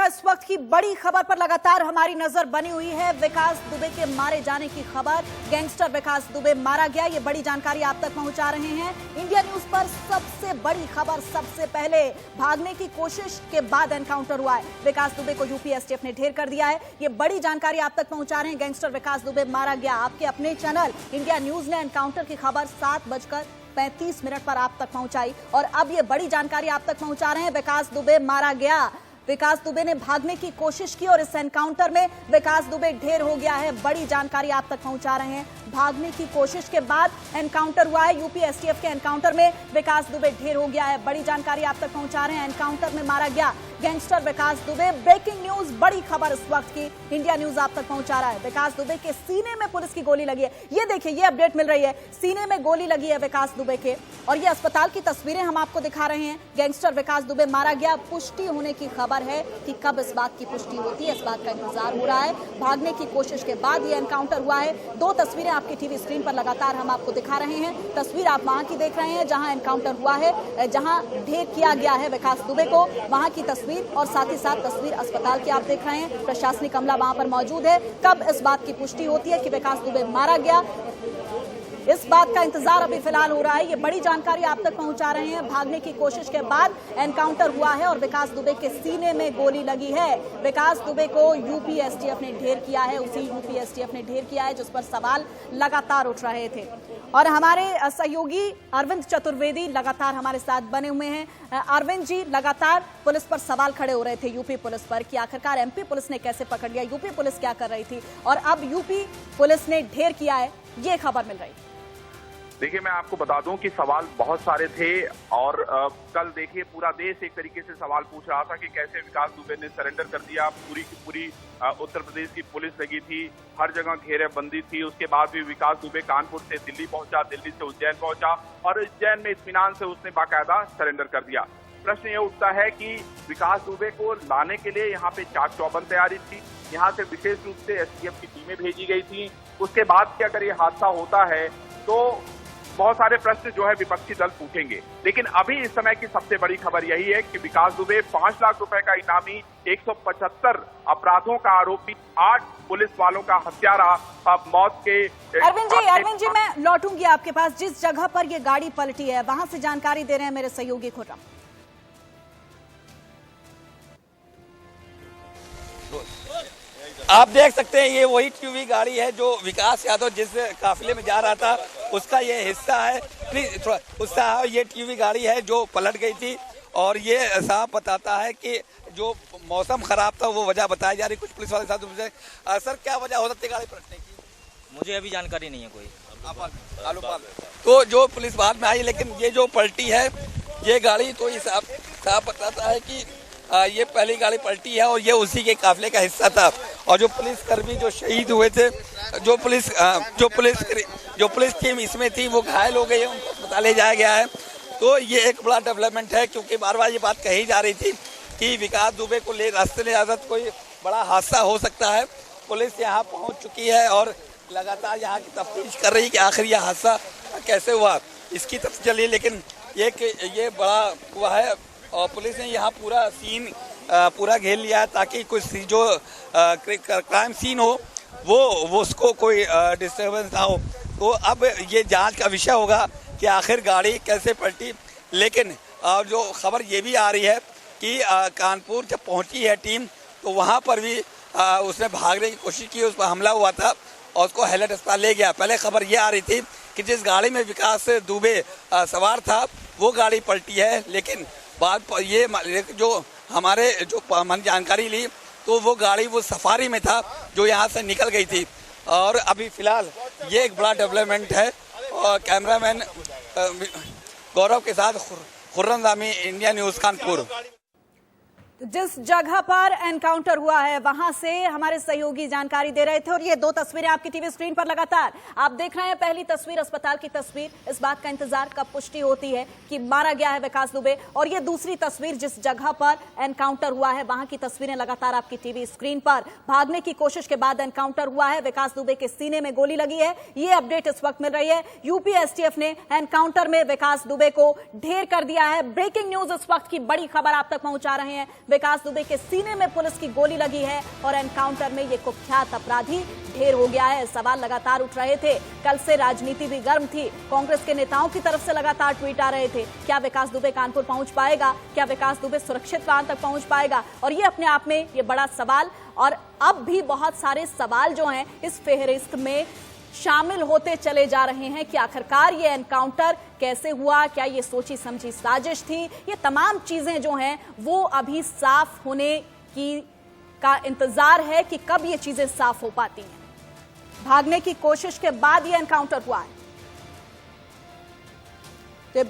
था इस वक्त की बड़ी खबर पर लगातार हमारी नजर बनी हुई है। विकास दुबे के मारे जाने की खबर, गैंगस्टर विकास दुबे मारा गया, ये बड़ी जानकारी आप तक पहुंचा रहे हैं। इंडिया न्यूज पर सबसे बड़ी खबर, सबसे पहले भागने की कोशिश के बाद एनकाउंटर हुआ है। विकास दुबे को यूपी एसटीएफ ने ढेर कर दिया है। ये बड़ी जानकारी आप तक पहुंचा रहे हैं। गैंगस्टर विकास दुबे मारा गया। आपके अपने चैनल इंडिया न्यूज ने एनकाउंटर की खबर 7:35 पर आप तक पहुंचाई और अब ये बड़ी जानकारी आप तक पहुंचा रहे हैं। विकास दुबे मारा गया। विकास दुबे ने भागने की कोशिश की और इस एनकाउंटर में विकास दुबे ढेर हो गया है। बड़ी जानकारी आप तक पहुंचा रहे हैं। भागने की कोशिश के बाद एनकाउंटर हुआ है। यूपी एसटीएफ के एनकाउंटर में विकास दुबे ढेर हो गया है। बड़ी जानकारी आप तक पहुंचा रहे हैं। एनकाउंटर में मारा गया गैंगस्टर विकास दुबे। ब्रेकिंग न्यूज, बड़ी खबर इस वक्त की इंडिया न्यूज आप तक पहुंचा रहा है। विकास दुबे के सीने में पुलिस की गोली लगी है। ये देखिए, ये अपडेट मिल रही है। सीने में गोली लगी है विकास दुबे के और ये अस्पताल की तस्वीरें हम आपको दिखा रहे हैं। गैंगस्टर विकास दुबे मारा गया। पुष्टि होने की खबर है कि कब इस बात की पुष्टि होती है, इस बात का इंतजार हो रहा है। भागने की कोशिश के बाद ये एनकाउंटर हुआ है। दो तस्वीरें आपकी टीवी स्क्रीन पर लगातार हम आपको दिखा रहे हैं। तस्वीर आप वहां की देख रहे हैं जहां एनकाउंटर हुआ है, जहां ढेर किया गया है विकास दुबे को, वहां की तस्वीर और साथ ही साथ तस्वीर अस्पताल की आप देख रहे हैं। प्रशासनिक अमला वहां पर मौजूद है। कब इस बात की पुष्टि होती है कि विकास दुबे मारा गया, इस बात का इंतजार अभी फिलहाल हो रहा है। ये बड़ी जानकारी आप तक पहुंचा रहे हैं। भागने की कोशिश के बाद एनकाउंटर हुआ है और विकास दुबे के सीने में गोली लगी है। विकास दुबे को यूपी एसटीएफ ने ढेर किया है। उसी यूपी एसटीएफ ने ढेर किया है जिस पर सवाल लगातार उठ रहे थे और हमारे सहयोगी अरविंद चतुर्वेदी लगातार हमारे साथ बने हुए हैं। अरविंद जी, लगातार पुलिस पर सवाल खड़े हो रहे थे, यूपी पुलिस पर, कि आखिरकार एमपी पुलिस ने कैसे पकड़ लिया, यूपी पुलिस क्या कर रही थी और अब यूपी पुलिस ने ढेर किया है, ये खबर मिल रही है। देखिए, मैं आपको बता दूं कि सवाल बहुत सारे थे और कल देखिए पूरा देश एक तरीके से सवाल पूछ रहा था कि कैसे विकास दुबे ने सरेंडर कर दिया। पूरी की पूरी उत्तर प्रदेश की पुलिस लगी थी, हर जगह घेरेबंदी थी। उसके बाद भी विकास दुबे कानपुर से दिल्ली पहुंचा, दिल्ली से उज्जैन पहुंचा और उज्जैन में इत्मीनान से उसने बाकायदा सरेंडर कर दिया। प्रश्न ये उठता है कि विकास दुबे को लाने के लिए यहाँ पे चाक चौबंद तैयारी थी। यहाँ से विशेष रूप से एसटीएफ की टीमें भेजी गई थी। उसके बाद क्या अगर ये हादसा होता है तो बहुत सारे प्रश्न जो है विपक्षी दल पूछेंगे। लेकिन अभी इस समय की सबसे बड़ी खबर यही है कि विकास दुबे 5 लाख रुपए का इनामी, 175 अपराधों का आरोपी, 8 पुलिस वालों का हत्यारा, अब मौत के। अरविंद जी, मैं लौटूंगी आपके पास। जिस जगह पर ये गाड़ी पलटी है वहां से जानकारी दे रहे हैं मेरे सहयोगी खुर्रम। आप देख सकते हैं ये वही टीवी गाड़ी है जो विकास यादव जिस काफिले में जा रहा था उसका ये हिस्सा है। प्लीज थोड़ा उसका ये टीवी गाड़ी है जो पलट गई थी और ये साफ बताता है कि जो मौसम खराब था वो वजह बताई जा रही। कुछ पुलिस वाले साथ सर क्या वजह हो सकती है गाड़ी पलटने की? मुझे अभी जानकारी नहीं है कोई। आलू पाल तो जो पुलिस बाद में आई, लेकिन ये जो पलटी है ये गाड़ी तो साफ बताता है कि ये पहली गाड़ी पलटी है और ये उसी के काफिले का हिस्सा था। और जो पुलिस कर्मी जो शहीद हुए थे, जो पुलिस टीम इसमें थी वो घायल हो गई है, उनको अस्पताल ले जाया गया है। तो ये एक बड़ा डेवलपमेंट है क्योंकि बार बार ये बात कही जा रही थी कि विकास दुबे को रास्ते ले जाकर कोई बड़ा हादसा हो सकता है। पुलिस यहाँ पहुँच चुकी है और लगातार यहाँ की तफ्तीश कर रही है कि आखिर यह हादसा कैसे हुआ, इसकी तफ्तीश चल रही है। लेकिन ये बड़ा हुआ है और पुलिस ने यहाँ पूरा सीन पूरा घेर लिया है ताकि कुछ जो क्राइम सीन हो वो उसको कोई डिस्टर्बेंस ना हो। तो अब ये जांच का विषय होगा कि आखिर गाड़ी कैसे पलटी। लेकिन जो खबर ये भी आ रही है कि कानपुर जब पहुंची है टीम तो वहाँ पर भी उसने भागने की कोशिश की, उस पर हमला हुआ था और उसको हैलट अस्पताल ले गया। पहले खबर ये आ रही थी कि जिस गाड़ी में विकास दुबे सवार था वो गाड़ी पलटी है, लेकिन बात ये जो हमारे जानकारी ली तो वो गाड़ी वो सफारी में था जो यहाँ से निकल गई थी। और अभी फिलहाल ये एक बड़ा डेवलपमेंट है। और कैमरामैन गौरव के साथ खुर्रम जामी, इंडिया न्यूज़, कानपुर। जिस जगह पर एनकाउंटर हुआ है वहां से हमारे सहयोगी जानकारी दे रहे थे और ये दो तस्वीरें आपकी टीवी स्क्रीन पर लगातार आप देख रहे हैं। पहली तस्वीर अस्पताल की तस्वीर, इस बात का इंतजार कब पुष्टि होती है कि मारा गया है विकास दुबे, और ये दूसरी तस्वीर जिस जगह पर एनकाउंटर हुआ है वहां की तस्वीरें लगातार आपकी टीवी स्क्रीन पर। भागने की कोशिश के बाद एनकाउंटर हुआ है, विकास दुबे के सीने में गोली लगी है, ये अपडेट इस वक्त मिल रही है। यूपी एसटीएफ ने एनकाउंटर में विकास दुबे को ढेर कर दिया है। ब्रेकिंग न्यूज इस वक्त की बड़ी खबर आप तक पहुंचा रहे हैं। विकास दुबे के सीने में पुलिस की गोली लगी है और एनकाउंटर में ये कुख्यात अपराधी ढेर हो गया है। सवाल लगातार उठ रहे थे। कल से राजनीति भी गर्म थी। कांग्रेस के नेताओं की तरफ से लगातार ट्वीट आ रहे थे। क्या विकास दुबे कानपुर पहुंच पाएगा? क्या विकास दुबे सुरक्षित वहां तक पहुंच पाएगा? और ये अपने आप में ये बड़ा सवाल, और अब भी बहुत सारे सवाल जो हैं इस फेहरिस्त में शामिल होते चले जा रहे हैं कि आखिरकार ये एनकाउंटर कैसे हुआ, क्या ये सोची समझी साजिश थी? ये तमाम चीजें जो हैं वो अभी साफ होने का इंतजार है कि कब ये चीजें साफ हो पाती हैं। भागने की कोशिश के बाद ये एनकाउंटर हुआ है। तो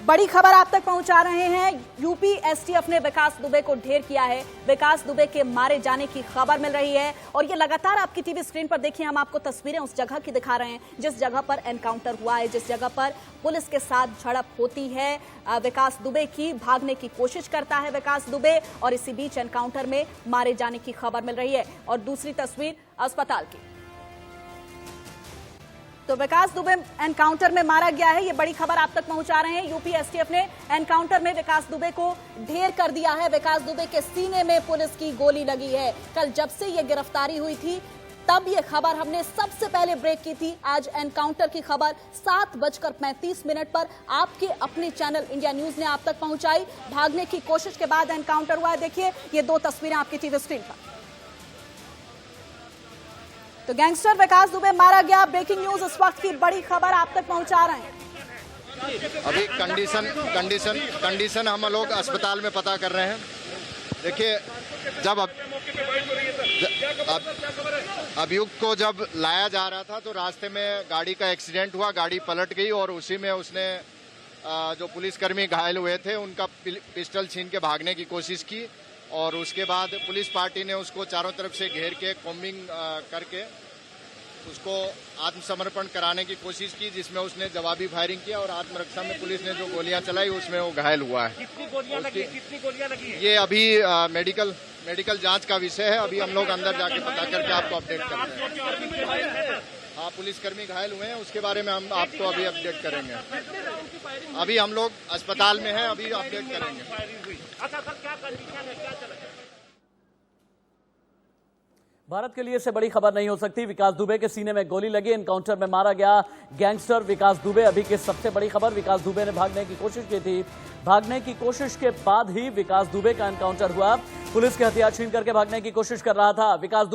बड़ी खबर आप तक पहुंचा रहे हैं। यूपी एसटीएफ ने विकास दुबे को ढेर किया है। विकास दुबे के मारे जाने की खबर मिल रही है और ये लगातार आपकी टीवी स्क्रीन पर देखिए, हम आपको तस्वीरें उस जगह की दिखा रहे हैं जिस जगह पर एनकाउंटर हुआ है, जिस जगह पर पुलिस के साथ झड़प होती है। विकास दुबे की भागने की कोशिश करता है विकास दुबे और इसी बीच एनकाउंटर में मारे जाने की खबर मिल रही है। और दूसरी तस्वीर अस्पताल की, तो विकास दुबे एनकाउंटर में मारा गया है। ये बड़ी खबर आप तक पहुंचा रहे हैं। यूपी एसटीएफ ने एनकाउंटर में विकास दुबे को ढेर कर दिया है। विकास दुबे के सीने में पुलिस की गोली लगी है। कल जब से ये गिरफ्तारी हुई थी तब ये खबर हमने सबसे पहले ब्रेक की थी। आज एनकाउंटर की खबर 7:35 पर आपके अपने चैनल इंडिया न्यूज ने आप तक पहुंचाई। भागने की कोशिश के बाद एनकाउंटर हुआ है। देखिए ये दो तस्वीरें आपकी टीवी स्क्रीन पर। तो गैंगस्टर विकास दुबे मारा गया। ब्रेकिंग न्यूज इस वक्त की बड़ी खबर आप तक पहुंचा रहे हैं। अभी कंडीशन हम लोग अस्पताल में पता कर रहे हैं। देखिए, जब अभियुक्त को जब लाया जा रहा था तो रास्ते में गाड़ी का एक्सीडेंट हुआ, गाड़ी पलट गई और उसी में उसने जो पुलिसकर्मी घायल हुए थे उनका पिस्टल छीन के भागने की कोशिश की और उसके बाद पुलिस पार्टी ने उसको चारों तरफ से घेर के कॉम्बिंग करके उसको आत्मसमर्पण कराने की कोशिश की, जिसमें उसने जवाबी फायरिंग किया और आत्मरक्षा में पुलिस ने जो गोलियां चलाई उसमें वो घायल हुआ है। कितनी गोलियां लगी? ये अभी मेडिकल जांच का विषय है। अभी हम लोग अंदर जाके पता करके आपको अपडेट करते हैं। हाँ, पुलिसकर्मी घायल हुए हैं, उसके बारे में हम आपको अभी अपडेट करेंगे। अभी हम लोग अस्पताल में हैं, अभी अपडेट करेंगे। अच्छा सर, क्या कंडीशन है, क्या चल रहा है? भारत के लिए इससे बड़ी खबर नहीं हो सकती। विकास दुबे के सीने में गोली लगी, एनकाउंटर में मारा गया गैंगस्टर विकास दुबे। अभी की सबसे बड़ी खबर, विकास दुबे ने भागने की कोशिश की थी। भागने की कोशिश के बाद ही विकास दुबे का एनकाउंटर हुआ। पुलिस के हथियार छीन करके भागने की कोशिश कर रहा था विकास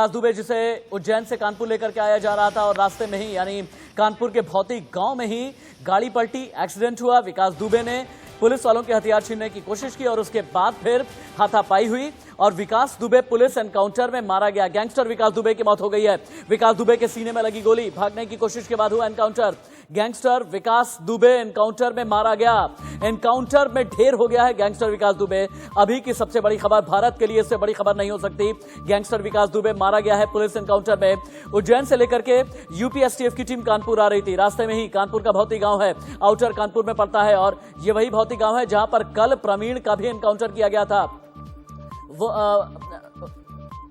दुबे जिसे उज्जैन से कानपुर लेकर के आया जा रहा था और रास्ते में ही यानी कानपुर के भौतिक गांव में ही गाड़ी पलटी, एक्सीडेंट हुआ। विकास दुबे ने पुलिस वालों के हथियार छीनने की कोशिश की और उसके बाद फिर हाथापाई हुई और विकास दुबे पुलिस एनकाउंटर में मारा गया। गैंगस्टर विकास दुबे की मौत हो गई है। विकास दुबे के सीने में लगी गोली, भागने की कोशिश के बाद हुआ एनकाउंटर। गैंगस्टर विकास दुबे एनकाउंटर में मारा गया। एनकाउंटर में ढेर हो गया है गैंगस्टर विकास दुबे। अभी की सबसे बड़ी खबर, भारत के लिए इससे बड़ी खबर नहीं हो सकती। गैंगस्टर विकास दुबे मारा गया है पुलिस एनकाउंटर में। उज्जैन से लेकर के यूपी एसटीएफ की टीम कानपुर आ रही थी। रास्ते में ही कानपुर का भौतिक गांव है, आउटर कानपुर में पड़ता है और ये वही भौतिक गांव है जहां पर कल प्रवीण का भी एनकाउंटर किया गया था।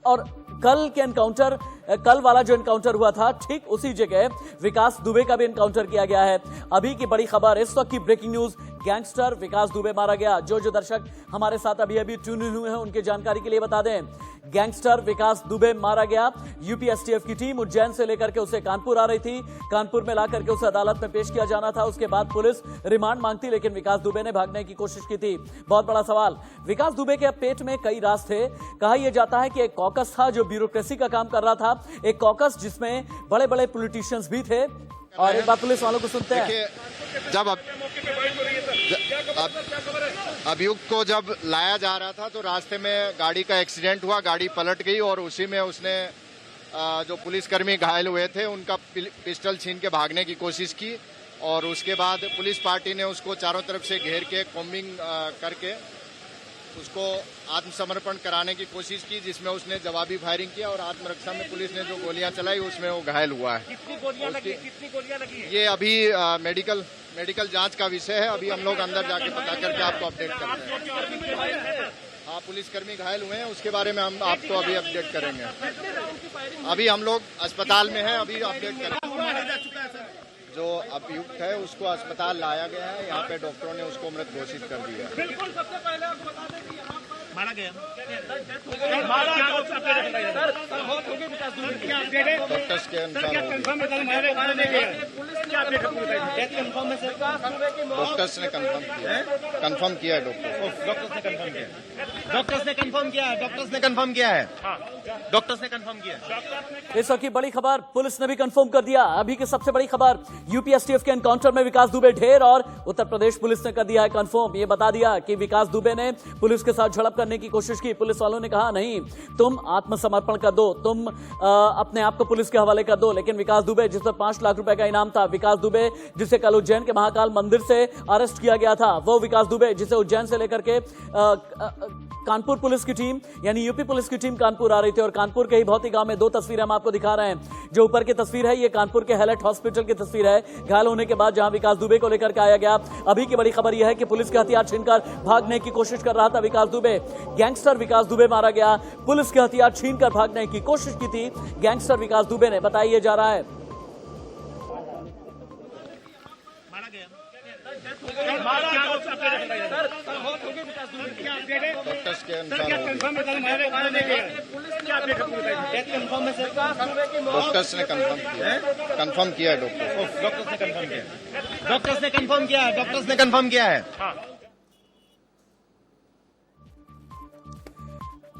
और कल वाला जो एनकाउंटर हुआ था ठीक उसी जगह विकास दुबे का भी एनकाउंटर किया गया है। अभी की बड़ी खबर, इस वक्त की ब्रेकिंग न्यूज, गैंगस्टर विकास दुबे मारा गया। जो दर्शक हमारे साथ अभी ट्यून इन हुए हैं उनकी जानकारी के लिए बता दें, गैंगस्टर विकास दुबे मारा गया। यूपी एसटीएफ की टीम उज्जैन से लेकर के उसे कानपुर आ रही थी। कानपुर में लाकर के उसे अदालत में पेश किया जाना था। उसके बाद पुलिस रिमांड मांगती, लेकिन विकास दुबे ने भागने की कोशिश की थी। बहुत बड़ा सवाल, विकास दुबे के पेट में कई राज थे। कहा यह जाता है कि एक कॉकस था जो ब्यूरोक्रेसी का काम कर रहा था, एक कॉकस जिसमें बड़े बड़े पॉलिटिशियंस भी थे। और एक बार पुलिस वालों को सुनते हैं। जब अभियुक्त को जब लाया जा रहा था तो रास्ते में गाड़ी का एक्सीडेंट हुआ, गाड़ी पलट गई और उसी में उसने जो पुलिसकर्मी घायल हुए थे उनका पिस्टल छीन के भागने की कोशिश की और उसके बाद पुलिस पार्टी ने उसको चारों तरफ से घेर के कॉम्बिंग करके उसको आत्मसमर्पण कराने की कोशिश की, जिसमें उसने जवाबी फायरिंग किया और आत्मरक्षा में पुलिस ने जो गोलियां चलाई उसमें वो घायल हुआ है। कितनी गोलियां लगी? ये अभी मेडिकल जांच का विषय है। अभी हम लोग अंदर जाके पता करके आपको अपडेट करते हैं। हाँ, पुलिसकर्मी घायल हुए हैं, उसके बारे में हम आपको अभी अपडेट करेंगे। अभी हम लोग अस्पताल में हैं, अभी अपडेट करेंगे। जो अभियुक्त है उसको अस्पताल लाया गया है। यहाँ पे डॉक्टरों ने उसको मृत घोषित कर दिया है। बिल्कुल, सबसे पहले आपको बता दें कि मारा गया मारा क्या अपडेट है डॉक्टर्स के अनुसार क्या कंफर्म है मारा नहीं गया क्या अपडेट है कंफर्म है सर डॉक्टर्स ने कंफर्म किया है डॉक्टर्स ने कंफर्म किया है डॉक्टर्स ने कंफर्म किया है डॉक्टर्स ने कंफर्म किया इस वक्त की बड़ी खबर पुलिस ने भी कंफर्म कर दिया। अभी की सबसे बड़ी खबर यूपी एसटीएफ के एनकाउंटर में विकास दुबे ढेर और उत्तर प्रदेश पुलिस ने कर दिया है कंफर्म। ये बता दिया कि विकास दुबे ने पुलिस के साथ झड़प करने की कोशिश की। पुलिस वालों ने कहा नहीं, तुम आत्मसमर्पण कर दो, तुम अपने आप को पुलिस के हवाले कर दो। लेकिन विकास दुबे जिस पर 5 लाख रुपए का इनाम था, विकास दुबे जिसे कल उज्जैन के महाकाल मंदिर से अरेस्ट किया गया था, वो विकास दुबे जिसे उज्जैन से लेकर के कानपुर पुलिस की टीम यानी यूपी पुलिस की टीम कानपुर आ रही थी। और कानपुर के ही भौती गांव में 2 तस्वीरें हम आपको दिखा रहे हैं। जो ऊपर की तस्वीर है ये कानपुर के हैलेट हॉस्पिटल की तस्वीर है, घायल होने के बाद जहां विकास दुबे को लेकर के आया गया। अभी की बड़ी खबर यह है कि पुलिस के हथियार छीनकर भागने की कोशिश कर रहा था विकास दुबे। गैंगस्टर विकास दुबे मारा गया। पुलिस के हथियार छीनकर भागने की कोशिश की थी गैंगस्टर विकास दुबे ने, बताया जा रहा है। मारा गया डॉक्टर्स के क्या अनुसार कंफर्म है मारा नहीं गया क्या अपडेट कंफर्म है सर डॉक्टर्स ने कंफर्म किया है डॉक्टर्स ने कंफर्म किया है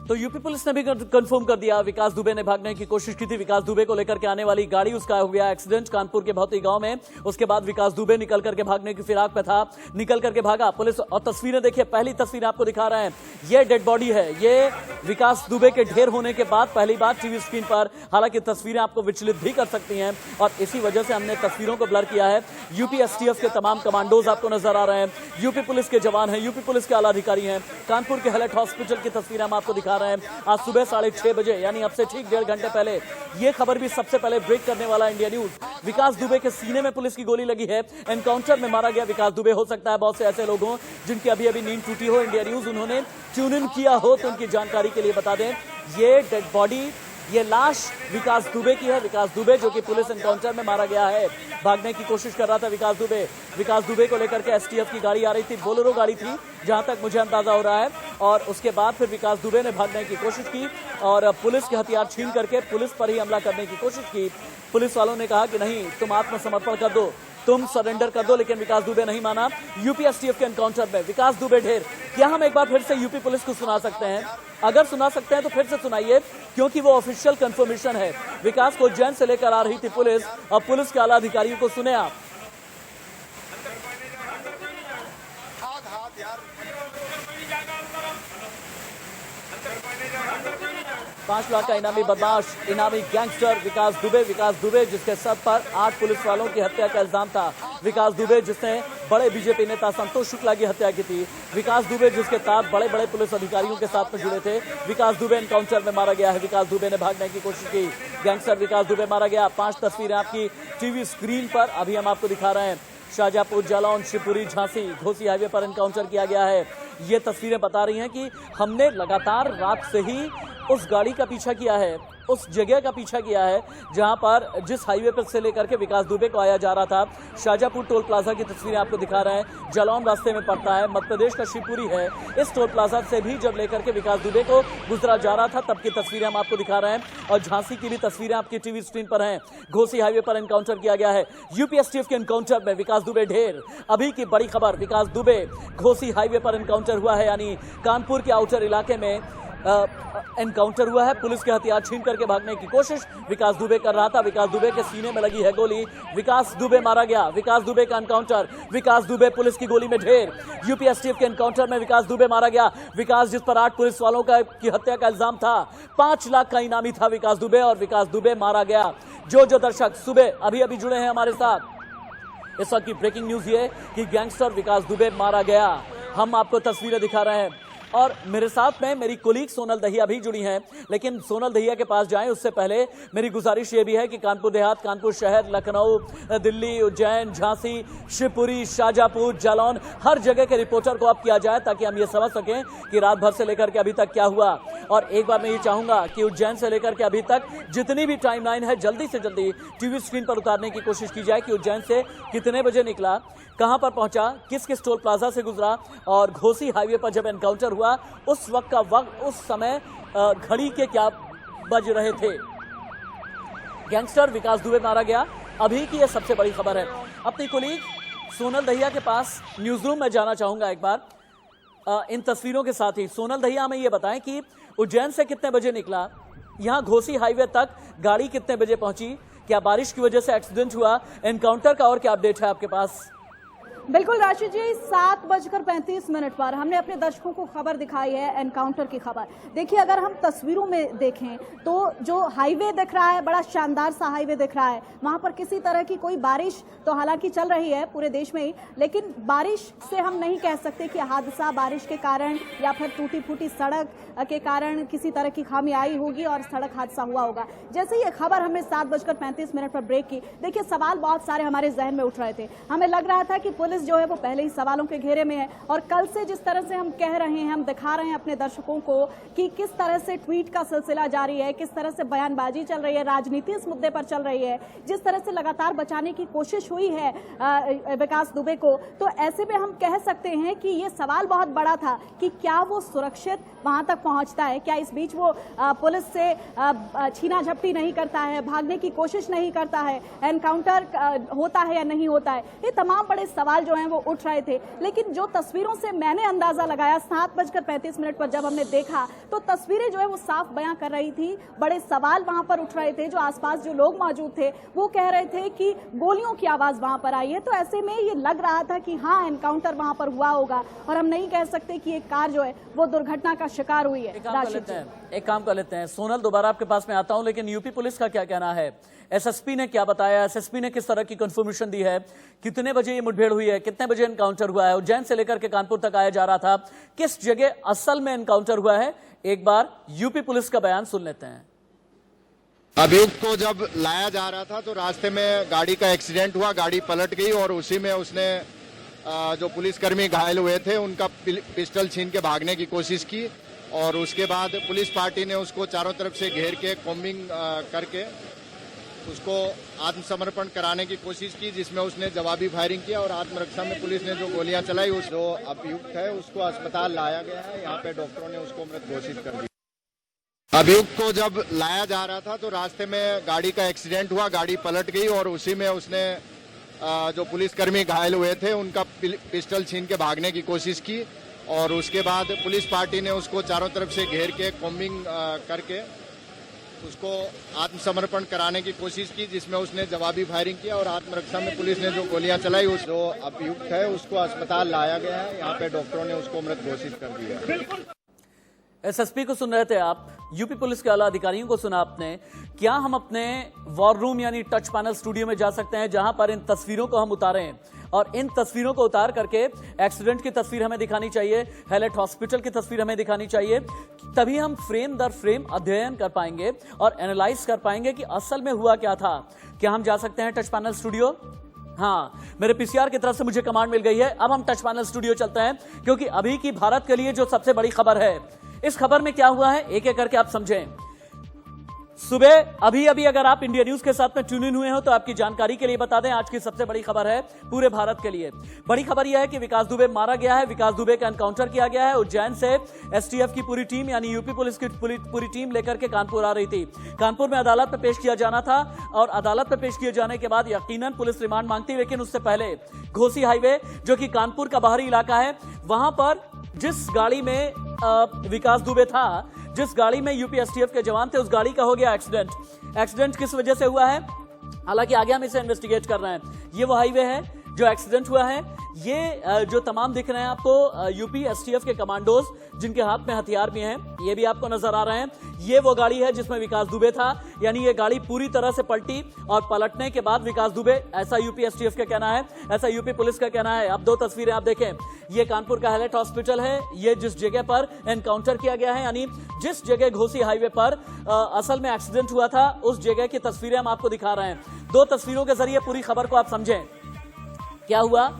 तो यूपी पुलिस ने भी कंफर्म कर दिया विकास दुबे ने भागने की कोशिश की थी। विकास दुबे को लेकर के आने वाली गाड़ी, उसका हो गया एक्सीडेंट कानपुर के भौती गांव में। उसके बाद विकास दुबे निकल करके भागने की फिराक में था, निकल करके भागा। पुलिस और तस्वीरें देखिए, पहली तस्वीर आपको दिखा रहे हैं, ये डेड बॉडी है। ये विकास दुबे के ढेर होने के बाद पहली बार टीवी स्क्रीन पर, हालांकि तस्वीरें आपको विचलित भी कर सकती हैं और इसी वजह से हमने तस्वीरों को ब्लर किया है। यूपी एसटीएफ के तमाम कमांडोज आपको नजर आ रहे हैं, यूपी पुलिस के जवान हैं, यूपी पुलिस के आला अधिकारी हैं। कानपुर के हैलेट हॉस्पिटल की तस्वीर हम आपको दिखा रहे हैं। आज सुबह 6:30 बजे यानी अब से ठीक 1.5 घंटे पहले यह खबर भी सबसे पहले ब्रेक करने वाला इंडिया न्यूज। विकास दुबे के सीने में पुलिस की गोली लगी है, एनकाउंटर में मारा गया विकास दुबे। हो सकता है बहुत से ऐसे लोग हों जिनकी अभी अभी नींद टूटी हो, इंडिया न्यूज उन्होंने ट्यून इन किया हो, तो उनकी जानकारी के लिए बता दें, ये डेड बॉडी, ये लाश विकास दुबे की है। विकास दुबे जो कि पुलिस एनकाउंटर में मारा गया है, भागने की कोशिश कर रहा था विकास दुबे। विकास दुबे को लेकर के एसटीएफ की गाड़ी आ रही थी, बोलेरो गाड़ी थी जहां तक मुझे अंदाजा हो रहा है। और उसके बाद फिर विकास दुबे ने भागने की कोशिश की और पुलिस के हथियार छीन करके पुलिस पर ही हमला करने की कोशिश की। पुलिस वालों ने कहा कि नहीं, तुम आत्मसमर्पण कर दो, तुम सरेंडर कर दो, लेकिन विकास दुबे नहीं माना। यूपी एसटीएफ के एनकाउंटर में विकास दुबे ढेर। क्या हम एक बार फिर से यूपी पुलिस को सुना सकते हैं? अगर सुना सकते हैं तो फिर से सुनाइए, क्योंकि वो ऑफिशियल कंफर्मेशन है। विकास को उज्जैन से लेकर आ रही थी पुलिस और पुलिस के आला अधिकारियों को सुने आप। 5 लाख का इनामी बदमाश, इनामी गैंगस्टर विकास दुबे जिसके सर पर 8 पुलिस वालों की हत्या का इल्जाम था। विकास दुबे जिसने बड़े बीजेपी नेता संतोष शुक्ला की हत्या की थी। विकास दुबे जिसके साथ बड़े बड़े पुलिस अधिकारियों के साथ में जुड़े थे। विकास दुबे एनकाउंटर में मारा गया है। विकास दुबे ने भागने की कोशिश की, गैंगस्टर विकास दुबे मारा गया। 5 तस्वीरें आपकी टीवी स्क्रीन पर अभी हम आपको दिखा रहे हैं। शाजापुर, जालौन, शिवपुरी, झांसी, घोसी हाईवे पर एनकाउंटर किया गया है। ये तस्वीरें बता रही हैं कि हमने लगातार रात से ही उस गाड़ी का पीछा किया है, उस जगह का पीछा किया है जहां पर जिस हाईवे पर से लेकर के विकास दुबे को आया जा रहा था। शाजापुर टोल प्लाजा की तस्वीरें आपको दिखा रहे हैं। जालौन रास्ते में पड़ता है, मध्य प्रदेश का शिवपुरी है। इस टोल प्लाजा से भी जब लेकर के विकास दुबे को गुजरा जा रहा था तब की तस्वीरें हम आपको दिखा रहे हैं। और झांसी की भी तस्वीरें आपकी टीवी स्क्रीन पर हैं। घोसी हाईवे पर एनकाउंटर किया गया है। यूपी एसटीएफ के एनकाउंटर में विकास दुबे ढेर। अभी की बड़ी खबर, विकास दुबे घोसी हाईवे पर एनकाउंटर हुआ है, यानी कानपुर के आउटर इलाके में एनकाउंटर हुआ है। पुलिस के हथियार छीन करके भागने की कोशिश विकास दुबे कर रहा था। विकास दुबे के सीने में लगी है गोली, विकास दुबे मारा गया। विकास दुबे का एनकाउंटर, विकास दुबे पुलिस की गोली में ढेर। यूपी एसटीएफ के एनकाउंटर में विकास दुबे मारा गया। विकास जिस पर 8 पुलिस वालों की हत्या का इल्जाम था, 5 लाख का इनामी था विकास दुबे, और विकास दुबे मारा गया। जो दर्शक सुबह अभी जुड़े हैं हमारे साथ, इस वक्त की ब्रेकिंग न्यूज ये कि गैंगस्टर विकास दुबे मारा गया। हम आपको तस्वीरें दिखा रहे हैं और मेरे साथ में मेरी कोलीग सोनल दहिया भी जुड़ी हैं। लेकिन सोनल दहिया के पास जाएं उससे पहले मेरी गुजारिश ये भी है कि कानपुर देहात, कानपुर शहर, लखनऊ, दिल्ली, उज्जैन, झांसी, शिवपुरी, शाजापुर, जालौन, हर जगह के रिपोर्टर को अब किया जाए ताकि हम ये समझ सकें कि रात भर से लेकर के अभी तक क्या हुआ। और एक बार मैं ये चाहूंगा कि उज्जैन से लेकर के अभी तक जितनी भी टाइमलाइन है जल्दी से जल्दी टीवी स्क्रीन पर उतारने की कोशिश की जाए कि उज्जैन से कितने बजे निकला, कहां पर पहुंचा, किस किस टोल प्लाजा से गुजरा और घोसी हाईवे पर जब एनकाउंटर हुआ हुआ उस वक्त का वक्त, उस समय घड़ी के क्या बज रहे थे। गैंगस्टर विकास दुबे मारा गया, अभी की यह सबसे बड़ी खबर है। अपनी कोलीग सोनल दहिया के पास न्यूज रूम में जाना चाहूंगा एक बार इन तस्वीरों के साथ ही। सोनल दहिया, हमें यह बताएं कि उज्जैन से कितने बजे निकला, यहां घोसी हाईवे तक गाड़ी कितने बजे पहुंची, क्या बारिश की वजह से एक्सीडेंट हुआ, एनकाउंटर का और क्या अपडेट है आपके पास? बिल्कुल राशि जी, 7:35 पर हमने अपने दर्शकों को खबर दिखाई है एनकाउंटर की खबर। देखिए, अगर हम तस्वीरों में देखें तो जो हाईवे दिख रहा है, बड़ा शानदार सा हाईवे दिख रहा है, वहां पर किसी तरह की कोई बारिश तो हालांकि चल रही है पूरे देश में ही, लेकिन बारिश से हम नहीं कह सकते कि हादसा बारिश के कारण या फिर टूटी फूटी सड़क के कारण किसी तरह की खामी आई होगी और सड़क हादसा हुआ होगा। जैसे ये खबर हमने 7:35 पर ब्रेक की, देखिए सवाल बहुत सारे हमारे जहन में उठ रहे थे। हमें लग रहा था कि पुलिस जो है वो पहले ही सवालों के घेरे में है, और कल से जिस तरह से हम कह रहे हैं, हम दिखा रहे हैं अपने दर्शकों को कि किस तरह से ट्वीट का सिलसिला जारी है, किस तरह से बयानबाजी चल रही है, राजनीति इस मुद्दे पर चल रही है, जिस तरह से लगातार बचाने की कोशिश हुई है विकास दुबे को, तो ऐसे में हम कह सकते हैं कि ये सवाल बहुत बड़ा था कि क्या वो सुरक्षित वहां तक पहुंचता है, क्या इस बीच वो पुलिस से छीना झपटी नहीं करता है, भागने की कोशिश नहीं करता है, एनकाउंटर होता है या नहीं होता है। ये तमाम बड़े सवाल जो हैं वो उठ रहे थे। लेकिन जो तस्वीरों से मैंने अंदाजा लगाया 7:35 पर जब हमने देखा, तो तस्वीरें जो है वो साफ बयां कर रही थी, बड़े सवाल वहां पर उठ रहे थे। जो आसपास जो लोग मौजूद थे वो कह रहे थे कि गोलियों की आवाज वहां पर आई है, तो ऐसे में ये लग रहा था कि हाँ, एनकाउंटर वहां पर हुआ होगा, और हम नहीं कह सकते कि एक कार जो है वो दुर्घटना का शिकार हुई है। एक काम कर लेते हैं सोनल, दोबारा आपके पास में आता हूं, लेकिन यूपी पुलिस का क्या कहना है? एसएसपी ने क्या बताया, एसएसपी ने किस तरह की कंफर्मेशन दी है, कितने बजे ये मुठभेड़ हुई है, कितने बजे एनकाउंटर हुआ है, उज्जैन से लेकर के कानपुर तक आया जा रहा था, किस जगह असल में एनकाउंटर हुआ है? एक बार यूपी पुलिस का बयान सुन लेते हैं। अभियुक्त को जब लाया जा रहा था तो रास्ते में गाड़ी का एक्सीडेंट हुआ, गाड़ी पलट गई और उसी में उसने जो पुलिसकर्मी घायल हुए थे उनका पिस्टल छीन के भागने की कोशिश की, और उसके बाद पुलिस पार्टी ने उसको चारों तरफ से घेर के कॉम्बिंग करके उसको आत्मसमर्पण कराने की कोशिश की, जिसमें उसने जवाबी फायरिंग किया, और आत्मरक्षा में पुलिस ने जो गोलियां चलाई, उस जो अभियुक्त है उसको अस्पताल लाया गया है। यहाँ पे डॉक्टरों ने उसको मृत घोषित कर दिया। अभियुक्त को जब लाया जा रहा था तो रास्ते में गाड़ी का एक्सीडेंट हुआ, गाड़ी पलट गई और उसी में उसने जो पुलिसकर्मी घायल हुए थे उनका पिस्टल छीन के भागने की कोशिश की, और उसके बाद पुलिस पार्टी ने उसको चारों तरफ से घेर के कॉम्बिंग करके उसको आत्मसमर्पण कराने की कोशिश की, जिसमें उसने जवाबी फायरिंग किया, और आत्मरक्षा में पुलिस ने जो गोलियां चलाई, उस जो अभियुक्त है उसको अस्पताल लाया गया है। यहाँ पे डॉक्टरों ने उसको मृत घोषित कर दिया। एसएसपी को सुन रहे थे आप, यूपी पुलिस के आला अधिकारियों को सुना आपने। क्या हम अपने वॉर रूम यानी टच पैनल स्टूडियो में जा सकते हैं, जहां पर इन तस्वीरों को हम उतारें, और इन तस्वीरों को उतार करके एक्सीडेंट की तस्वीर हमें दिखानी चाहिए, हैलेट हॉस्पिटल की तस्वीर हमें दिखानी चाहिए, तभी हम फ्रेम दर फ्रेम अध्ययन कर पाएंगे और एनालाइज कर पाएंगे कि असल में हुआ क्या था। क्या हम जा सकते हैं टच पैनल स्टूडियो? हाँ, मेरे पीसीआर की तरफ से मुझे कमांड मिल गई है। अब हम टच पैनल स्टूडियो चलते हैं, क्योंकि अभी की भारत के लिए जो सबसे बड़ी खबर है, इस खबर में क्या हुआ है एक एक करके आप समझें। सुबह अभी अगर आप इंडिया न्यूज के साथ में ट्यून इन हुए हो तो आपकी जानकारी के लिए बता दें, आज की सबसे बड़ी खबर है पूरे भारत के लिए। बड़ी खबर यह है कि विकास दुबे मारा गया है, विकास दुबे का एनकाउंटर किया गया है। उज्जैन से एसटीएफ की पूरी टीम यानी यूपी पुलिस की पूरी टीम लेकर के कानपुर आ रही थी। कानपुर में अदालत में पेश किया जाना था, और अदालत में पेश किए जाने के बाद यकीनन पुलिस रिमांड मांगती, लेकिन उससे पहले घोसी हाईवे जो कि कानपुर का बाहरी इलाका है, वहां पर जिस गाड़ी में विकास दुबे था, जिस गाड़ी में यूपी एसटीएफ के जवान थे, उस गाड़ी का हो गया एक्सीडेंट किस वजह से हुआ है, हालांकि आगे हम इसे इन्वेस्टिगेट कर रहे हैं। ये वो हाईवे है जो एक्सीडेंट हुआ है। ये जो तमाम दिख रहे हैं आपको यूपी एसटीएफ के कमांडोज, जिनके हाथ में हथियार भी हैं, ये भी आपको नजर आ रहे हैं। ये वो गाड़ी है जिसमें विकास दुबे था, यानी ये गाड़ी पूरी तरह से पलटी, और पलटने के बाद विकास दुबे, ऐसा यूपी एसटीएफ का कहना है, ऐसा यूपी पुलिस का कहना है। अब दो तस्वीरें आप देखें, ये कानपुर का हैलेट हॉस्पिटल है, ये जिस जगह पर एनकाउंटर किया गया है, यानी जिस जगह घोसी हाईवे पर असल में एक्सीडेंट हुआ था, उस जगह की तस्वीरें हम आपको दिखा रहे हैं। दो तस्वीरों के जरिए पूरी खबर को आप समझें। क्या हुआ,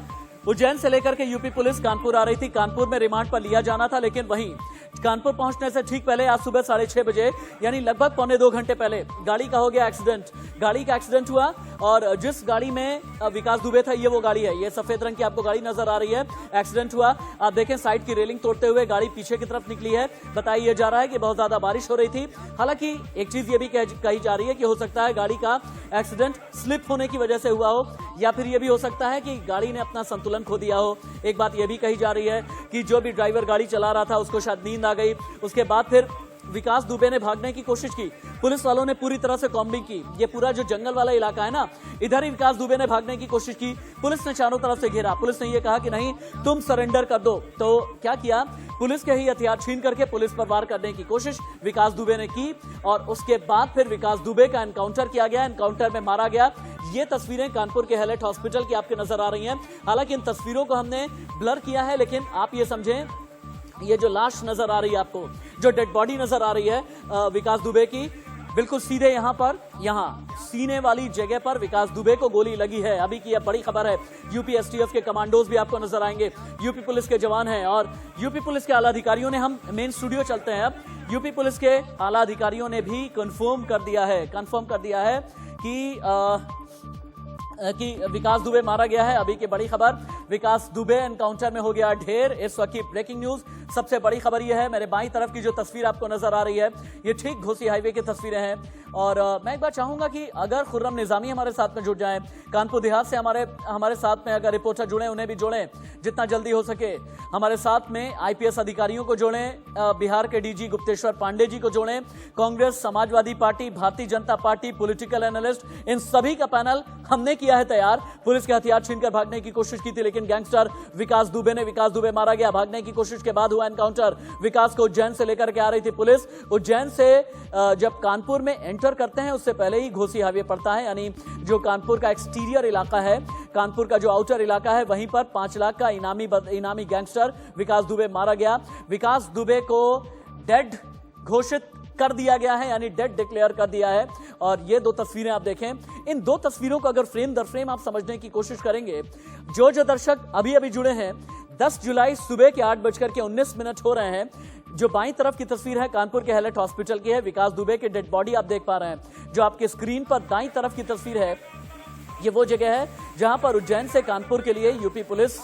उज्जैन से लेकर के यूपी पुलिस कानपुर आ रही थी, कानपुर में रिमांड पर लिया जाना था, लेकिन वहीं कानपुर पहुंचने से ठीक पहले आज सुबह 6:30 बजे यानी लगभग 1.25 घंटे पहले गाड़ी का हो गया एक्सीडेंट। गाड़ी का एक्सीडेंट हुआ और जिस गाड़ी में विकास दुबे था ये वो गाड़ी है, ये सफेद रंग की आपको गाड़ी नजर आ रही है। एक्सीडेंट हुआ, आप देखें साइड की रेलिंग तोड़ते हुए गाड़ी पीछे की तरफ निकली है। बताया जा रहा है कि बहुत ज्यादा बारिश हो रही थी। हालांकि एक चीज ये भी कही जा रही है कि हो सकता है गाड़ी का एक्सीडेंट स्लिप होने की वजह से हुआ हो, या फिर यह भी हो सकता है कि गाड़ी ने अपना संतुलन खो दिया हो। एक बात यह भी कही जा रही है कि जो भी ड्राइवर गाड़ी चला रहा था उसको शायद नींद आ गई। उसके बाद फिर विकास दुबे ने भागने की कोशिश की। पुलिस वालों ने पूरी तरह से कॉम्बिंग की। ये पूरा जो जंगल वाला इलाका है ना, इधर ही विकास दुबे ने भागने की कोशिश की। पुलिस ने चारों तरफ से घेरा। पुलिस ने ये कहा कि नहीं, तुम सरेंडर कर दो। तो क्या किया, पुलिस के ही हथियार छीन करके पुलिस पर वार करने की कोशिश विकास दुबे ने की और उसके बाद फिर विकास दुबे का एनकाउंटर किया गया। एनकाउंटर में मारा गया। ये तस्वीरें कानपुर के हैलेट हॉस्पिटल की आपके नजर आ रही हैं। हालांकि इन तस्वीरों को हमने ब्लर किया है, लेकिन आप ये समझें, ये जो लाश नजर आ रही है आपको, जो डेड बॉडी नजर आ रही है विकास दुबे की, बिल्कुल सीधे यहां पर, यहां सीने वाली जगह पर विकास दुबे को गोली लगी है। अभी की यह बड़ी खबर है। यूपी एसटीएफ के कमांडोज भी आपको नजर आएंगे, यूपी पुलिस के जवान हैं और यूपी पुलिस के आला अधिकारियों ने, हम मेन स्टूडियो चलते हैं अब, यूपी पुलिस के आला अधिकारियों ने भी कंफर्म कर दिया है कि विकास दुबे मारा गया है। अभी की बड़ी खबर, विकास दुबे एनकाउंटर में हो गया ढेर। इस वक्त की ब्रेकिंग न्यूज, सबसे बड़ी खबर यह है, मेरे बाईं तरफ की जो तस्वीर आपको नजर आ रही है, ये ठीक घोसी हाईवे की तस्वीरें हैं। और मैं एक बार चाहूंगा कि अगर खुर्रम निजामी हमारे साथ में जुड़ जाएं, कानपुर देहात से हमारे साथ में अगर रिपोर्टर जुड़े, उन्हें भी जोड़ें जितना जल्दी हो सके। हमारे साथ में आईपीएस अधिकारियों को जोड़ें, बिहार के डीजी गुप्तेश्वर पांडे जी को जोड़ें, Congress, Samajwadi party, Bharatiya Janata party, political analyst, इन सभी का पैनल हमने किया है तैयार। पुलिस के हथियार छीनकर भागने की कोशिश की थी, लेकिन गैंगस्टर विकास दुबे मारा गया। भागने की कोशिश के बाद हुआ एनकाउंटर। विकास को उज्जैन से लेकर के आ रही थी पुलिस। उज्जैन से जब कानपुर में एंटर करते हैं उससे पहले ही घोसी हाईवे पड़ता है, यानी जो कानपुर का एक्सटीरियर इलाका है, कानपुर का जो आउटर इलाका है, वहीं पर 5 लाख का इनामी गैंगस्टर विकास दुबे मारा गया। विकास दुबे को डेड घोषित कर दिया गया है, यानी डेड डिक्लेयर कर दिया है। और ये 2 तस्वीरें आप देखें, इन 2 तस्वीरों को अगर फ्रेम दर फ्रेम आप समझने की कोशिश करेंगे, जो दर्शक अभी जुड़े हैं, 10 जुलाई सुबह के 8:19 हो रहे हैं। जो बाईं तरफ की तस्वीर है कानपुर के हैलेट हॉस्पिटल की है। विकास दुबे की डेड बॉडी आप देख पा रहे हैं। जो आपके स्क्रीन पर दाईं तरफ की तस्वीर है, ये वो जगह है जहां पर उज्जैन से कानपुर के लिए यूपी पुलिस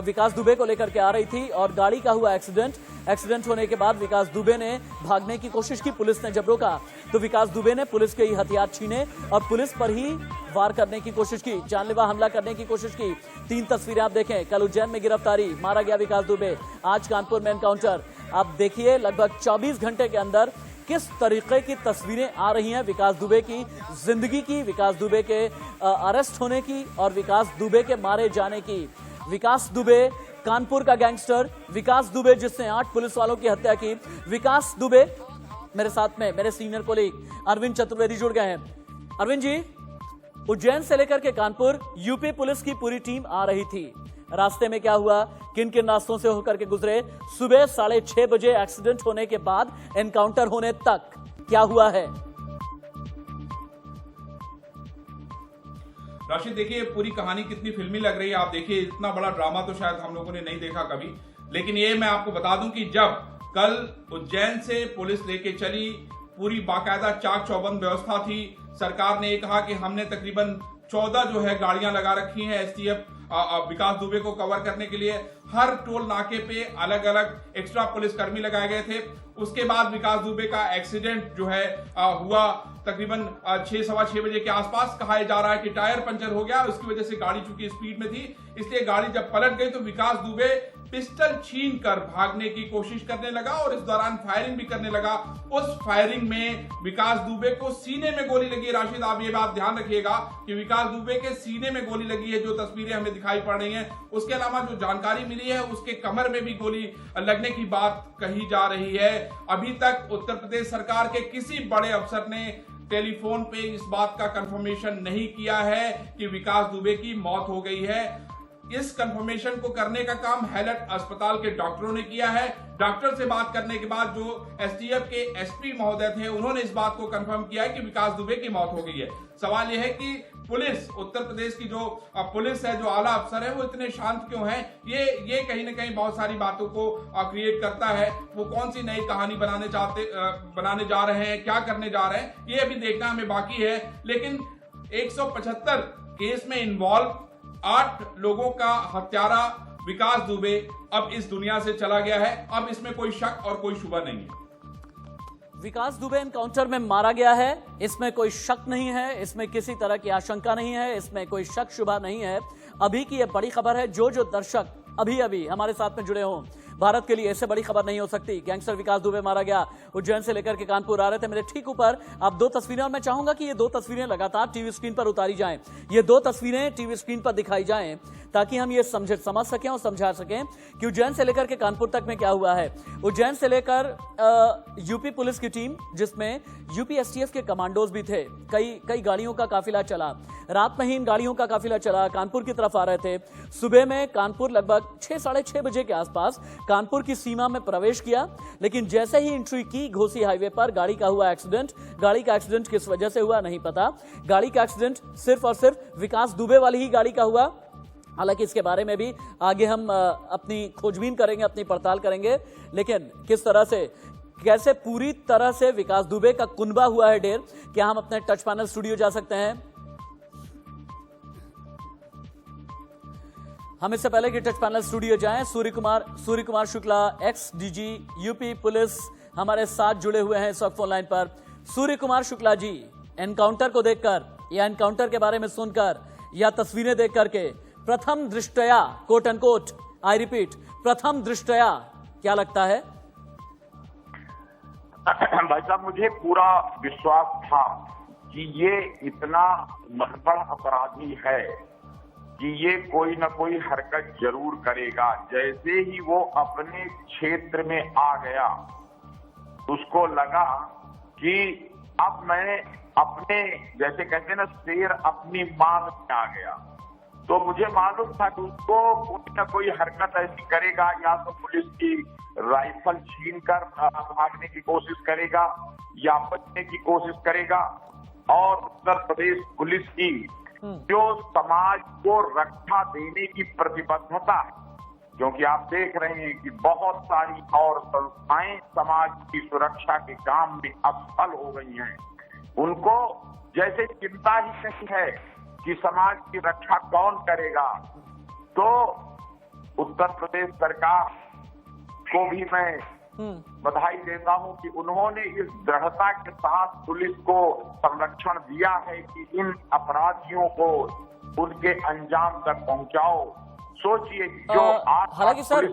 विकास दुबे को लेकर के आ रही थी और गाड़ी का हुआ एक्सीडेंट होने के बाद विकास दुबे ने भागने की कोशिश की। पुलिस ने जब रोका तो विकास दुबे ने पुलिस के ही हथियार छीने और पुलिस पर ही वार करने की कोशिश की, जानलेवा हमला करने की कोशिश की। 3 तस्वीरें आप देखें, कल उज्जैन में गिरफ्तारी, मारा गया विकास दुबे, आज कानपुर में एनकाउंटर। आप देखिए लगभग 24 घंटे के अंदर किस तरीके की तस्वीरें आ रही हैं विकास दुबे की जिंदगी की, विकास दुबे के अरेस्ट होने की और विकास दुबे के मारे जाने की। विकास दुबे कानपुर का गैंगस्टर, विकास दुबे जिसने 8 पुलिस वालों की हत्या की। विकास दुबे, मेरे साथ में मेरे सीनियर कोलीग अरविंद चतुर्वेदी जुड़ गए हैं। अरविंद जी, उज्जैन से लेकर के कानपुर यूपी पुलिस की पूरी टीम आ रही थी। रास्ते में क्या हुआ, किन किन रास्तों से होकर के गुजरे, सुबह 6:30 बजे एक्सीडेंट होने के बाद एनकाउंटर होने तक क्या हुआ है? राशिद, देखिए पूरी कहानी कितनी फिल्मी लग रही है। आप देखिए, इतना बड़ा ड्रामा तो शायद हम लोगों ने नहीं देखा कभी। लेकिन ये मैं आपको बता दूं कि जब कल उज्जैन से पुलिस लेके चली, पूरी बाकायदा चाक चौबंद व्यवस्था थी। सरकार ने ये कहा कि हमने तकरीबन 14 जो है गाड़ियां लगा रखी हैं एसटीएफ विकास दुबे को कवर करने के लिए। हर टोल नाके पे अलग अलग एक्स्ट्रा पुलिस कर्मी लगाए गए थे। उसके बाद विकास दुबे का एक्सीडेंट जो है हुआ तकरीबन 6-6:15 बजे के आसपास। कहा जा रहा है कि टायर पंचर हो गया, उसकी वजह से गाड़ी चूंकि स्पीड में थी, इसलिए गाड़ी जब पलट गई तो विकास दुबे पिस्टल छीन कर भागने की कोशिश करने लगा और इस दौरान फायरिंग भी करने लगा। उस फायरिंग में विकास दुबे को सीने में गोली लगी। राशिद, आप ये बात ध्यान रखिएगा कि विकास दुबे के सीने में गोली लगी है। जो तस्वीरें हमें दिखाई पड़ रही हैं, उसके अलावा जो जानकारी मिली है, उसके कमर में भी गोली लगने की बात कही जा रही है। अभी तक उत्तर प्रदेश सरकार के किसी बड़े अफसर ने टेलीफोन पे इस बात का कंफर्मेशन नहीं किया है कि विकास दुबे की मौत हो गई है। इस कंफर्मेशन को करने का काम हैलेट अस्पताल के डॉक्टरों ने किया है। डॉक्टर से बात करने के बाद जो एसटीएफ के एसपी महोदय थे, उन्होंने इस बात को कंफर्म किया है कि विकास दुबे की मौत हो गई है। सवाल यह है कि पुलिस, उत्तर प्रदेश की जो पुलिस है, जो आला अफसर है, वो इतने शांत क्यों हैं? ये कहीं ना कहीं बहुत सारी बातों को क्रिएट करता है। वो कौन सी नई कहानी बनाने जा रहे हैं, क्या करने जा रहे हैं, ये अभी देखना हमें बाकी है। लेकिन 175 केस में इन्वॉल्व 8 लोगों का हत्यारा विकास दुबे अब इस दुनिया से चला गया है। अब इसमें कोई शक और कोई शुबा नहीं है। विकास दुबे एनकाउंटर में मारा गया है, इसमें कोई शक नहीं है, इसमें किसी तरह की आशंका नहीं है, इसमें कोई शक शुबा नहीं है। अभी की यह बड़ी खबर है। जो दर्शक अभी हमारे साथ में जुड़े हों, भारत के लिए इससे बड़ी खबर नहीं हो सकती। गैंगस्टर विकास दुबे मारा गया, उज्जैन से लेकर के कानपुर आ रहे थे। मेरे ठीक ऊपर आप 2 तस्वीरें, और मैं चाहूंगा कि ये 2 तस्वीरें लगातार टीवी स्क्रीन पर उतारी जाएं। ये 2 तस्वीरें टीवी स्क्रीन पर दिखाई जाएं ताकि हम ये समझ सकें और समझा सकें कि उज्जैन से लेकर के कानपुर तक में क्या हुआ है। उज्जैन से लेकर यूपी पुलिस की टीम, जिसमें यूपी एसटीएफ के कमांडोज भी थे, कई गाड़ियों का काफिला चला। रात में ही इन गाड़ियों का काफिला चला, कानपुर की तरफ आ रहे थे। सुबह में कानपुर लगभग 6 साढ़े 6 बजे के आसपास कानपुर की सीमा में प्रवेश किया, लेकिन जैसे ही एंट्री की घोसी हाईवे पर गाड़ी का हुआ एक्सीडेंट। गाड़ी का एक्सीडेंट किस वजह से हुआ नहीं पता। गाड़ी का एक्सीडेंट सिर्फ और सिर्फ विकास दुबे वाली ही गाड़ी का हुआ। हालांकि इसके बारे में भी आगे हम अपनी खोजबीन करेंगे, अपनी पड़ताल करेंगे। लेकिन किस तरह से, कैसे पूरी तरह से विकास दुबे का कुनबा हुआ है ढेर। क्या हम अपने टच पैनल स्टूडियो जा सकते हैं? हम इससे पहले कि टच पैनल स्टूडियो जाएं, Surya Kumar Shukla, ex DG UP police, हमारे साथ जुड़े हुए हैं इस वक्त फोन लाइन पर। सूर्य कुमार शुक्ला जी, एनकाउंटर को देखकर या एनकाउंटर के बारे में सुनकर या तस्वीरें देख करके प्रथम दृष्टया, कोट अनकोट, आई रिपीट, प्रथम दृष्टया क्या लगता है? भाई साहब, मुझे पूरा विश्वास था कि ये इतना बड़ा अपराधी है कि ये कोई ना कोई हरकत जरूर करेगा। जैसे ही वो अपने क्षेत्र में आ गया, उसको लगा कि अब मैं अपने, जैसे कहते हैं ना, शेर अपनी मांग में आ गया। तो मुझे मालूम था कि उसको कोई ना कोई हरकत ऐसी करेगा, या तो पुलिस की राइफल छीन कर भागने की कोशिश करेगा या बचने की कोशिश करेगा। और उत्तर प्रदेश पुलिस की जो समाज को रक्षा देने की प्रतिबद्धता है, क्योंकि आप देख रहे हैं कि बहुत सारी और संस्थाएं समाज की सुरक्षा के काम में असफल हो गई हैं। उनको जैसे चिंता ही नहीं है कि समाज की रक्षा कौन करेगा। तो उत्तर प्रदेश सरकार को भी मैं बधाई देता हूं कि उन्होंने इस दृढ़ता के साथ पुलिस को संरक्षण दिया है कि इन अपराधियों को उनके अंजाम तक पहुंचाओ। सोचिए जो हालांकि सर,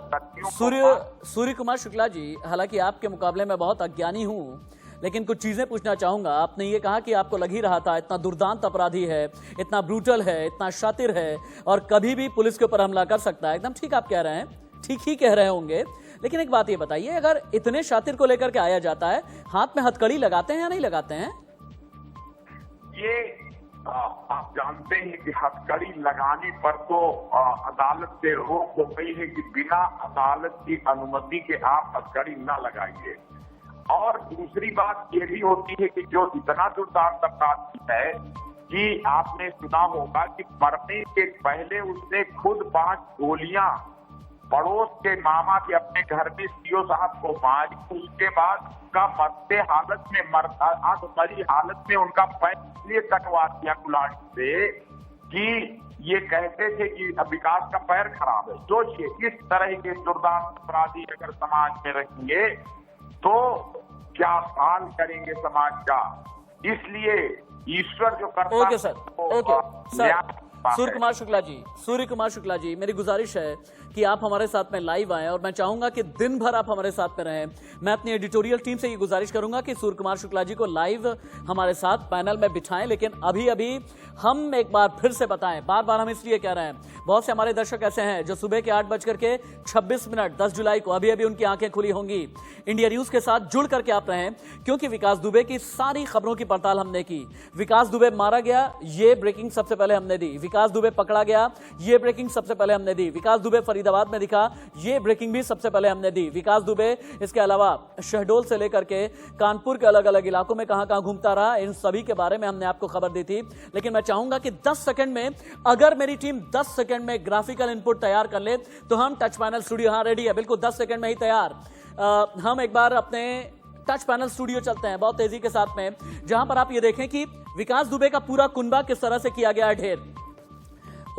सूर्य कुमार शुक्ला जी, हालांकि आपके मुकाबले में बहुत अज्ञानी हूं, लेकिन कुछ चीजें पूछना चाहूंगा। आपने ये कहा कि आपको लग ही रहा था इतना दुर्दांत अपराधी है, इतना ब्रूटल है, इतना शातिर है और कभी भी पुलिस के ऊपर हमला कर सकता है। एकदम ठीक आप कह रहे हैं, ठीक ही कह रहे होंगे। लेकिन एक बात ये बताइए, अगर इतने शातिर को लेकर के आया जाता है, हाथ में हथकड़ी लगाते हैं या नहीं लगाते हैं? ये आप जानते हैं कि हथकड़ी लगाने पर तो अदालत से रोक हो गई है कि बिना अदालत की अनुमति के आप हथकड़ी न लगाइए। और दूसरी बात ये भी होती है कि जो इतना दुर्दांत अपराधी है कि आपने सुना होगा कि मरने के पहले उसने खुद 5 गोलियां पड़ोस के मामा के अपने घर में सीओ साहब को मारी। उसके बाद उसका मरते हालत में मरी हालत में उनका पैर इसलिए कटवा दिया कुल्हाड़ी से कि ये कहते थे कि विकास का पैर खराब है। सोचिए, इस तरह के दुर्दांत अपराधी अगर समाज में रहेंगे तो क्या हाल करेंगे समाज का। इसलिए ईश्वर जो करता है। Okay sir, okay sir. Surya Kumar Shukla ji, मेरी गुजारिश है कि आप हमारे साथ में लाइव आएं और मैं चाहूंगा कि दिन भर आप हमारे साथ में रहें। मैं अपनी एडिटोरियल टीम से ये गुजारिश करूंगा कि सूर्य कुमार शुक्ला जी को लाइव हमारे साथ पैनल में बिठाएं। लेकिन अभी हम एक बार फिर से बताएं, बार हम इसलिए कह रहे हैं, बहुत से हमारे दर्शक ऐसे हैं जो सुबह के 8:26 10 जुलाई को अभी उनकी आंखें खुली होंगी। इंडिया न्यूज के साथ जुड़ करके आप रहें, क्योंकि विकास दुबे की सारी खबरों की पड़ताल हमने की। विकास दुबे मारा गया, ये ब्रेकिंग सबसे पहले हमने दी। विकास दुबे पकड़ा गया, ये ब्रेकिंग सबसे पहले हमने दी। विकास दुबे फरीदाबाद में दिखा, ये ब्रेकिंग भी सबसे पहले हमने दी। विकास दुबे इसके अलावा शहडोल से लेकर के कानपुर के अलग अलग इलाकों में कहां कहां घूमता रहा, इन सभी के बारे में हमने आपको खबर दी थी। लेकिन मैं चाहूंगा कि 10 सेकंड में, अगर मेरी टीम 10 सेकंड में ग्राफिकल इनपुट तैयार कर ले तो हम टच पैनल स्टूडियो, हाँ रेडी है, बिल्कुल 10 सेकंड में ही तैयार। हम एक बार अपने टच पैनल स्टूडियो चलते हैं बहुत तेजी के साथ में, जहां पर आप ये देखें कि विकास दुबे का पूरा कुनबा किस तरह से किया गया है ढेर।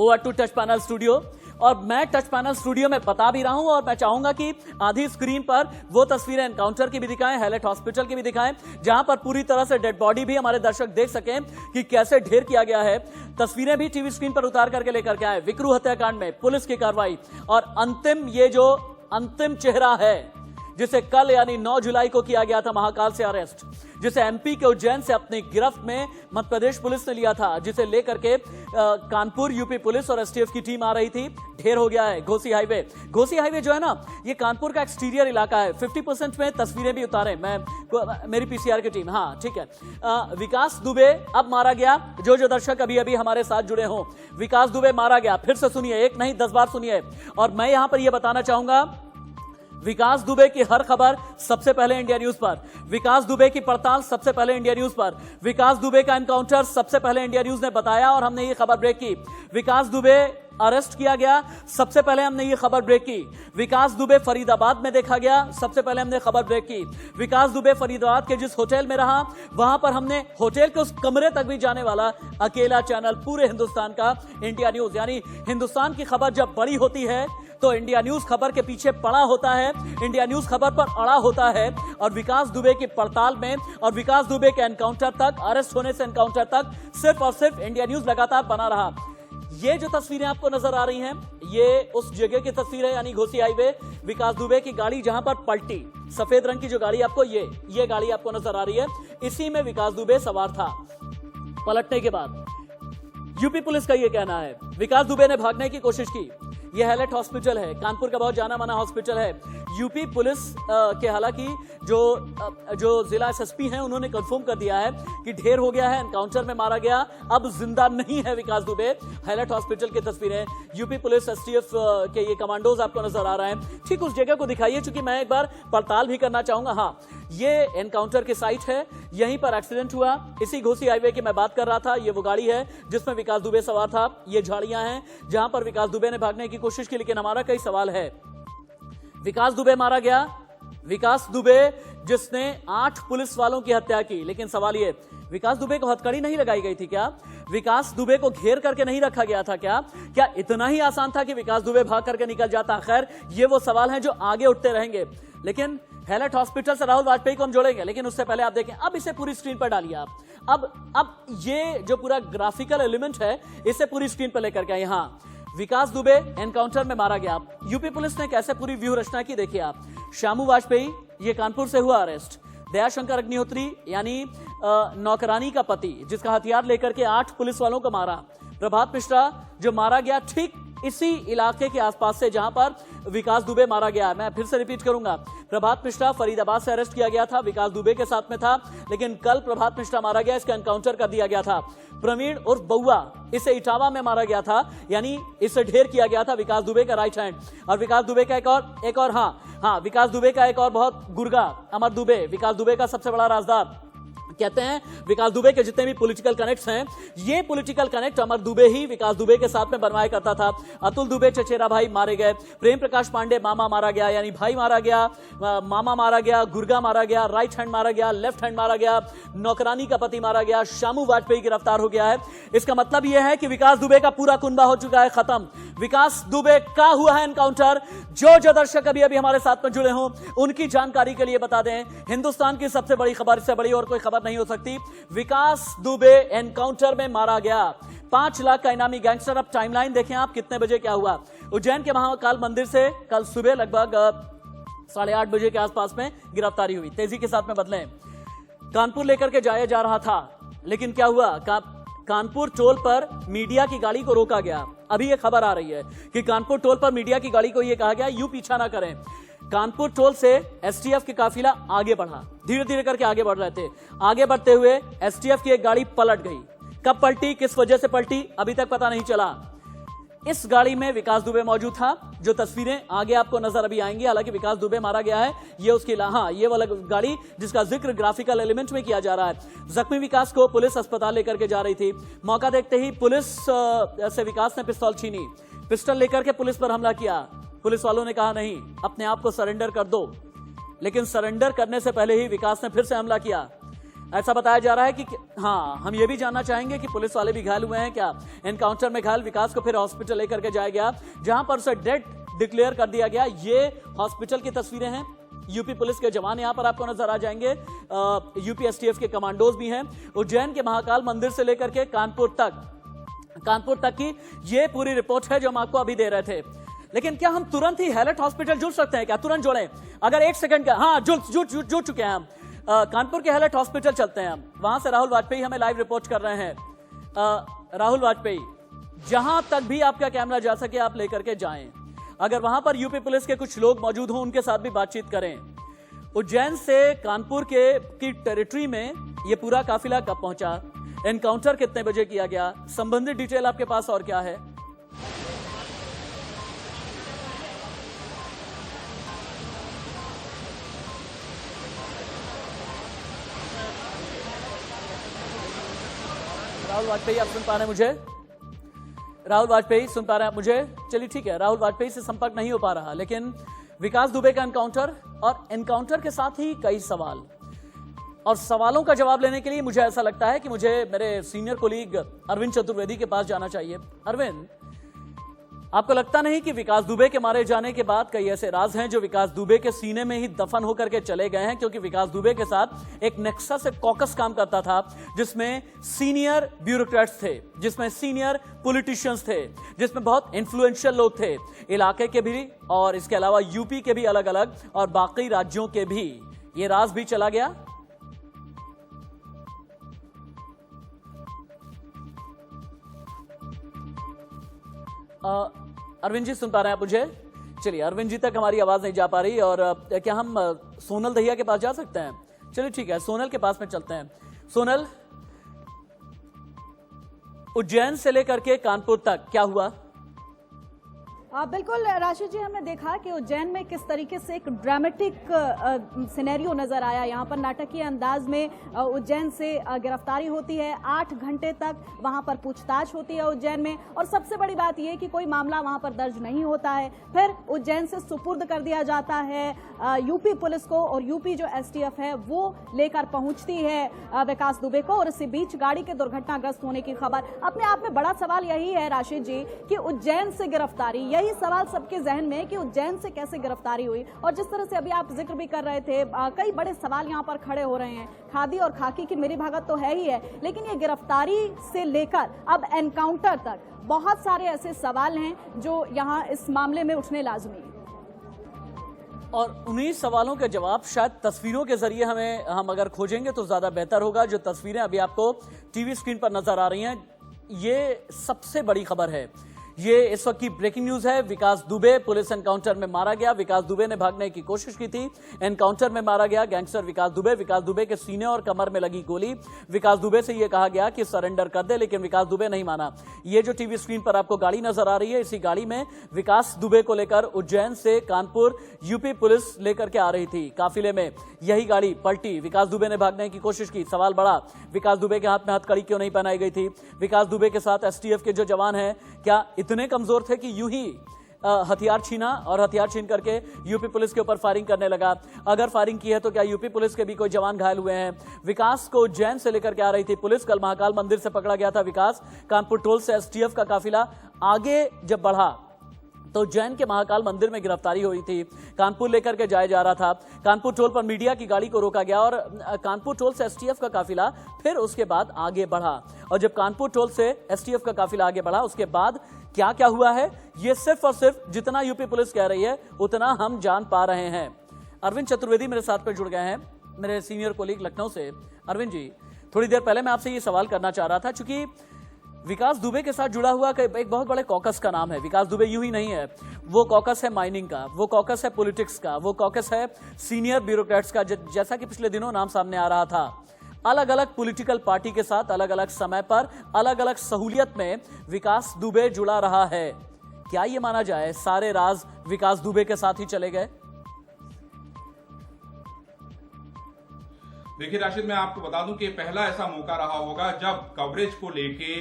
Over to touch panel studio, और मैं टच पैनल स्टूडियो में बता भी रहा हूं, और मैं चाहूंगा कि आधी स्क्रीन पर वो तस्वीरें एनकाउंटर की भी दिखाएं, हैलेट हॉस्पिटल की भी दिखाएं, जहां पर पूरी तरह से डेड बॉडी भी हमारे दर्शक देख सकें कि कैसे ढेर किया गया है। तस्वीरें भी टीवी स्क्रीन पर उतार करके लेकर के आए। विक्रू हत्याकांड में पुलिस की कार्रवाई, और अंतिम, ये जो अंतिम चेहरा है जिसे कल यानी 9 जुलाई को किया गया था महाकाल से अरेस्ट, जिसे एमपी के उज्जैन से अपनी गिरफ्त में मध्य प्रदेश पुलिस ने लिया था, जिसे लेकर के कानपुर यूपी पुलिस और एसटीएफ की टीम आ रही थी, ढेर हो गया है घोसी हाईवे। घोसी हाईवे जो है ना, ये कानपुर का एक्सटीरियर इलाका है। 50% में तस्वीरें भी उतारें, मेरी पीसीआर की टीम, हाँ ठीक है। विकास दुबे अब मारा गया। जो दर्शक अभी अभी हमारे साथ जुड़े हों, विकास दुबे मारा गया, फिर से सुनिए, एक नहीं 10 बार सुनिए। और मैं यहां पर यह बताना चाहूंगा, विकास दुबे की हर खबर सबसे पहले इंडिया न्यूज पर, विकास दुबे की पड़ताल सबसे पहले इंडिया न्यूज पर, विकास दुबे का एनकाउंटर सबसे पहले इंडिया न्यूज ने बताया और हमने ये खबर ब्रेक की। विकास दुबे अरेस्ट किया गया, सबसे पहले हमने ये खबर ब्रेक की। विकास दुबे फरीदाबाद में देखा गया, सबसे पहले हमने खबर ब्रेक की। विकास दुबे फरीदाबाद के जिस होटल में रहा, वहां पर हमने होटल के उस कमरे तक भी जाने वाला अकेला चैनल पूरे हिंदुस्तान का इंडिया न्यूज। यानी हिंदुस्तान की खबर जब बड़ी होती है तो इंडिया न्यूज खबर के पीछे पड़ा होता है, इंडिया न्यूज खबर पर अड़ा होता है। और विकास दुबे की पड़ताल में और विकास दुबे के एनकाउंटर तक, अरेस्ट होने से एनकाउंटर तक, सिर्फ और सिर्फ इंडिया न्यूज लगातार बना रहा। ये जो तस्वीरें आपको नजर आ रही हैं, ये उस जगह की तस्वीर है, यानी घोसी हाईवे। विकास दुबे की गाड़ी जहां पर पलटी, सफेद रंग की जो गाड़ी आपको, ये गाड़ी आपको नजर आ रही है, इसी में विकास दुबे सवार था। पलटने के बाद यूपी पुलिस का यह कहना है, विकास दुबे ने भागने की कोशिश की। यह हैलेट हॉस्पिटल है, कानपुर का बहुत जाना माना हॉस्पिटल है। यूपी पुलिस के हालांकि जो जिला एसएसपी हैं, उन्होंने कंफर्म कर दिया है कि ढेर हो गया है, एनकाउंटर में मारा गया, अब जिंदा नहीं है विकास दुबे। हैलेट हॉस्पिटल की तस्वीरें, यूपी पुलिस एसटीएफ के ये कमांडोज आपको नजर आ रहे हैं। ठीक उस जगह को दिखाइए, चूंकि मैं एक बार पड़ताल भी करना चाहूंगा। हाँ, ये एनकाउंटर की साइट है, यहीं पर एक्सीडेंट हुआ, इसी घोसी हाईवे की मैं बात कर रहा था। ये वो गाड़ी है जिसमें विकास दुबे सवार था। ये झाड़ियां हैं जहां पर विकास दुबे ने भागने की कोशिश की। लेकिन हमारा कई सवाल है, विकास दुबे मारा गया, विकास दुबे जिसने 8 पुलिस वालों की हत्या की। लेकिन सवाल ये, विकास दुबे को हथकड़ी नहीं लगाई गई थी क्या? विकास दुबे को घेर करके नहीं रखा गया था क्या? क्या इतना ही आसान था कि विकास दुबे भाग करके निकल जाता? खैर, ये वो सवाल हैं जो आगे उठते रहेंगे। लेकिन हैलेट हॉस्पिटल से राहुल वाजपेयी को हम जोड़ेंगे, लेकिन उससे पहले आप देखें, अब इसे पूरी स्क्रीन पर डालिए आप। अब ये जो पूरा ग्राफिकल एलिमेंट है, इसे पूरी स्क्रीन पर लेकर के यहां विकास दुबे एनकाउंटर में मारा गया। यूपी पुलिस ने कैसे पूरी व्यूह रचना की, देखिए आप। श्यामू वाजपेयी, ये कानपुर से हुआ अरेस्ट। दयाशंकर अग्निहोत्री यानी नौकरानी का पति, जिसका हथियार लेकर के 8 पुलिस वालों को मारा। प्रभात मिश्रा जो मारा गया ठीक इसी इलाके के आसपास से जहां पर विकास दुबे मारा गया। मैं फिर से रिपीट करूंगा, प्रभात मिश्रा फरीदाबाद से अरेस्ट किया गया था, विकास दुबे के साथ में था, लेकिन कल प्रभात मिश्रा मारा गया, इसका एनकाउंटर कर दिया गया था। प्रवीण उर्फ बउआ, इसे इटावा में मारा गया था, यानी इसे ढेर किया गया था विकास दुबे का राइट हैंड। और विकास दुबे का एक और हाँ विकास दुबे का एक और बहुत गुर्गा, अमर दुबे, विकास दुबे का सबसे बड़ा राजदार। कहते हैं विकास दुबे के जितने भी पॉलिटिकल कनेक्ट्स हैं, ये पॉलिटिकल कनेक्ट अमर दुबे ही विकास दुबे के साथ में बनवाया करता था। अतुल दुबे चचेरा भाई मारे गए, प्रेम प्रकाश पांडे मामा मारा गया, यानी भाई मारा गया, मामा मारा गया, गुर्गा मारा गया, राइट हैंड मारा गया, लेफ्ट हैंड मारा गया, नौकरानी का पति मारा गया, श्यामू वाजपेयी गिरफ्तार हो गया है। इसका मतलब यह है कि विकास दुबे का पूरा कुनबा हो चुका है खत्म। विकास दुबे का हुआ है एनकाउंटर। जो दर्शक अभी हमारे साथ में जुड़े हों, उनकी जानकारी के लिए बता दें, हिंदुस्तान की सबसे बड़ी खबर, इससे बड़ी और कोई खबर नहीं हो सकती। विकास दुबे एनकाउंटर में मारा गया। 5 लाख का इनामी गैंगस्टर। अब टाइमलाइन देखें आप, कितने बजे क्या हुआ। उज्जैन के महाकाल मंदिर से कल सुबह लगभग 8:30 बजे के आसपास में गिरफ्तारी हुई। तेजी के साथ में बदलें, कानपुर लेकर के जाया जा रहा था, लेकिन क्या हुआ, कानपुर टोल पर मीडिया की गाड़ी को रोका गया। अभी यह खबर आ रही है कि कानपुर टोल पर मीडिया की गाड़ी को यह कहा गया, यूं पीछा ना करें। कानपुर टोल से एसटीएफ की काफिला आगे बढ़ा, धीरे धीरे करके आगे बढ़ रहे थे। आगे बढ़ते हुए एसटीएफ की एक गाड़ी पलट गई। कब पलटी, किस वजह से पलटी, अभी तक पता नहीं चला। इस गाड़ी में विकास दुबे मौजूद था। जो तस्वीरें आगे आपको नजर अभी आएंगी, हालांकि विकास दुबे मारा गया है, ये उसकी ये वाला गाड़ी जिसका जिक्र ग्राफिकल एलिमेंट में किया जा रहा है। जख्मी विकास को पुलिस अस्पताल लेकर के जा रही थी। मौका देखते ही पुलिस से विकास ने पिस्तौल छीनी, पिस्टल लेकर के पुलिस पर हमला किया। पुलिस वालों ने कहा नहीं, अपने आप को सरेंडर कर दो, लेकिन सरेंडर करने से पहले ही विकास ने फिर से हमला किया। ऐसा बताया जा रहा है कि हाँ, हम ये भी जानना चाहेंगे कि पुलिस वाले भी घायल हुए हैं क्या। एनकाउंटर में घायल विकास को फिर हॉस्पिटल लेकर के जाया गया, जहां पर उसे डेड डिक्लेयर कर दिया गया। ये हॉस्पिटल की तस्वीरें हैं। यूपी पुलिस के जवान यहां पर आपको नजर आ जाएंगे, यूपी एसटीएफ के कमांडोज भी हैं। उज्जैन के महाकाल मंदिर से लेकर के कानपुर तक की ये पूरी रिपोर्ट है जो हम आपको अभी दे रहे थे। लेकिन क्या हम तुरंत ही हैलट हॉस्पिटल जुड़ सकते हैं क्या? तुरंत जोड़ें, अगर 1 सेकंड का, हाँ जुड़ चुके हैं हम। कानपुर के हैलट हॉस्पिटल चलते हैं हम, वहां से राहुल वाजपेयी हमें लाइव रिपोर्ट कर रहे हैं। राहुल वाजपेयी, जहां तक भी आपका कैमरा जा सके आप लेकर के जाएं। अगर वहां पर यूपी पुलिस के कुछ लोग मौजूद हों, उनके साथ भी बातचीत करें। उज्जैन से कानपुर की टेरिटरी में यह पूरा काफिला कब पहुंचा, एनकाउंटर कितने बजे किया गया, संबंधित डिटेल आपके पास और क्या है? राहुल वाजपेयी, आप सुन पा रहे हैं मुझे? राहुल वाजपेयी सुन पा रहे हैं आप मुझे? चलिए ठीक है, राहुल वाजपेयी से संपर्क नहीं हो पा रहा, लेकिन विकास दुबे का एनकाउंटर और एनकाउंटर के साथ ही कई सवाल, और सवालों का जवाब लेने के लिए मुझे ऐसा लगता है कि मुझे मेरे सीनियर कोलीग अरविंद चतुर्वेदी के पास जाना चाहिए। अरविंद, आपको लगता नहीं कि विकास दुबे के मारे जाने के बाद कई ऐसे राज हैं जो विकास दुबे के सीने में ही दफन होकर के चले गए हैं? क्योंकि विकास दुबे के साथ एक नेक्सस, एक कॉकस काम करता था, जिसमें सीनियर ब्यूरोक्रेट्स थे, जिसमें सीनियर पॉलिटिशियंस थे, जिसमें बहुत इन्फ्लुएंशियल लोग थे इलाके के भी, और इसके अलावा यूपी के भी अलग अलग, और बाकी राज्यों के भी। ये राज भी चला गया। अरविंद जी सुन पा रहे हैं आप मुझे? चलिए, अरविंद जी तक हमारी आवाज नहीं जा पा रही, और क्या हम सोनल दहिया के पास जा सकते हैं? चलिए ठीक है, सोनल के पास में चलते हैं। सोनल, उज्जैन से लेकर के कानपुर तक क्या हुआ? बिल्कुल राशिद जी, हमने देखा कि उज्जैन में किस तरीके से एक ड्रामेटिक सिनेरियो नजर आया। यहाँ पर नाटकीय अंदाज में उज्जैन से गिरफ्तारी होती है, 8 घंटे तक वहाँ पर पूछताछ होती है उज्जैन में, और सबसे बड़ी बात यह कि कोई मामला वहाँ पर दर्ज नहीं होता है। फिर उज्जैन से सुपुर्द कर दिया जाता है यूपी पुलिस को, और यूपी जो एसटीएफ है वो लेकर पहुंचती है विकास दुबे को, और इसी बीच गाड़ी के दुर्घटनाग्रस्त होने की खबर। अपने आप में बड़ा सवाल यही है राशिद जी कि उज्जैन से गिरफ्तारी, यही सवाल सबके जहन में है कि उज्जैन से कैसे गिरफ्तारी हुई। और जिस तरह से अभी आप जिक्र भी कर रहे थे, कई बड़े सवाल यहाँ पर खड़े हो रहे हैं। खादी और खाकी की मेरी भागत तो है ही है, लेकिन ये गिरफ्तारी से लेकर अब एनकाउंटर तक बहुत सारे ऐसे सवाल हैं जो यहाँ इस मामले में उठने लाजमी है। और उन्हीं सवालों के जवाब शायद तस्वीरों के जरिए हम अगर खोजेंगे तो ज्यादा बेहतर होगा। जो तस्वीरें अभी आपको टीवी स्क्रीन पर नजर आ रही हैं, ये सबसे बड़ी खबर है। ये इस वक्त की ब्रेकिंग न्यूज है। विकास दुबे पुलिस एनकाउंटर में मारा गया। विकास दुबे ने भागने की कोशिश की थी, एनकाउंटर में मारा गया गैंगस्टर विकास दुबे। विकास दुबे के सीने और कमर में लगी गोली। विकास दुबे से यह कहा गया कि सरेंडर कर दे, लेकिन विकास दुबे नहीं माना। ये जो टीवी स्क्रीन पर आपको गाड़ी नजर आ रही है, इसी गाड़ी में विकास दुबे को लेकर उज्जैन से कानपुर यूपी पुलिस लेकर के आ रही थी। काफिले में यही गाड़ी पलटी। विकास दुबे ने भागने की कोशिश की। सवाल बड़ा, विकास दुबे के हाथ में हथकड़ी क्यों नहीं पहनाई गई थी? विकास दुबे के साथ एसटीएफ के जो जवान हैं, क्या इतने कमजोर थे कि यूं ही हथियार छीना और हथियार छीन करके यूपी पुलिस के ऊपर फायरिंग करने लगा? अगर फायरिंग की है तो क्या यूपी पुलिस के भी कोई जवान घायल हुए हैं? विकास को उज्जैन से लेकर के आ रही थी पुलिस। कल महाकाल मंदिर से पकड़ा गया था विकास। कानपुर टोल से एसटीएफ का काफिला आगे जब बढ़ा तो उज्जैन के महाकाल मंदिर में गिरफ्तारी हुई थी। कानपुर लेकर के जाया जा रहा था। कानपुर टोल पर मीडिया की गाड़ी को रोका गया और कानपुर टोल से एसटीएफ का काफिला फिर उसके बाद आगे बढ़ा। और जब कानपुर टोल से एसटीएफ का काफिला आगे बढ़ा, उसके बाद क्या क्या हुआ है, ये सिर्फ और सिर्फ जितना यूपी पुलिस कह रही है उतना हम जान पा रहे हैं। अरविंद चतुर्वेदी मेरे साथ पे जुड़ गए हैं, मेरे सीनियर कोलीग लखनऊ से। अरविंद जी, थोड़ी देर पहले मैं आपसे ये सवाल करना चाह रहा था, चूंकि विकास दुबे के साथ जुड़ा हुआ एक बहुत बड़े कॉकस का नाम है। विकास दुबे यूं ही नहीं है, वो कॉकस है माइनिंग का, वो कॉकस है पॉलिटिक्स का, वो कॉकस है सीनियर ब्यूरोक्रेट्स का, जैसा कि पिछले दिनों नाम सामने आ रहा था। अलग अलग पॉलिटिकल पार्टी के साथ अलग अलग समय पर अलग अलग सहूलियत में विकास दुबे जुड़ा रहा है। क्या यह माना जाए सारे राज विकास दुबे के साथ ही चले गए? देखिए राशिद, मैं आपको बता दूं कि पहला ऐसा मौका रहा होगा जब कवरेज को लेके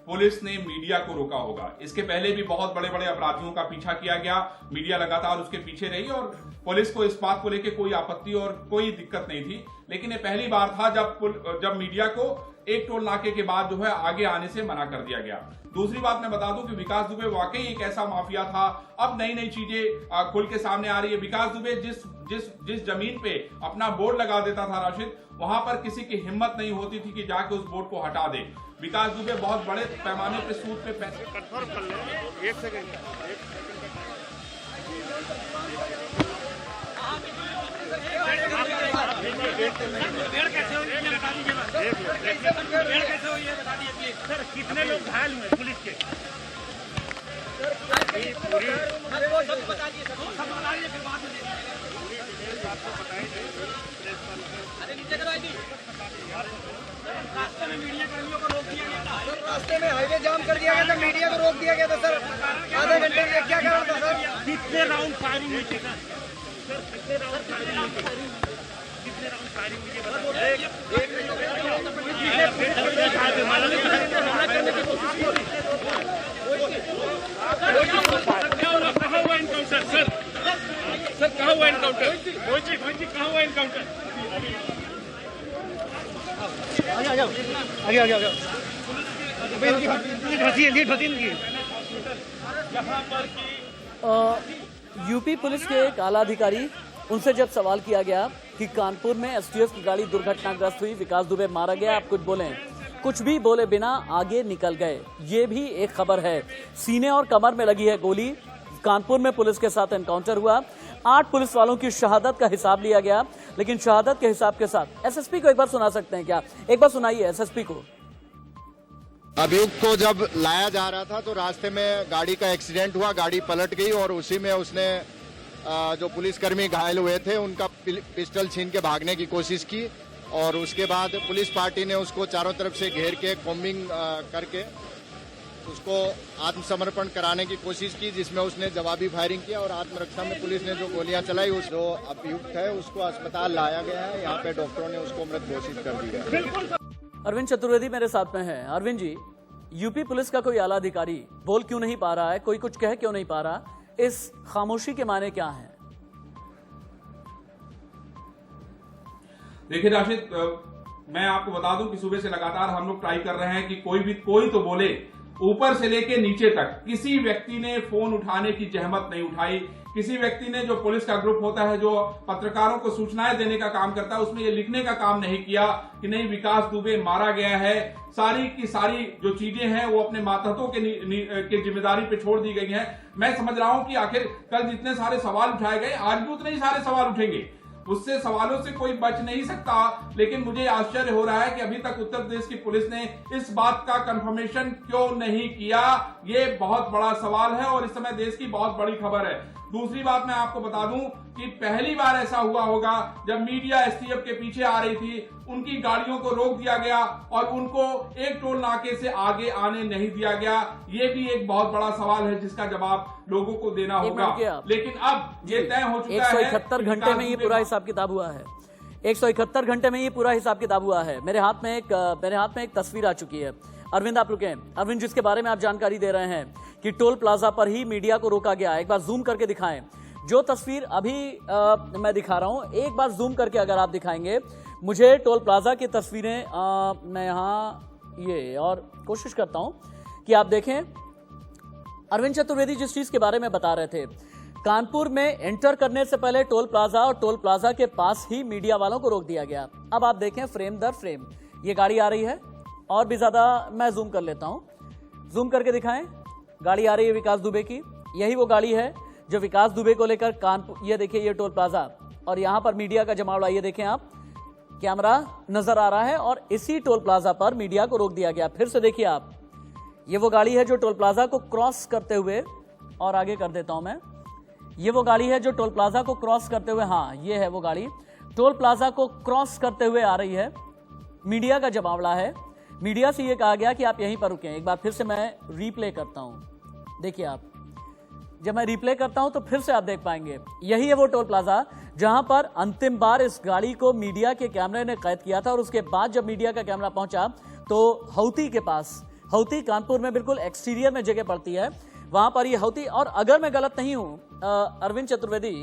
पुलिस ने मीडिया को रोका होगा। इसके पहले भी बहुत बड़े बड़े अपराधियों का पीछा किया गया, मीडिया लगातार उसके पीछे रही और पुलिस को इस बात को लेके कोई आपत्ति और कोई दिक्कत नहीं थी। लेकिन ये पहली बार था जब मीडिया को एक टोल नाके के बाद जो है आगे आने से मना कर दिया गया। दूसरी बात मैं बता दूं कि विकास दुबे वाकई एक ऐसा माफिया था। अब नई नई चीजें खुल के सामने आ रही है। विकास दुबे जिस जमीन पे अपना बोर्ड लगा देता था राशिद, वहां पर किसी की हिम्मत नहीं होती थी कि जाके उस बोर्ड को हटा दे। विकास दुबे बहुत बड़े पैमाने पे सूद पे पैसे कंफर्म कर ले। एक सेकंड सर, कितने लोग घायल हुए पुलिस के? रास्ते में मीडिया कर्मियों को रोक दिया गया था। रास्ते में हाईवे जाम कर दिया गया था, मीडिया को रोक दिया गया था सर। आधे घंटे में क्या कारण था सर? कितने राउंड फायरिंग हुई थी सर? कितने राउंड फायरिंग हुई थी? कितने राउंड फायरिंग हुई कहाँ हुआ एनकाउंटर सर? सर कहाँ हुआ एनकाउंटर? कहाँ हुआ एनकाउंटर? आगे यूपी पुलिस के एक आला अधिकारी, उनसे जब सवाल किया गया कि कानपुर में एसटीएफ की गाड़ी दुर्घटनाग्रस्त हुई, विकास दुबे मारा गया, आप कुछ बोलें, कुछ भी बोले बिना आगे निकल गए। ये भी एक खबर है। सीने और कमर में लगी है गोली। कानपुर में पुलिस के साथ एनकाउंटर हुआ। 8 पुलिस वालों की शहादत का हिसाब लिया गया, लेकिन शहादत के हिसाब के साथ एसएसपी को एक बार सुना सकते हैं क्या? एक बार सुनाइए एसएसपी को। अभियुक्त को जब लाया जा रहा था तो रास्ते में गाड़ी का एक्सीडेंट हुआ, गाड़ी पलट गई और उसी में उसने जो पुलिसकर्मी घायल हुए थे उनका पिस्टल छीन के भागने की कोशिश की और उसके बाद पुलिस पार्टी ने उसको चारों तरफ से घेर के कॉम्बिंग करके उसको आत्मसमर्पण कराने की कोशिश की, जिसमें उसने जवाबी फायरिंग किया और आत्मरक्षा में पुलिस ने जो गोलियां चलाई, उस जो अभियुक्त है उसको अस्पताल लाया गया है। यहाँ पे डॉक्टरों ने उसको मृत घोषित कर दिया है। अरविंद चतुर्वेदी मेरे साथ में है। अरविंद जी, यूपी पुलिस का कोई आला अधिकारी बोल क्यों नहीं पा रहा है, कोई कुछ कह क्यों नहीं पा रहा, इस खामोशी के माने क्या हैं? देखिए राशिद, मैं आपको बता दूं कि सुबह से लगातार हम लोग ट्राई कर रहे हैं कि कोई तो बोले। ऊपर से लेके नीचे तक किसी व्यक्ति ने फोन उठाने की जहमत नहीं उठाई। किसी व्यक्ति ने, जो पुलिस का ग्रुप होता है जो पत्रकारों को सूचनाएं देने का काम करता है, उसमें ये लिखने का काम नहीं किया कि नहीं विकास दुबे मारा गया है। सारी की सारी जो चीजें हैं वो अपने मातहतों के जिम्मेदारी पे छोड़ दी गई हैं। मैं समझ रहा हूं कि आखिर कल जितने सारे सवाल उठाए गए, आज भी उतने ही सारे सवाल उठेंगे, उससे सवालों से कोई बच नहीं सकता। लेकिन मुझे आश्चर्य हो रहा है कि अभी तक उत्तर प्रदेश की पुलिस ने इस बात का कंफर्मेशन क्यों नहीं किया। ये बहुत बड़ा सवाल है और इस समय देश की बहुत बड़ी खबर है। दूसरी बात मैं आपको बता दूं कि पहली बार ऐसा हुआ होगा जब मीडिया एसटीएफ के पीछे आ रही थी, उनकी गाड़ियों को रोक दिया गया और उनको एक टोल नाके से आगे आने नहीं दिया गया। ये भी एक बहुत बड़ा सवाल है जिसका जवाब लोगों को देना होगा। लेकिन अब ये तय हो चुका है, 171 घंटे में ये पूरा हिसाब किताब हुआ है। 171 घंटे में ये पूरा हिसाब किताब हुआ है। मेरे हाथ में एक तस्वीर आ चुकी है। अरविंद आप रुकें। अरविंद, जिसके बारे में आप जानकारी दे रहे हैं कि टोल प्लाजा पर ही मीडिया को रोका गया, एक बार जूम करके दिखाएं। जो तस्वीर अभी मैं दिखा रहा हूं, एक बार जूम करके अगर आप दिखाएंगे मुझे टोल प्लाजा की तस्वीरें। मैं यहां ये और कोशिश करता हूं कि आप देखें। अरविंद चतुर्वेदी जिस चीज के बारे में बता रहे थे, कानपुर में एंटर करने से पहले टोल प्लाजा और टोल प्लाजा के पास ही मीडिया वालों को रोक दिया गया। अब आप देखें फ्रेम दर फ्रेम ये गाड़ी आ रही है, और भी ज्यादा मैं जूम कर लेता हूं, जूम करके दिखाएं। गाड़ी आ रही है विकास दुबे की, यही वो गाड़ी है जो विकास दुबे को लेकर कानपुर, ये देखिए ये टोल प्लाजा और यहां पर मीडिया का जमावड़ा, ये देखें आप, कैमरा नजर आ रहा है और इसी टोल प्लाजा पर मीडिया को रोक दिया गया। फिर से देखिए आप, ये वो गाड़ी है जो टोल प्लाजा को क्रॉस करते हुए, और आगे कर देता हूं मैं, ये वो गाड़ी है जो टोल प्लाजा को क्रॉस करते हुए, हाँ ये है वो गाड़ी टोल प्लाजा को क्रॉस करते हुए आ रही है। मीडिया का जमावड़ा है। मीडिया से यह कहा गया कि आप यहीं पर रुकें। एक बार फिर से मैं रीप्ले करता हूं, देखिए आप, जब मैं रिप्ले करता हूं तो फिर से आप देख पाएंगे, यही है वो टोल प्लाजा जहां पर अंतिम बार इस गाड़ी को मीडिया के कैमरे ने कैद किया था। और उसके बाद जब मीडिया का कैमरा पहुंचा तो हौती के पास, हौती कानपुर में बिल्कुल एक्सटीरियर में जगह पड़ती है, वहां पर ये हौती, और अगर मैं गलत नहीं हूं अरविंद चतुर्वेदी,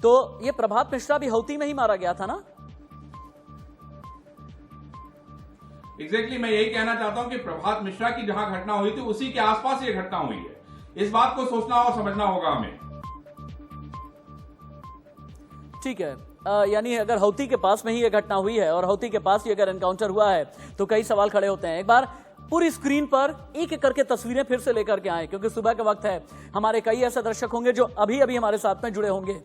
तो ये प्रभात मिश्रा भी हौती में ही मारा गया था ना? एग्जैक्टली मैं यही कहना चाहता हूं कि प्रभात मिश्रा की जहां घटना हुई थी उसी के आसपास ये घटना हुई है। इस बात को सोचना और समझना होगा हमें। ठीक है, यानी अगर हौती के पास में ही यह घटना हुई है और हौती के पास ही अगर एनकाउंटर हुआ है तो कई सवाल खड़े होते हैं। एक बार पूरी स्क्रीन पर एक एक करके तस्वीरें फिर से लेकर के आए, क्योंकि सुबह का वक्त है। हमारे कई ऐसे दर्शक होंगे जो अभी अभी हमारे साथ में जुड़े होंगे,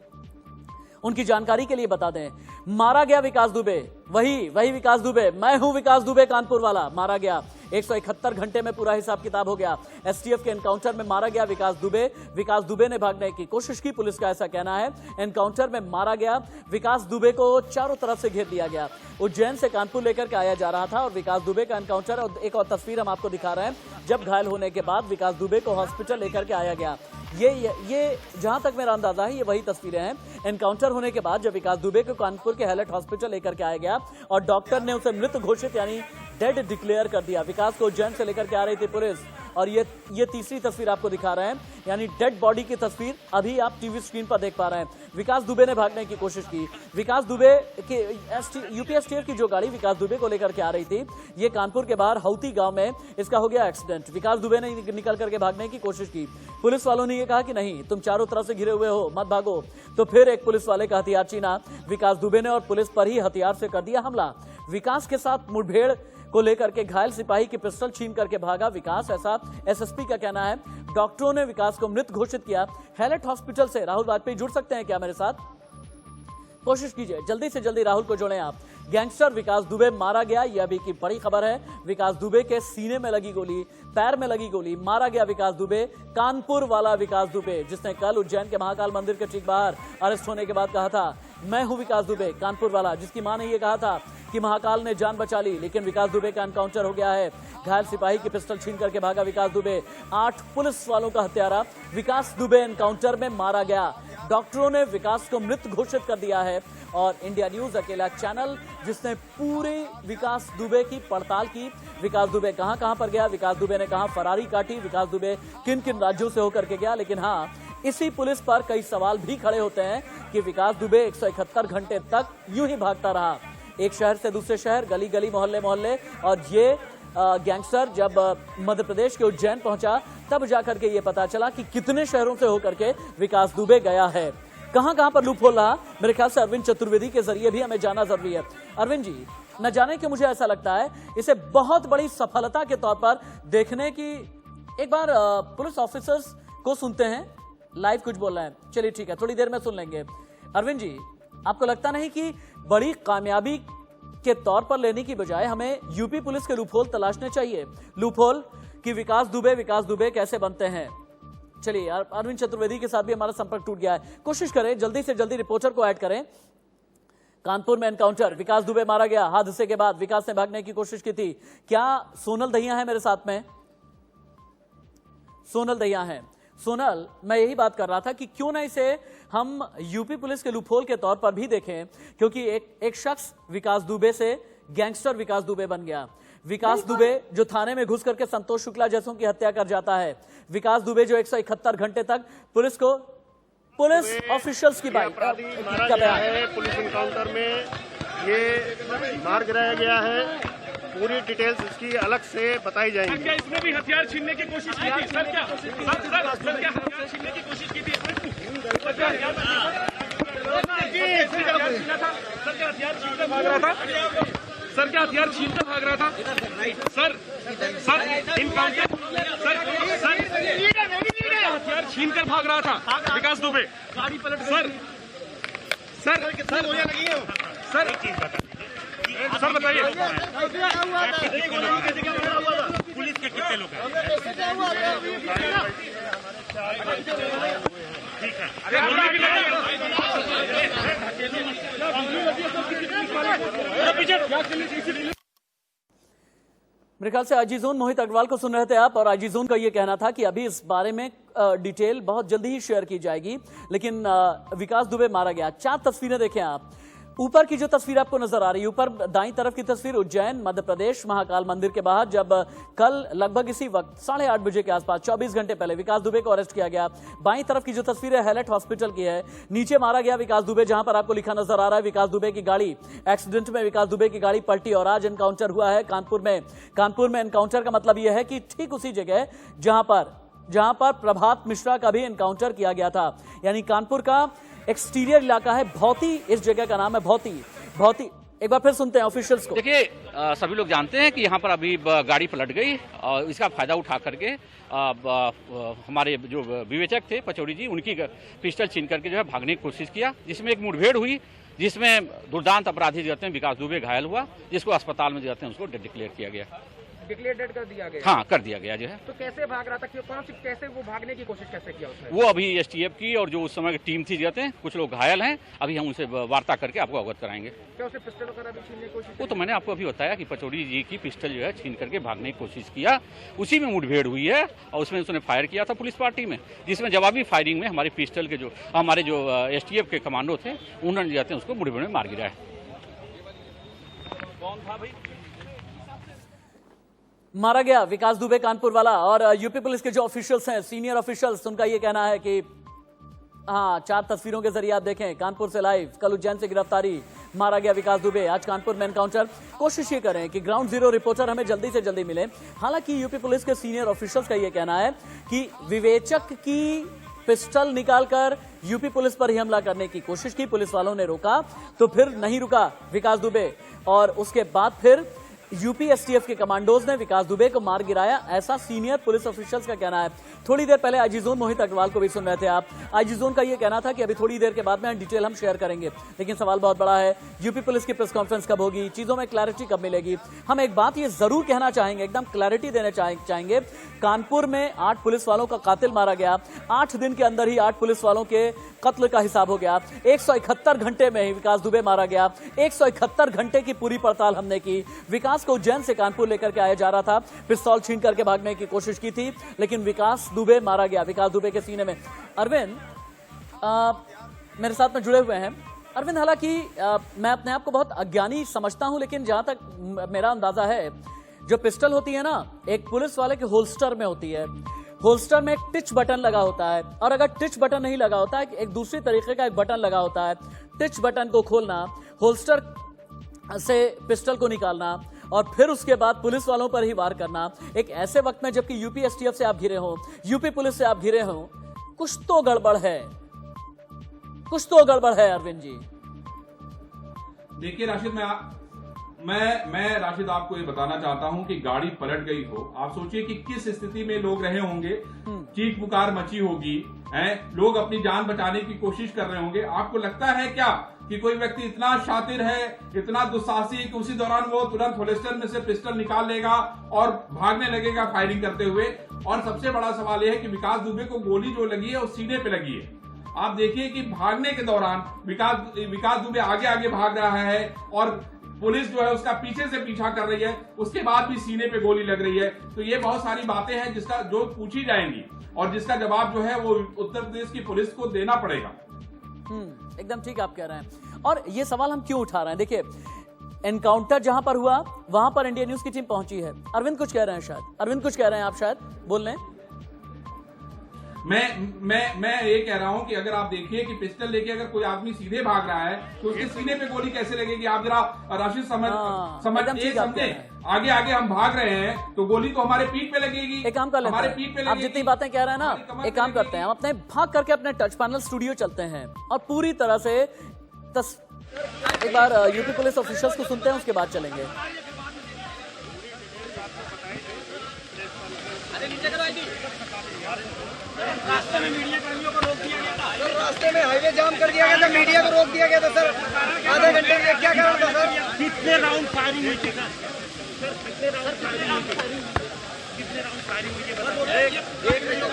उनकी जानकारी के लिए बता दें। मारा गया विकास दुबे, वही विकास दुबे, मैं हूं विकास दुबे कानपुर वाला, मारा गया। 171 घंटे में पूरा हिसाब किताब हो गया। एसटीएफ के एनकाउंटर में मारा गया विकास दुबे। विकास दुबे ने भागने की कोशिश की, पुलिस का ऐसा कहना है। एनकाउंटर में मारा गया विकास दुबे को चारों तरफ से घेर दिया गया। उज्जैन से कानपुर लेकर के आया जा रहा था और विकास दुबे का एनकाउंटर, और एक और तस्वीर हम आपको दिखा रहे हैं, जब घायल होने के बाद विकास दुबे को हॉस्पिटल लेकर के आया गया। ये जहां तक मेरा अंदाजा है ये वही तस्वीरें हैं। एनकाउंटर होने के बाद जब विकास दुबे को कानपुर के हैलेट हॉस्पिटल लेकर के आया गया और डॉक्टर ने उसे मृत घोषित यानी डेड डिक्लेयर कर दिया। विकास को उज्जैन से लेकर के आ रही थी पुलिस, और ये तीसरी तस्वीर आपको दिखा रहे हैं, यानी डेड बॉडी की तस्वीर अभी आप टीवी स्क्रीन पर देख पा रहे हैं। विकास दुबे ने भागने की कोशिश की। विकास दुबे के यूपी एसटीएफ की जो गाड़ी विकास दुबे को लेकर के आ रही थी, ये कानपुर के बाहर हौती गांव में इसका हो गया एक्सीडेंट। विकास दुबे ने निकल करके भागने की कोशिश की। पुलिस वालों ने यह कहा कि नहीं, तुम चारों तरफ से घिरे हुए हो, मत भागो। तो फिर एक पुलिस वाले का हथियार छीना विकास दुबे ने और पुलिस पर ही हथियार से कर दिया हमला। विकास के साथ मुठभेड़ को लेकर के घायल सिपाही की पिस्टल छीन करके भागा विकास, ऐसा एसएसपी का कहना है। डॉक्टरों ने विकास को मृत घोषित किया। हैलेट हॉस्पिटल से राहुल वाजपेयी जुड़ सकते हैं क्या मेरे साथ? कोशिश कीजिए, जल्दी से जल्दी राहुल को जोड़ें आप। गैंगस्टर विकास दुबे मारा गया, यह अभी की बड़ी खबर है। विकास दुबे के सीने में लगी गोली, पैर में लगी गोली, मारा गया विकास दुबे। कानपुर वाला विकास दुबे जिसने कल उज्जैन के महाकाल मंदिर के ठीक बाहर अरेस्ट होने के बाद कहा था, मैं हूं विकास दुबे, कानपुर वाला, जिसकी मां ने यह कहा था कि महाकाल ने जान बचा ली, लेकिन विकास दुबे का एनकाउंटर हो गया है। घायल सिपाही की पिस्टल छीन करके भागा विकास दुबे। 8 पुलिस वालों का हत्यारा विकास दुबे एनकाउंटर में मारा गया। डॉक्टरों ने विकास को मृत घोषित कर दिया है और इंडिया न्यूज अकेला चैनल जिसने पूरे विकास दुबे की पड़ताल की। विकास दुबे कहां पर गया, विकास दुबे ने कहां फरारी काटी, विकास दुबे किन किन राज्यों से होकर के गया। लेकिन हाँ, इसी पुलिस पर कई सवाल भी खड़े होते हैं कि विकास दुबे 171 घंटे तक यूं ही भागता रहा, एक शहर से दूसरे शहर, गली गली, मोहल्ले मोहल्ले। और ये गैंगस्टर जब मध्य प्रदेश के उज्जैन पहुंचा तब जाकर के ये पता चला कि कितने शहरों से होकर के विकास दुबे गया है। कहां पर लूप होल रहा, मेरे ख्याल से अरविंद चतुर्वेदी के जरिए भी हमें जाना जरूरी है। अरविंद जी, न जाने कि मुझे ऐसा लगता है इसे बहुत बड़ी सफलता के तौर पर देखने की। एक बार पुलिस ऑफिसर्स को सुनते हैं, लाइव कुछ बोल रहे हैं। चलिए ठीक है, थोड़ी देर में सुन लेंगे। अरविंद जी, आपको लगता नहीं कि बड़ी कामयाबी के तौर पर लेने की बजाय हमें यूपी पुलिस के लूपहोल तलाशने चाहिए? लूपहोल कि विकास दुबे कैसे बनते हैं। चलिए, अरविंद चतुर्वेदी के साथ भी हमारा संपर्क टूट गया है। कोशिश करें जल्दी से जल्दी रिपोर्टर को ऐड करें। कानपुर में एनकाउंटर, विकास दुबे मारा गया। हादसे के बाद विकास ने भागने की कोशिश की थी। क्या सोनल दहिया है मेरे साथ में? सोनल दहिया है। सोनल, मैं यही बात कर रहा था कि क्यों ना इसे हम यूपी पुलिस के लूपहोल के तौर पर भी देखें, क्योंकि एक शख्स विकास दुबे से गैंगस्टर विकास दुबे बन गया। विकास दुबे जो थाने में घुस करके संतोष शुक्ला जैसों की हत्या कर जाता है। विकास दुबे जो 171 घंटे तक पुलिस ऑफिशियल्स की बात मारा गया है। पुलिस इनकाउंटर में ये मार गिराया गया है। पूरी डिटेल्स इसकी अलग से बताई जाएंगी। क्या इसमें भी हथियार छीनने की कोशिश की थी? सर क्या हथियार छीनने की कोशिश की थी? सर क्या हथियार छीन कर भाग रहा था? सर क्या हथियार छीन कर भाग रहा था? सर इनकाउंटर, सर हथियार छीन कर भाग रहा था विकास दुबे। गाड़ी पलट सर बताइए, पुलिस के कितने लोग हैं? ठीक है। मेरे ख्याल से आईजी-जोन मोहित अग्रवाल को सुन रहे थे आप, और आईजी-जोन का ये कहना था कि अभी इस बारे में डिटेल बहुत जल्दी ही शेयर की जाएगी। लेकिन विकास दुबे मारा गया। 4 तस्वीरें देखें आप। ऊपर की जो तस्वीर आपको नजर आ रही है, ऊपर दाईं तरफ की तस्वीर उज्जैन मध्य प्रदेश महाकाल मंदिर के बाहर, जब कल लगभग इसी वक्त 8:30 बजे के आसपास 24 घंटे पहले विकास दुबे को अरेस्ट किया गया। बाईं तरफ की जो तस्वीर है हैलेट हॉस्पिटल की है। नीचे मारा गया विकास दुबे, जहां पर आपको लिखा नजर आ रहा है विकास दुबे की गाड़ी। एक्सीडेंट में विकास दुबे की गाड़ी पलटी और आज एनकाउंटर हुआ है कानपुर में। कानपुर में एनकाउंटर का मतलब यह है कि ठीक उसी जगह जहां पर प्रभात मिश्रा का भी एनकाउंटर किया गया था। यानी कानपुर का एक्सटीरियर इलाका है भौती, इस जगह का नाम है भौती। एक बार फिर सुनते हैं ऑफिशियल्स को। देखिए, सभी लोग जानते हैं कि यहाँ पर अभी गाड़ी पलट गई और इसका फायदा उठा करके हमारे जो विवेचक थे पचौड़ी जी, उनकी पिस्टल छीन करके जो है भागने की कोशिश किया, जिसमें एक मुठभेड़ हुई, जिसमें दुर्दांत अपराधी जो हैं विकास दुबे घायल हुआ, जिसको अस्पताल में जो हैं उसको डिक्लेयर किया गया। डिक्लेयर डेड कर दिया गया? हाँ, कर दिया गया जो है। तो कैसे भाग रहा था, कैसे वो भागने की कोशिश कैसे किया उसने? वो अभी एसटीएफ की और जो उस समय की टीम थी जाते हैं, कुछ लोग घायल हैं, अभी हम उनसे वार्ता करके आपको अवगत कराएंगे। क्या उसे पिस्टल वगैरह भी छीनने की कोशिश? वो तो मैंने आपको अभी बताया कि पचौड़ी जी की पिस्टल जो है छीन करके भागने की कोशिश किया, उसी में मुठभेड़ हुई है और उसमें उसने फायर किया था पुलिस पार्टी में, जिसमें जवाबी फायरिंग में हमारी पिस्टल के जो हमारे जो एसटीएफ के कमांडो थे, उन्होंने जाते हैं उसको मुठभेड़ में मार गिराया। कौन था भाई? मारा गया विकास दुबे कानपुर वाला। और यूपी पुलिस के जो ऑफिशियल्स हैं, सीनियर ऑफिशियल्स, उनका यह कहना है कि हाँ, 4 तस्वीरों के जरिए आप देखें कानपुर से लाइव, कल उज्जैन से गिरफ्तारी, मारा गया विकास दुबे, आज कानपुर में एनकाउंटर। कोशिश ये करें कि ग्राउंड जीरो रिपोर्टर हमें जल्दी से जल्दी मिले। हालांकि यूपी पुलिस के सीनियर ऑफिशियल्स का यह कहना है कि विवेचक की पिस्टल निकालकर यूपी पुलिस पर ही हमला करने की कोशिश की, पुलिस वालों ने रोका तो फिर नहीं रुका विकास दुबे, और उसके बाद फिर यूपी एसटीएफ के कमांडोज ने विकास दुबे को मार गिराया, ऐसा सीनियर पुलिस ऑफिशियल्स का कहना है। थोड़ी देर पहले आईजी-जोन मोहित अग्रवाल को भी सुन रहे थे आप। आईजी-जोन का यह कहना था कि अभी थोड़ी देर के बाद में डिटेल हम शेयर करेंगे, लेकिन सवाल बहुत बड़ा है, यूपी पुलिस की प्रेस कॉन्फ्रेंस कब होगी, चीजों में क्लैरिटी कब मिलेगी। हम एक बात ये जरूर कहना चाहेंगे, एकदम क्लैरिटी देना चाहेंगे, कानपुर में 8 पुलिस वालों का कातिल मारा गया, 8 दिन के अंदर ही 8 पुलिस वालों के कत्ल का हिसाब हो गया। 171 घंटे में ही विकास दुबे मारा गया। 171 घंटे की पूरी पड़ताल हमने की। विकास को उज्जैन से कानपुर लेकर के आया जा रहा था, पिस्तौल छीन करके भागने की कोशिश की थी, लेकिन विकास दुबे मारा गया। विकास दुबे के सीने में अरविंद मेरे साथ में जुड़े हुए हैं। अरविंद, हालांकि मैं अपने आप को बहुत अज्ञानी समझता हूं, लेकिन जहां तक मेरा अंदाजा है, जो पिस्टल होती है ना, एक पुलिस वाले के होल्स्टर में होती है, होल्स्टर में एक टिच बटन लगा होता है, और अगर टिच बटन नहीं लगा होता है, एक दूसरी तरीके का एक बटन लगा होता है, टिच बटन को खोलना, होल्स्टर से पिस्टल को निकालना और फिर उसके बाद पुलिस वालों पर ही वार करना, एक ऐसे वक्त में जबकि यूपी एसटीएफ से आप घिरे हो, यूपी पुलिस से आप घिरे हो, कुछ तो गड़बड़ है, कुछ तो गड़बड़ है अरविंद जी। देखिए राशिद, मैं राशिद आपको ये बताना चाहता हूं कि गाड़ी पलट गई हो, आप सोचिए कि किस स्थिति में लोग रहे होंगे, चीख पुकार मची होगी, लोग अपनी जान बचाने की कोशिश कर रहे होंगे। आपको लगता है क्या कि कोई व्यक्ति इतना शातिर है, इतना दुस्साहसी कि उसी दौरान वो तुरंत होल्स्टर में से पिस्टल निकाल लेगा और भागने लगेगा फायरिंग करते हुए? और सबसे बड़ा सवाल यह है कि विकास दुबे को गोली जो लगी है वो सीने पे लगी है। आप देखिए कि भागने के दौरान विकास दुबे आगे आगे भाग रहा है और पुलिस जो है उसका पीछे से पीछा कर रही है, उसके बाद भी सीने पे गोली लग रही है। तो ये बहुत सारी बातें हैं जिसका जो पूछी जाएंगी और जिसका जवाब जो है वो उत्तर प्रदेश की पुलिस को देना पड़ेगा। एकदम ठीक आप कह रहे हैं। और ये सवाल हम क्यों उठा रहे हैं? देखिए, एनकाउंटर जहां पर हुआ वहां पर इंडिया न्यूज की टीम पहुंची है। अरविंद कुछ कह रहे हैं, शायद अरविंद कुछ कह रहे हैं, आप शायद बोल लें। मैं ये कह रहा हूं कि अगर आप देखिए कि पिस्टल लेके अगर कोई आदमी सीधे भाग रहा है तो उसके सीने पे गोली कैसे लगेगी? आप जरा राशिद समझ आगे आगे हम भाग रहे हैं तो गोली तो हमारे पीठ पे लगेगी। एक काम कर लेते हैं, हमारे पीठ पे लगेगी। आप जितनी बातें कह रहे हैं ना, एक काम करते हैं, हम अपने भाग करके अपने टच पैनल स्टूडियो चलते हैं और पूरी तरह से एक बार यूपी पुलिस ऑफिसर्स को सुनते हैं, उसके बाद चलेंगे। रास्ते में मीडिया कर्मियों को रोक दिया गया था, रास्ते में हाईवे जाम कर दिया गया था, मीडिया को रोक दिया गया था सर। आधे घंटे में क्या कारण था सर? कितने राउंड फायरिंग हुई थी सर? कितने राउंड फायरिंग हुई थी? कितने राउंड फायरिंग हुई थी? एक मिनट।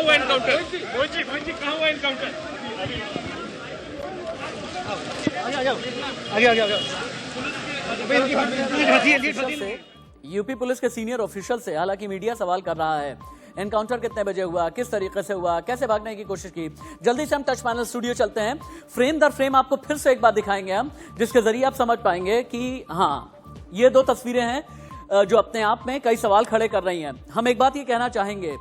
कहाँ हुआ एनकाउंटर? मोहित जी कहाँ हुआ एनकाउंटर? यूपी पुलिस के सीनियर ऑफिशियल से हालांकि मीडिया सवाल कर रहा है, एनकाउंटर कितने बजे हुआ, किस तरीके से हुआ, कैसे भागने की कोशिश की। जल्दी से हम टच पैनल स्टूडियो चलते हैं, फ्रेम दर फ्रेम आपको फिर से एक बार दिखाएंगे हम, जिसके जरिए आप समझ पाएंगे कि हाँ, ये दो तस्वीरें हैं जो अपने आप में कई सवाल खड़े कर रही हैं। हम एक बात ये कहना चाहेंगे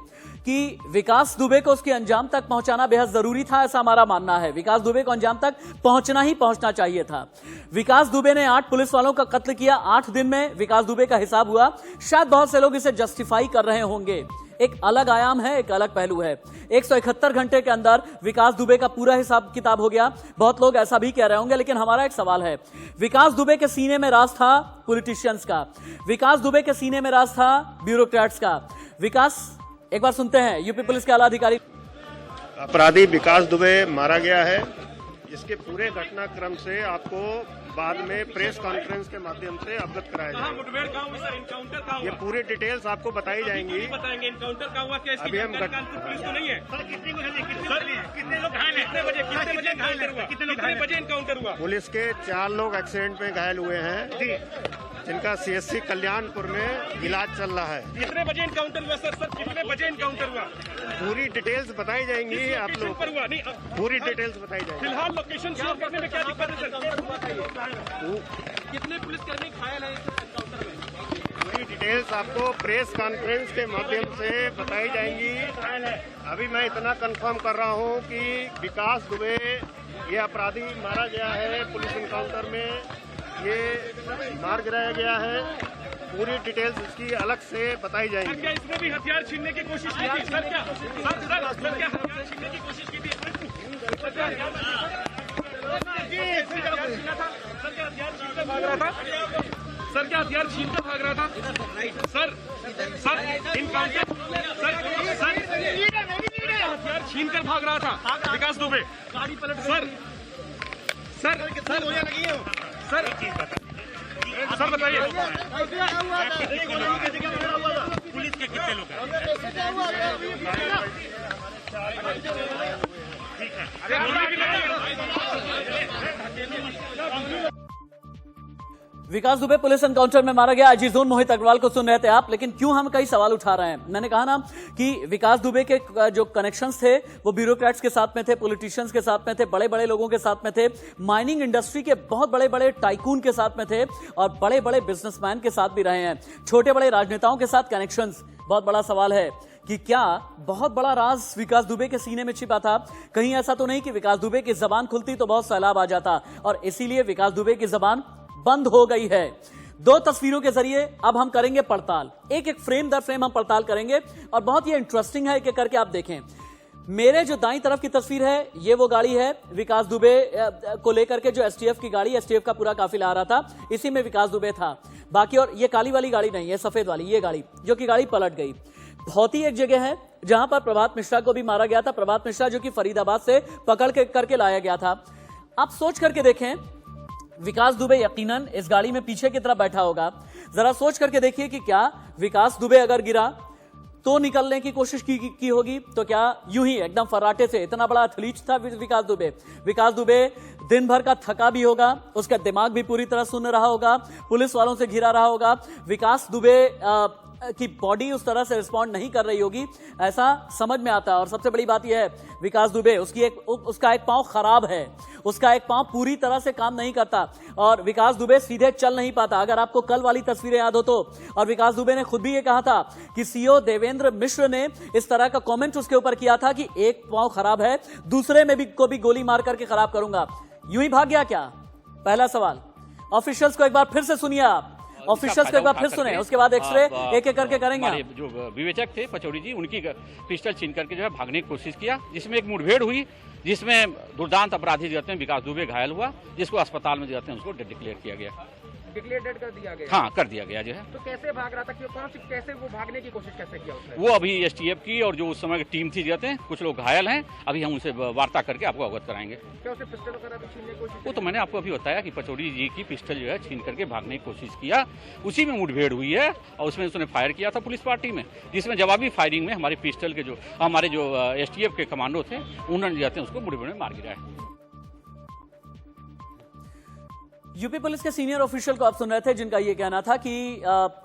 कि विकास दुबे को उसके अंजाम तक पहुंचाना बेहद जरूरी था, ऐसा हमारा मानना है। विकास दुबे को अंजाम तक पहुंचना चाहिए था। विकास दुबे ने 8 पुलिस वालों का कत्ल किया, 8 दिन में विकास दुबे का हिसाब हुआ। शायद बहुत से लोग इसे जस्टिफाई कर रहे होंगे, एक अलग आयाम है, एक अलग पहलू है। 171 घंटे के अंदर विकास दुबे का पूरा हिसाब किताब हो गया, बहुत लोग ऐसा भी कह रहे होंगे। लेकिन हमारा एक सवाल है, विकास दुबे के सीने में राज था पॉलिटिशियंस का, विकास दुबे के सीने में राज था ब्यूरोक्रेट्स का। विकास, एक बार सुनते हैं यूपी पुलिस के आला अधिकारी। अपराधी विकास दुबे मारा गया है। इसके पूरे घटनाक्रम से आपको बाद में प्रेस कॉन्फ्रेंस के माध्यम से अवगत कराया जाएगा। ये पूरी डिटेल्स आपको बताई जाएंगी। एनकाउंटर का हुआ क्या? अभी हम पुलिस तो नहीं है सर। कितने लोग घायल हैं? कितने बजे एनकाउंटर हुआ? पुलिस के 4 लोग एक्सीडेंट में घायल हुए हैं, जिनका CSC कल्याणपुर में इलाज चल रहा है। कितने बजे एनकाउंटर हुआ सर? कितने बजे एनकाउंटर हुआ? पूरी डिटेल्स बताई जाएंगी आप लोग पर हुआ नहीं, पूरी डिटेल्स बताई जाएंगी। फिलहाल लोकेशन शेयर करने में क्या दिक्कत है सर? कितने पुलिसकर्मी घायल हैं एनकाउंटर में? पूरी डिटेल्स आपको प्रेस कॉन्फ्रेंस के माध्यम से बताई जाएंगी। अभी मैं इतना कंफर्म कर रहा हूं कि विकास दुबे ये अपराधी मारा गया है, पुलिस एनकाउंटर में ये मार गिराया गया है। पूरी डिटेल्स इसकी अलग से बताई जाएंगी। क्या इसने भी हथियार छीनने की कोशिश की थी सर? क्या हथियार छीनने की कोशिश की थी? सर क्या हथियार भाग रहा था? सर क्या हथियार छीन कर भाग रहा था? सर इनकाउंटर हथियार छीन कर भाग रहा था विकास दुबे। सर बताइए पुलिस के कितने लोग हैं? विकास दुबे पुलिस एनकाउंटर में मारा गया। अजीज जोन मोहित अग्रवाल को सुन रहे थे आप, लेकिन क्यों हम कई सवाल उठा रहे हैं। मैंने कहा ना कि विकास दुबे के जो कनेक्शंस थे वो ब्यूरोक्रेट्स के साथ में थे, पॉलिटिशियंस के साथ में थे, बड़े बड़े लोगों के साथ में थे, माइनिंग इंडस्ट्री के बहुत बड़े बड़े टाइकून के साथ में थे और बड़े बड़े बिजनेसमैन के साथ भी रहे हैं, छोटे बड़े राजनेताओं के साथ कनेक्शंस। बहुत बड़ा सवाल है कि क्या बहुत बड़ा राज विकास दुबे के सीने में छिपा था? कहीं ऐसा तो नहीं कि विकास दुबे की जबान खुलती तो बहुत सैलाब आ जाता और इसीलिए विकास दुबे की जबान बंद हो गई है। 2 तस्वीरों के जरिए अब हम करेंगे पड़ताल, एक एक फ्रेम दर फ्रेम हम पड़ताल करेंगे और बहुत ही इंटरेस्टिंग है। एक एक करके आप देखें। मेरे जो दाईं तरफ की तस्वीर है ये वो गाड़ी है विकास दुबे को लेकर के, जो STF की गाड़ी, STF का पूरा काफिला आ रहा था, इसी में विकास दुबे था। बाकी और ये काली वाली गाड़ी नहीं है, सफेद वाली ये गाड़ी, जो कि गाड़ी पलट गई। बहुत ही एक जगह है जहां पर प्रभात मिश्रा को भी मारा गया था। प्रभात मिश्रा जो कि फरीदाबाद से पकड़ के करके लाया गया था। आप सोच करके देखें, विकास दुबे यकीनन इस गाड़ी में पीछे की तरफ बैठा होगा। जरा सोच करके देखिए कि क्या विकास दुबे अगर गिरा तो निकलने की कोशिश की होगी, तो क्या यूं ही एकदम फर्राटे से, इतना बड़ा एथलीट था विकास दुबे। विकास दुबे दिन भर का थका भी होगा, उसका दिमाग भी पूरी तरह सुन रहा होगा, पुलिस वालों से घिरा रहा होगा। विकास दुबे की बॉडी उस तरह से रिस्पॉन्ड नहीं कर रही होगी, ऐसा समझ में आता है। और सबसे बड़ी बात यह है, विकास दुबे उसका एक पांव खराब है, उसका एक पांव पूरी तरह से काम नहीं करता और विकास दुबे सीधे चल नहीं पाता। अगर आपको कल वाली तस्वीरें याद हो तो, और विकास दुबे ने खुद भी ये कहा था कि CEO देवेंद्र मिश्र ने इस तरह का कमेंट उसके ऊपर किया था कि एक पांव खराब है, दूसरे में भी को भी गोली मार करके खराब करूंगा। यूं ही भाग गया क्या? पहला सवाल। ऑफिशियल्स को एक बार फिर से सुनिए आप, ऑफिशियल्स को एक बार फिर सुने, उसके बाद एक्सरे एक एक करके करेंगे। जो विवेचक थे पचौड़ी जी, उनकी पिस्टल छीन करके जो है भागने की कोशिश किया, जिसमें एक मुठभेड़ हुई, जिसमें दुर्दांत अपराधी जो हैं विकास दुबे घायल हुआ, जिसको अस्पताल में जो हैं उसको डिक्लेयर किया गया। डिक्लेयर डेड कर दिया गया? हाँ, कर दिया गया जो है। तो कैसे भाग रहा था, कैसे वो भागने की कोशिश कैसे किया उसने? वो अभी एसटीएफ की और जो उस समय की टीम थी जाते हैं, कुछ लोग घायल हैं, अभी हम उनसे वार्ता करके आपको अवगत कराएंगे। क्या उसे पिस्टल वगैरह भी छीनने की कोशिश? वो तो मैंने आपको अभी बताया कि पचौड़ी जी की पिस्टल जो है छीन करके भागने की कोशिश किया, उसी में मुठभेड़ हुई है और उसमें उसने फायर किया था पुलिस पार्टी में, जिसमें जवाबी फायरिंग में हमारे पिस्टल के जो हमारे जो एसटीएफ के कमांडो थे उन्होंने जाते हैं उसको मुठभेड़ में मार गिराया। यूपी पुलिस के सीनियर ऑफिशियल को आप सुन रहे थे, जिनका यह कहना था कि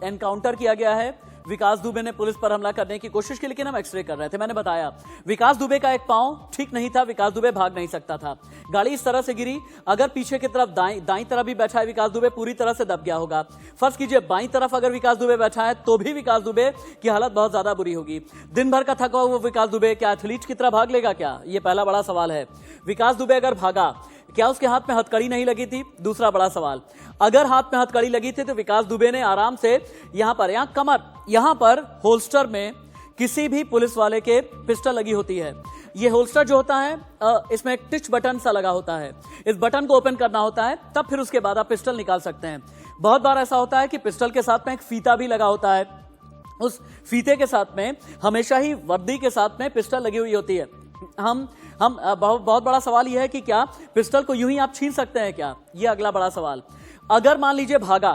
एनकाउंटर किया गया है, विकास दुबे ने पुलिस पर हमला करने की कोशिश की, लेकिन हम एक्सरे कर रहे थे। मैंने बताया विकास दुबे का एक पांव ठीक नहीं था, विकास दुबे भाग नहीं सकता था, गाड़ी इस तरह से गिरी, अगर पीछे की तरफ दाईं तरफ भी बैठा है विकास दुबे, पूरी तरह से दब गया होगा। फर्ज कीजिए बाईं तरफ अगर विकास दुबे बैठा है तो भी विकास दुबे की हालत बहुत ज्यादा बुरी होगी। दिन भर का थका हुआ विकास दुबे क्या एथलीट की तरह भाग लेगा क्या? यह पहला बड़ा सवाल है। विकास दुबे अगर भागा, क्या उसके हाथ में हथकड़ी नहीं लगी थी? दूसरा बड़ा सवाल। अगर हाथ में हथकड़ी लगी थी तो विकास दुबे ने आराम से यहां कमर, यहां पर होल्स्टर में किसी भी पुलिस वाले के पिस्टल लगी होती है। यह होल्स्टर जो होता है इसमें एक टिच बटन सा लगा होता है, इस बटन को ओपन करना होता है, तब फिर उसके बाद आप पिस्टल निकाल सकते हैं। बहुत बार ऐसा होता है कि पिस्टल के साथ में एक फीता भी लगा होता है, उस फीते के साथ में हमेशा ही वर्दी के साथ में पिस्टल लगी हुई होती है। हम बहुत बड़ा सवाल यह है कि क्या पिस्टल को यूं ही आप छीन सकते हैं क्या? यह अगला बड़ा सवाल। अगर मान लीजिए भागा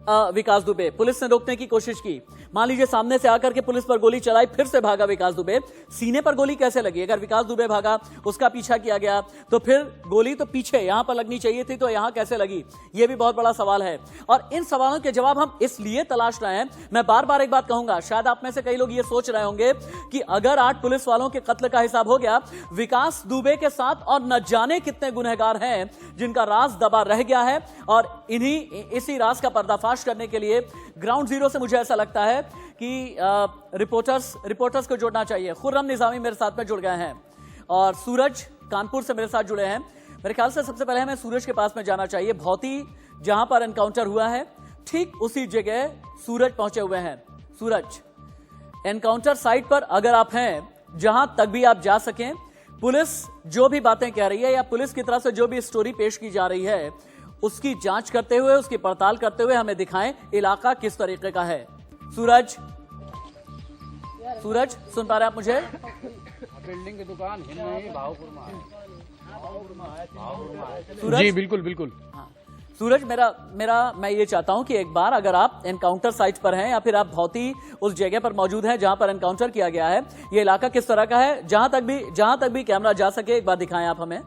विकास दुबे, पुलिस ने रोकने की कोशिश की, मान लीजिए सामने से आकर के पुलिस पर गोली चलाई, फिर से भागा विकास दुबे, सीने पर गोली कैसे लगी? अगर विकास दुबे भागा, उसका पीछा किया गया, तो फिर गोली तो पीछे यहां पर लगनी चाहिए थी, तो यहां कैसे लगी? यह भी बहुत बड़ा सवाल है। और इन सवालों के जवाब हम इसलिए तलाश रहे हैं। मैं बार बार एक बात कहूंगा, शायद आप में से कई लोग ये सोच रहे होंगे कि अगर 8 पुलिस वालों के कत्ल का हिसाब हो गया, विकास दुबे के साथ और न जाने कितने गुनहगार हैं जिनका राज दबा रह गया है, और इसी राज का पर्दाफाश करने के लिए ग्राउंड जीरो से मुझे ऐसा लगता है कि रिपोर्टर्स को जोड़ना चाहिए। खुर्रम निजामी मेरे साथ में जुड़ गए हैं और सूरज कानपुर से मेरे साथ जुड़े हैं। मेरे ख्याल से सबसे पहले हमें सूरज के पास में जाना चाहिए। भौती जहां पर एनकाउंटर हुआ है, ठीक उसी जगह सूरज पहुंचे हुए हैं। सूरज, एनकाउंटर साइट पर अगर आप हैं, जहां तक भी आप जा सकें, पुलिस जो भी बातें कह रही है या पुलिस की तरफ से जो भी स्टोरी पेश की जा रही है, उसकी जांच करते हुए, उसकी पड़ताल करते हुए हमें दिखाएं इलाका किस तरीके का है। सूरज, सुन पा रहे आप मुझे? बिल्डिंग की दुकान भावपुर में है। सूरज जी बिल्कुल। हाँ सूरज, मैं ये चाहता हूं कि एक बार अगर आप एनकाउंटर साइट पर हैं या फिर आप भौती उस जगह पर मौजूद हैं जहां पर एनकाउंटर किया गया है, ये इलाका किस तरह का है, जहां तक भी कैमरा जा सके एक बार दिखाएं आप हमें।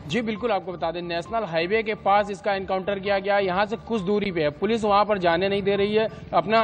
जी बिल्कुल, आपको बता दें नेशनल हाईवे के पास इसका एनकाउंटर किया गया। यहाँ से कुछ दूरी पे है, पुलिस वहाँ पर जाने नहीं दे रही है। अपना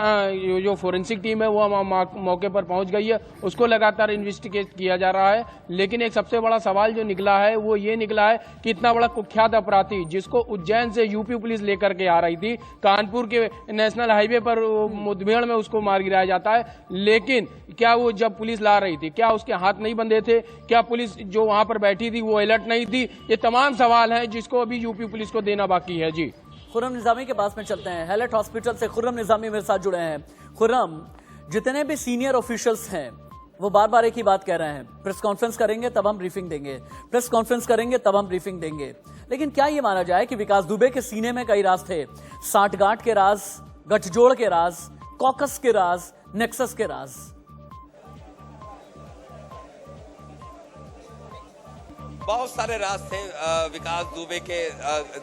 जो फोरेंसिक टीम है वो मौके पर पहुँच गई है, उसको लगातार इन्वेस्टिगेट किया जा रहा है। लेकिन एक सबसे बड़ा सवाल जो निकला है वो ये निकला है कि इतना बड़ा कुख्यात अपराधी जिसको उज्जैन से यूपी पुलिस लेकर के आ रही थी, कानपुर के नेशनल हाईवे पर मुठभेड़ में उसको मार गिराया जाता है। लेकिन क्या वो जब पुलिस ला रही थी, क्या उसके हाथ नहीं बंधे थे? क्या पुलिस जो वहां पर बैठी थी वो अलर्ट नहीं थी? ये तमाम सवाल हैं जिसको अभी यूपी पुलिस को देना बाकी है। जी खुर्रम निजामी के पास में चलते हैं। हैलेट हॉस्पिटल से खुर्रम निजामी मेरे साथ जुड़े हैं। खुर्रम, जितने भी सीनियर ऑफिशियल्स हैं वो बार बार एक ही बात कह रहे हैं, प्रेस कॉन्फ्रेंस करेंगे तब हम ब्रीफिंग देंगे, प्रेस कॉन्फ्रेंस करेंगे तब हम ब्रीफिंग देंगे। लेकिन क्या ये माना जाए कि विकास दुबे के सीने में कई राज थे? साठगांठ के राज, गठजोड़ के राज, कॉकस के राज, नेक्सस के राज। बहुत सारे राज थे विकास दुबे के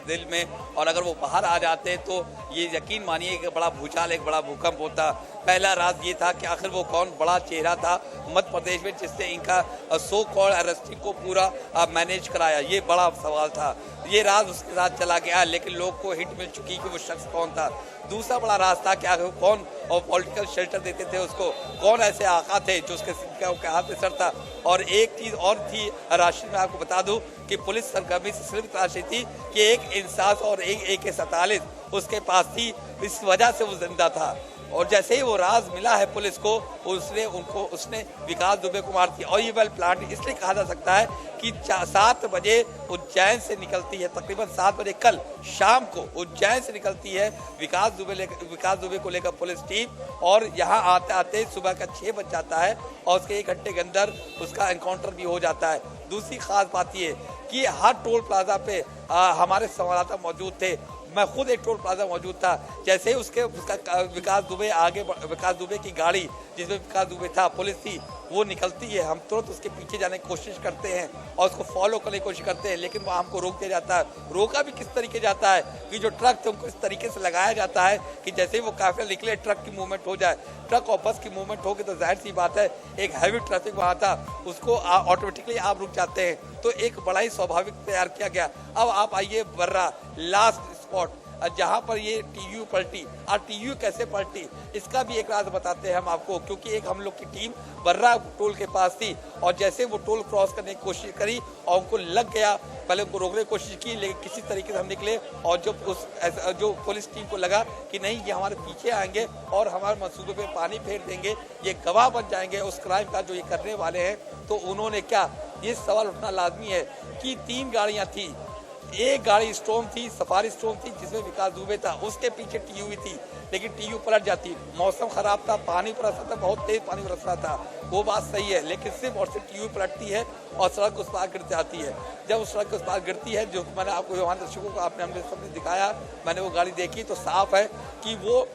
दिल में, और अगर वो बाहर आ जाते तो ये यकीन मानिए कि बड़ा भूचाल, एक बड़ा भूकंप होता। पहला राज ये था कि आखिर वो कौन बड़ा चेहरा था मध्य प्रदेश में जिसने इनका सो कॉल्ड अरेस्टिंग को पूरा मैनेज कराया, ये बड़ा सवाल था। ये राज उसके साथ चला गया, लेकिन लोग को हिट मिल चुकी कि वो शख्स कौन था। दूसरा बड़ा राज था कि आखिर कौन और पॉलिटिकल शेल्टर देते थे उसको, कौन ऐसे आका थे जो उसके हाथ में सर था। और एक चीज और थी राशि, में आपको बता दूं कि पुलिस सरगर्मी से सिर्फ तलाशी थी कि एक इंसास और एक AK-47 उसके पास थी, इस वजह से वो जिंदा था। और जैसे ही वो राज मिला है पुलिस को, उसने विकास दुबे को मार दिया। और ये वेल प्लान इसलिए कहा जा सकता है कि 7 बजे उज्जैन से निकलती है, तकरीबन 7 बजे कल शाम को उज्जैन से निकलती है विकास दुबे को लेकर पुलिस टीम, और यहाँ आते आते सुबह का 6 बज जाता है और उसके 1 घंटे के अंदर उसका एनकाउंटर भी हो जाता है। दूसरी खास बात ये कि हर टोल प्लाजा पे हमारे संवाददाता मौजूद थे। मैं खुद एक टोल प्लाजा मौजूद था। जैसे ही उसका विकास दुबे की गाड़ी जिसमें विकास दुबे था, पुलिस थी, वो निकलती है, हम तुरंत उसके पीछे जाने की कोशिश करते हैं और उसको फॉलो करने की कोशिश करते हैं, लेकिन वहाँ हमको रोक दिया जाता है। रोका भी किस तरीके जाता है कि जो ट्रक थे उनको इस तरीके से लगाया जाता है कि जैसे ही वो काफिला निकले ट्रक की मूवमेंट हो जाए। ट्रक और बस की मूवमेंट होगी तो जाहिर सी बात है एक हैवी ट्रैफिक वहाँ था, उसको ऑटोमेटिकली आप रुक जाते हैं। तो एक बड़ा ही स्वाभाविक तैयार किया गया। अब आप आइए बर्रा लास्ट स्पॉट जहाँ पर ये टीयू पलटी, और टीयू कैसे पलटी इसका भी एक राज बताते हैं हम आपको, क्योंकि एक हम लोग की टीम बर्रा टोल के पास थी और जैसे वो टोल क्रॉस करने की कोशिश करी और उनको लग गया, पहले उनको रोकने की कोशिश की, लेकिन किसी तरीके से हम निकले और जो पुलिस टीम को लगा कि नहीं ये हमारे पीछे आएंगे और हमारे मंसूबे पे पानी फेर देंगे, ये गवाह बन जाएंगे उस क्राइम का जो ये करने वाले हैं, तो उन्होंने क्या, ये सवाल उठना लाजमी है कि 3 गाड़ियां थी। एक गाड़ी स्टॉर्म थी, सफारी स्टॉर्म थी जिसमें विकास दुबे था, उसके पीछे टीयू भी थी, लेकिन टीयू पलट जाती। मौसम खराब था, पानी बरस रहा था, बहुत तेज पानी बरस रहा था, वो बात सही है, लेकिन सिर्फ और सिर्फ टीयू पलटती है और सड़क उस पार गिरती आती है। जब उस सड़क उस पार गिरती है, जो मैंने आपको हमारे दर्शकों को हमने सबने दिखाया, मैंने वो गाड़ी देखी तो साफ है कि वो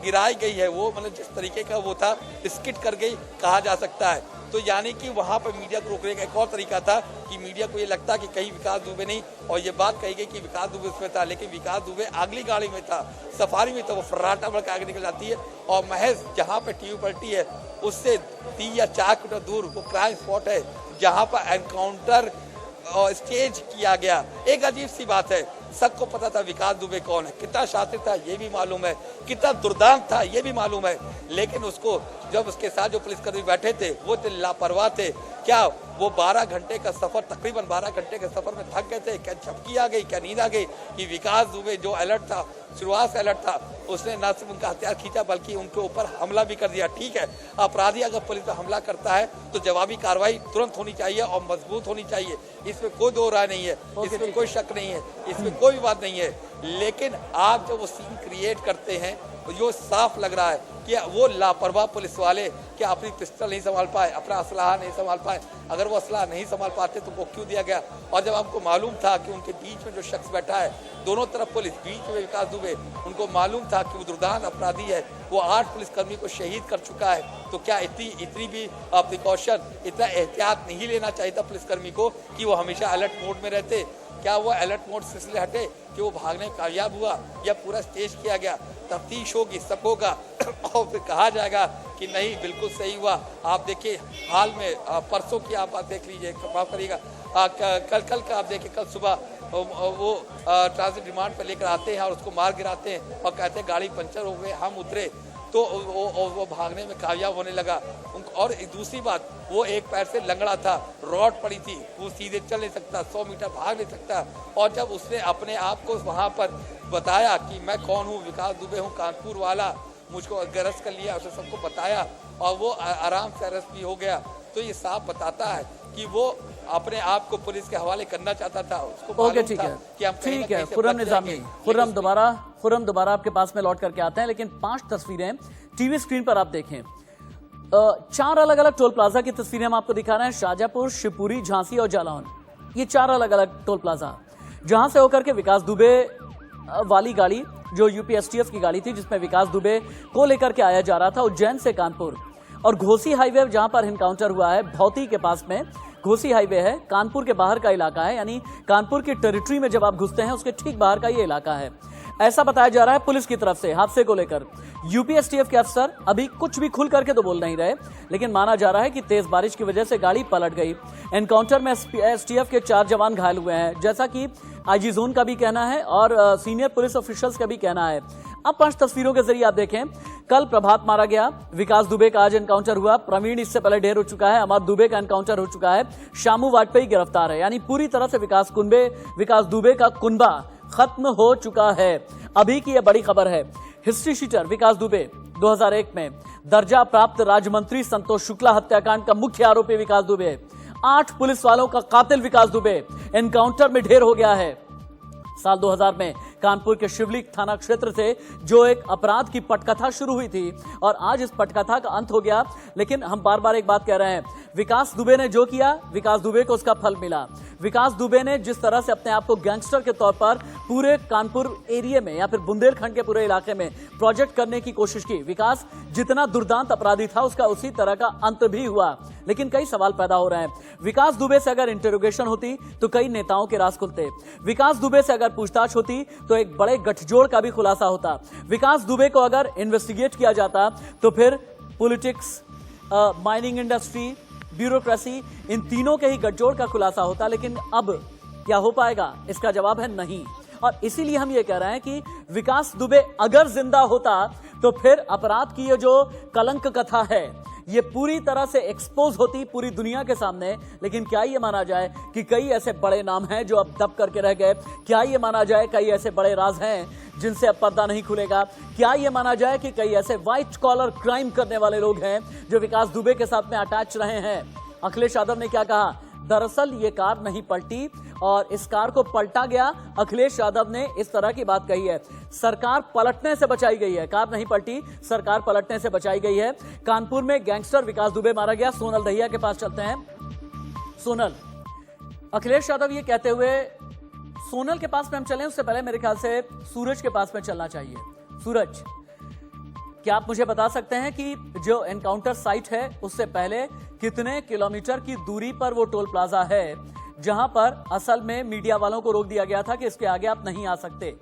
गिराई गई है, वो मतलब जिस तरीके का वो था स्किड कर गई कहा जा सकता है। तो यानी कि वहाँ पर मीडिया को रोकने का एक और तरीका था कि मीडिया को ये लगता कि कहीं विकास दुबे नहीं, और ये बात कही गई कि विकास दुबे उसमें था, लेकिन विकास दुबे अगली गाड़ी में था, सफारी में था, वो फर्राटा बढ़ के आगे निकल जाती है और महज जहाँ पर टीयू पलटी है उससे 3 या 4 किलोमीटर दूर वो क्राइम स्पॉट है जहाँ पर एनकाउंटर स्टेज किया गया। एक अजीब सी बात है, सबको पता था विकास दुबे कौन है, कितना शातिर था ये भी मालूम है, कितना दुर्दांत था ये भी मालूम है, लेकिन उसको जब उसके साथ जो पुलिसकर्मी बैठे थे वो लापरवाह थे। क्या वो 12 घंटे का सफर, तकरीबन 12 घंटे के सफर में थक गए थे? क्या झपकी आ गई, क्या नींद आ गई कि विकास दुबे जो अलर्ट था, शुरुआत से अलर्ट था, उसने न सिर्फ उनका हथियार खींचा बल्कि उनके ऊपर हमला भी कर दिया। ठीक है, अपराधी अगर पुलिस पर हमला करता है तो जवाबी कार्रवाई तुरंत होनी चाहिए और मजबूत होनी चाहिए, इसमें कोई दो राय नहीं है, इसमें कोई शक नहीं है, इसमें कोई भी बात नहीं है। लेकिन आप जब वो सीन क्रिएट करते हैं जो साफ लग रहा है कि वो लापरवाह पुलिस वाले क्या अपनी पिस्टल नहीं संभाल पाए, अपना असलाह नहीं संभाल पाए। अगर वो असलाह नहीं संभाल पाते तो वो क्यों दिया गया? और जब हमको मालूम था कि उनके बीच में जो शख्स बैठा है, दोनों तरफ पुलिस, बीच में विकास दुबे, उनको मालूम था कि वो दुर्दांत अपराधी है, वो 8 पुलिसकर्मी को शहीद कर चुका है, तो क्या इतनी भी प्रिकॉशन, इतना एहतियात नहीं लेना चाहिए था पुलिसकर्मी को कि वो हमेशा अलर्ट मोड में रहते? क्या वो अलर्ट मोड से इसलिए हटे कि वो भागने में कामयाब हुआ या पूरा स्टेज किया गया? तफ्तीश होगी, सब होगा और फिर कहा जाएगा कि नहीं बिल्कुल सही हुआ। आप देखिए हाल में परसों की आप बात देख लीजिए, माफ करिएगा, कल का आप देखिए, कल सुबह वो ट्रांजिट रिमांड पर लेकर आते हैं और उसको मार गिराते हैं और कहते हैं गाड़ी पंचर हो गई, हम उतरे तो वो भागने में कामयाब होने लगा। और दूसरी बात, वो एक पैर से लंगड़ा था, रॉड पड़ी थी, वो सीधे चल नहीं सकता, 100 मीटर भाग नहीं सकता। और जब उसने अपने आप को वहाँ पर बताया कि मैं कौन हूँ, विकास दुबे हूँ, कानपुर वाला, मुझको अरेस्ट कर लिया, उसे सबको बताया और वो आराम से अरेस्ट भी हो गया, तो ये साफ बताता है कि वो अपने आप को पुलिस के हवाले करना चाहता था। उसको ओके, ठीक है, ठीक है। खुर्रम निजामी, खुर्रम दोबारा आपके पास में लौट करके आते हैं, लेकिन 5 तस्वीरें टीवी स्क्रीन पर आप देखें। 4 अलग अलग टोल प्लाजा की तस्वीरें हम आपको दिखा रहे हैं, शाजापुर, शिवपुरी, झांसी और जालौन। ये 4 अलग अलग टोल प्लाजा, जहां से होकर के विकास दुबे वाली गाड़ी, जो यूपी एसटीएफ की गाड़ी थी जिसमें विकास दुबे को लेकर के आया जा रहा था, उज्जैन से कानपुर, और घोसी हाईवे जहां पर इनकाउंटर हुआ है, भौती के पास में घोसी हाईवे है, कानपुर के बाहर का इलाका है, यानी कानपुर की टेरिटरी में जब आप घुसते हैं उसके ठीक बाहर का ये इलाका है। ऐसा बताया जा रहा है पुलिस की तरफ से हादसे को लेकर। यूपी एसटीएफ के अफसर अभी कुछ भी खुल करके तो बोल नहीं रहे, लेकिन माना जा रहा है कि तेज बारिश की वजह से गाड़ी पलट गई। एनकाउंटर में एसटीएफ के 4 जवान घायल हुए हैं, जैसा कि आईजी जोन का भी कहना है और सीनियर पुलिस ऑफिशियल्स का भी कहना है। अब 5 तस्वीरों के जरिए आप देखें, कल प्रभात मारा गया, विकास दुबे का आज एनकाउंटर हुआ, प्रवीण इससे पहले ढेर हो चुका है, अमर दुबे का एनकाउंटर हो चुका है, शामू वाजपेयी गिरफ्तार है, यानी पूरी तरह से विकास दुबे का कुनबा खत्म हो चुका है। अभी की यह बड़ी खबर है, हिस्ट्री शीटर विकास दुबे 2001 में दर्जा प्राप्त राज्य मंत्री संतोष शुक्ला हत्याकांड का मुख्य आरोपी विकास दुबे, 8 पुलिस वालों का कातिल विकास दुबे एनकाउंटर में ढेर हो गया है। साल 2000 में कानपुर के शिवली थाना क्षेत्र से जो एक अपराध की पटकथा शुरू हुई थी और आज इस पटकथा का अंत हो गया। लेकिन हम बार बार एक बात कह रहे हैं, विकास दुबे ने जो किया, विकास दुबे को उसका फल मिला। विकास दुबे ने जिस तरह से अपने आप को गैंगस्टर के तौर पर पूरे कानपुर एरिया में या फिर बुंदेलखंड के पूरे इलाके में प्रोजेक्ट करने की कोशिश की, विकास जितना दुर्दांत अपराधी था उसका उसी तरह का अंत भी हुआ। लेकिन कई सवाल पैदा हो रहे हैं। विकास दुबे से अगर इंटरोगेशन होती तो कई नेताओं के राज खुलते। विकास दुबे से अगर पूछताछ होती तो एक बड़े गठजोड़ का भी खुलासा होता। विकास दुबे को अगर इन्वेस्टिगेट किया जाता तो फिर पॉलिटिक्स, माइनिंग इंडस्ट्री, ब्यूरोक्रेसी, इन तीनों के ही गठजोड़ का खुलासा होता। लेकिन अब क्या हो पाएगा, इसका जवाब है नहीं। और इसीलिए हम ये कह रहे हैं कि विकास दुबे अगर जिंदा होता तो फिर अपराध की ये जो कलंक कथा है ये पूरी तरह से एक्सपोज होती पूरी दुनिया के सामने। लेकिन क्या ये माना जाए कि कई ऐसे बड़े नाम हैं जो अब दब करके रह गए? क्या ये माना जाए कई ऐसे बड़े राज हैं जिनसे अब पर्दा नहीं खुलेगा? क्या ये माना जाए कि कई ऐसे व्हाइट कॉलर क्राइम करने वाले लोग हैं जो विकास दुबे के साथ में अटैच रहे हैं? अखिलेश यादव ने क्या कहा? दरअसल ये कार नहीं पलटी और इस कार को पलटा गया। अखिलेश यादव ने इस तरह की बात कही है। सरकार पलटने से बचाई गई है, कार नहीं पलटी, सरकार पलटने से बचाई गई है। कानपुर में गैंगस्टर विकास दुबे मारा गया। सोनल दहिया के पास चलते हैं। सोनल, अखिलेश यादव ये कहते हुए, सोनल के पास में हम चलें उससे पहले मेरे ख्याल से सूरज के पास में चलना चाहिए। सूरज, क्या आप मुझे बता सकते हैं कि जो एनकाउंटर साइट है उससे पहले कितने किलोमीटर की दूरी पर वो टोल प्लाजा है जहां पर असल में मीडिया वालों को रोक दिया गया था कि इसके आगे आप नहीं आ सकते?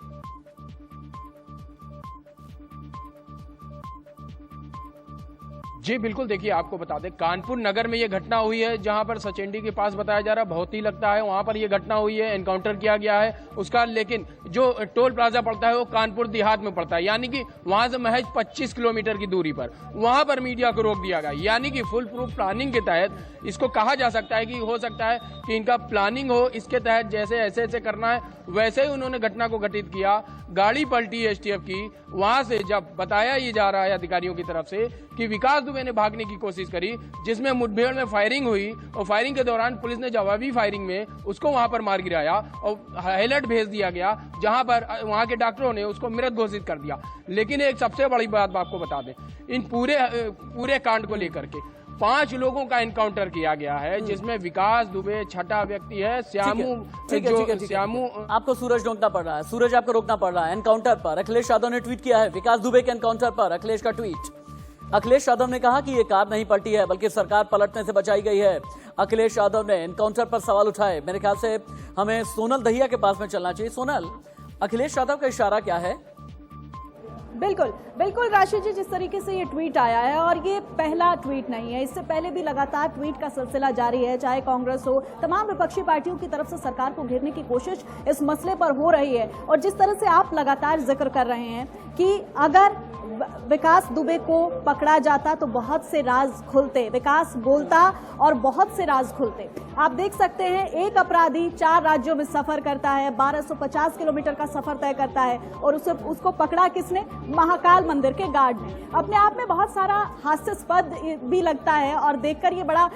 जी बिल्कुल, देखिए आपको बता दें, कानपुर नगर में ये घटना हुई है जहां पर सचेंडी के पास बताया जा रहा है, बहुत ही लगता है वहां पर ये घटना हुई है, एनकाउंटर किया गया है उसका। लेकिन जो टोल प्लाजा पड़ता है वो कानपुर देहात में पड़ता है, यानी कि वहां से महज 25 किलोमीटर की दूरी पर, वहां पर मीडिया को रोक दिया गया। यानी कि फुल प्रूफ प्लानिंग के तहत इसको कहा जा सकता है कि हो सकता है कि इनका प्लानिंग हो, इसके तहत जैसे ऐसे ऐसे करना है वैसे ही उन्होंने घटना को घटित किया। गाड़ी पलटी एसटीएफ की, वहां से जब बताया ये जा रहा है अधिकारियों की तरफ से कि विकास दुबे ने भागने की कोशिश करी, जिसमें मुठभेड़ में फायरिंग हुई और फायरिंग के दौरान पुलिस ने जवाबी फायरिंग में उसको वहां पर मार गिराया और हाईलाइट भेज दिया गया, जहां पर वहां के डॉक्टरों ने उसको मृत घोषित कर दिया। लेकिन एक सबसे बड़ी बात आपको बता दें, इन पूरे कांड को लेकर के 5 लोगों का एनकाउंटर किया गया है, जिसमें विकास दुबे छठा व्यक्ति है। श्यामू, आपको सूरज रोकना पड़ रहा है, सूरज आपको रोकना पड़ रहा है। एनकाउंटर पर अखिलेश यादव ने ट्वीट किया है, विकास दुबे के एनकाउंटर पर अखिलेश का ट्वीट। अखिलेश यादव ने कहा कि ये कार नहीं पलटी है बल्कि सरकार पलटने से बचाई गई है। अखिलेश यादव ने एनकाउंटर पर सवाल उठाए। मेरे ख्याल से हमें सोनल दहिया के पास में चलना चाहिए। सोनल, अखिलेश यादव का इशारा क्या है? बिल्कुल बिल्कुल राशि जी, जिस तरीके से ये ट्वीट आया है, और ये पहला ट्वीट नहीं है, इससे पहले भी लगातार ट्वीट का सिलसिला जारी है। चाहे कांग्रेस हो, तमाम विपक्षी पार्टियों की तरफ से सरकार को घेरने की कोशिश इस मसले पर हो रही है। और जिस तरह से आप लगातार जिक्र कर रहे हैं कि अगर विकास दुबे को पकड़ा जाता तो बहुत से राज खुलते, विकास बोलता और बहुत से राज खुलते। आप देख सकते हैं एक अपराधी 4 राज्यों में सफर करता है, 1250 किलोमीटर का सफर तय करता है और उसको पकड़ा किसने? महाकाल मंदिर के गार्ड ने। अपने आप में बहुत सारा हास्यास्पद भी लगता है और देखकर ये बड़ा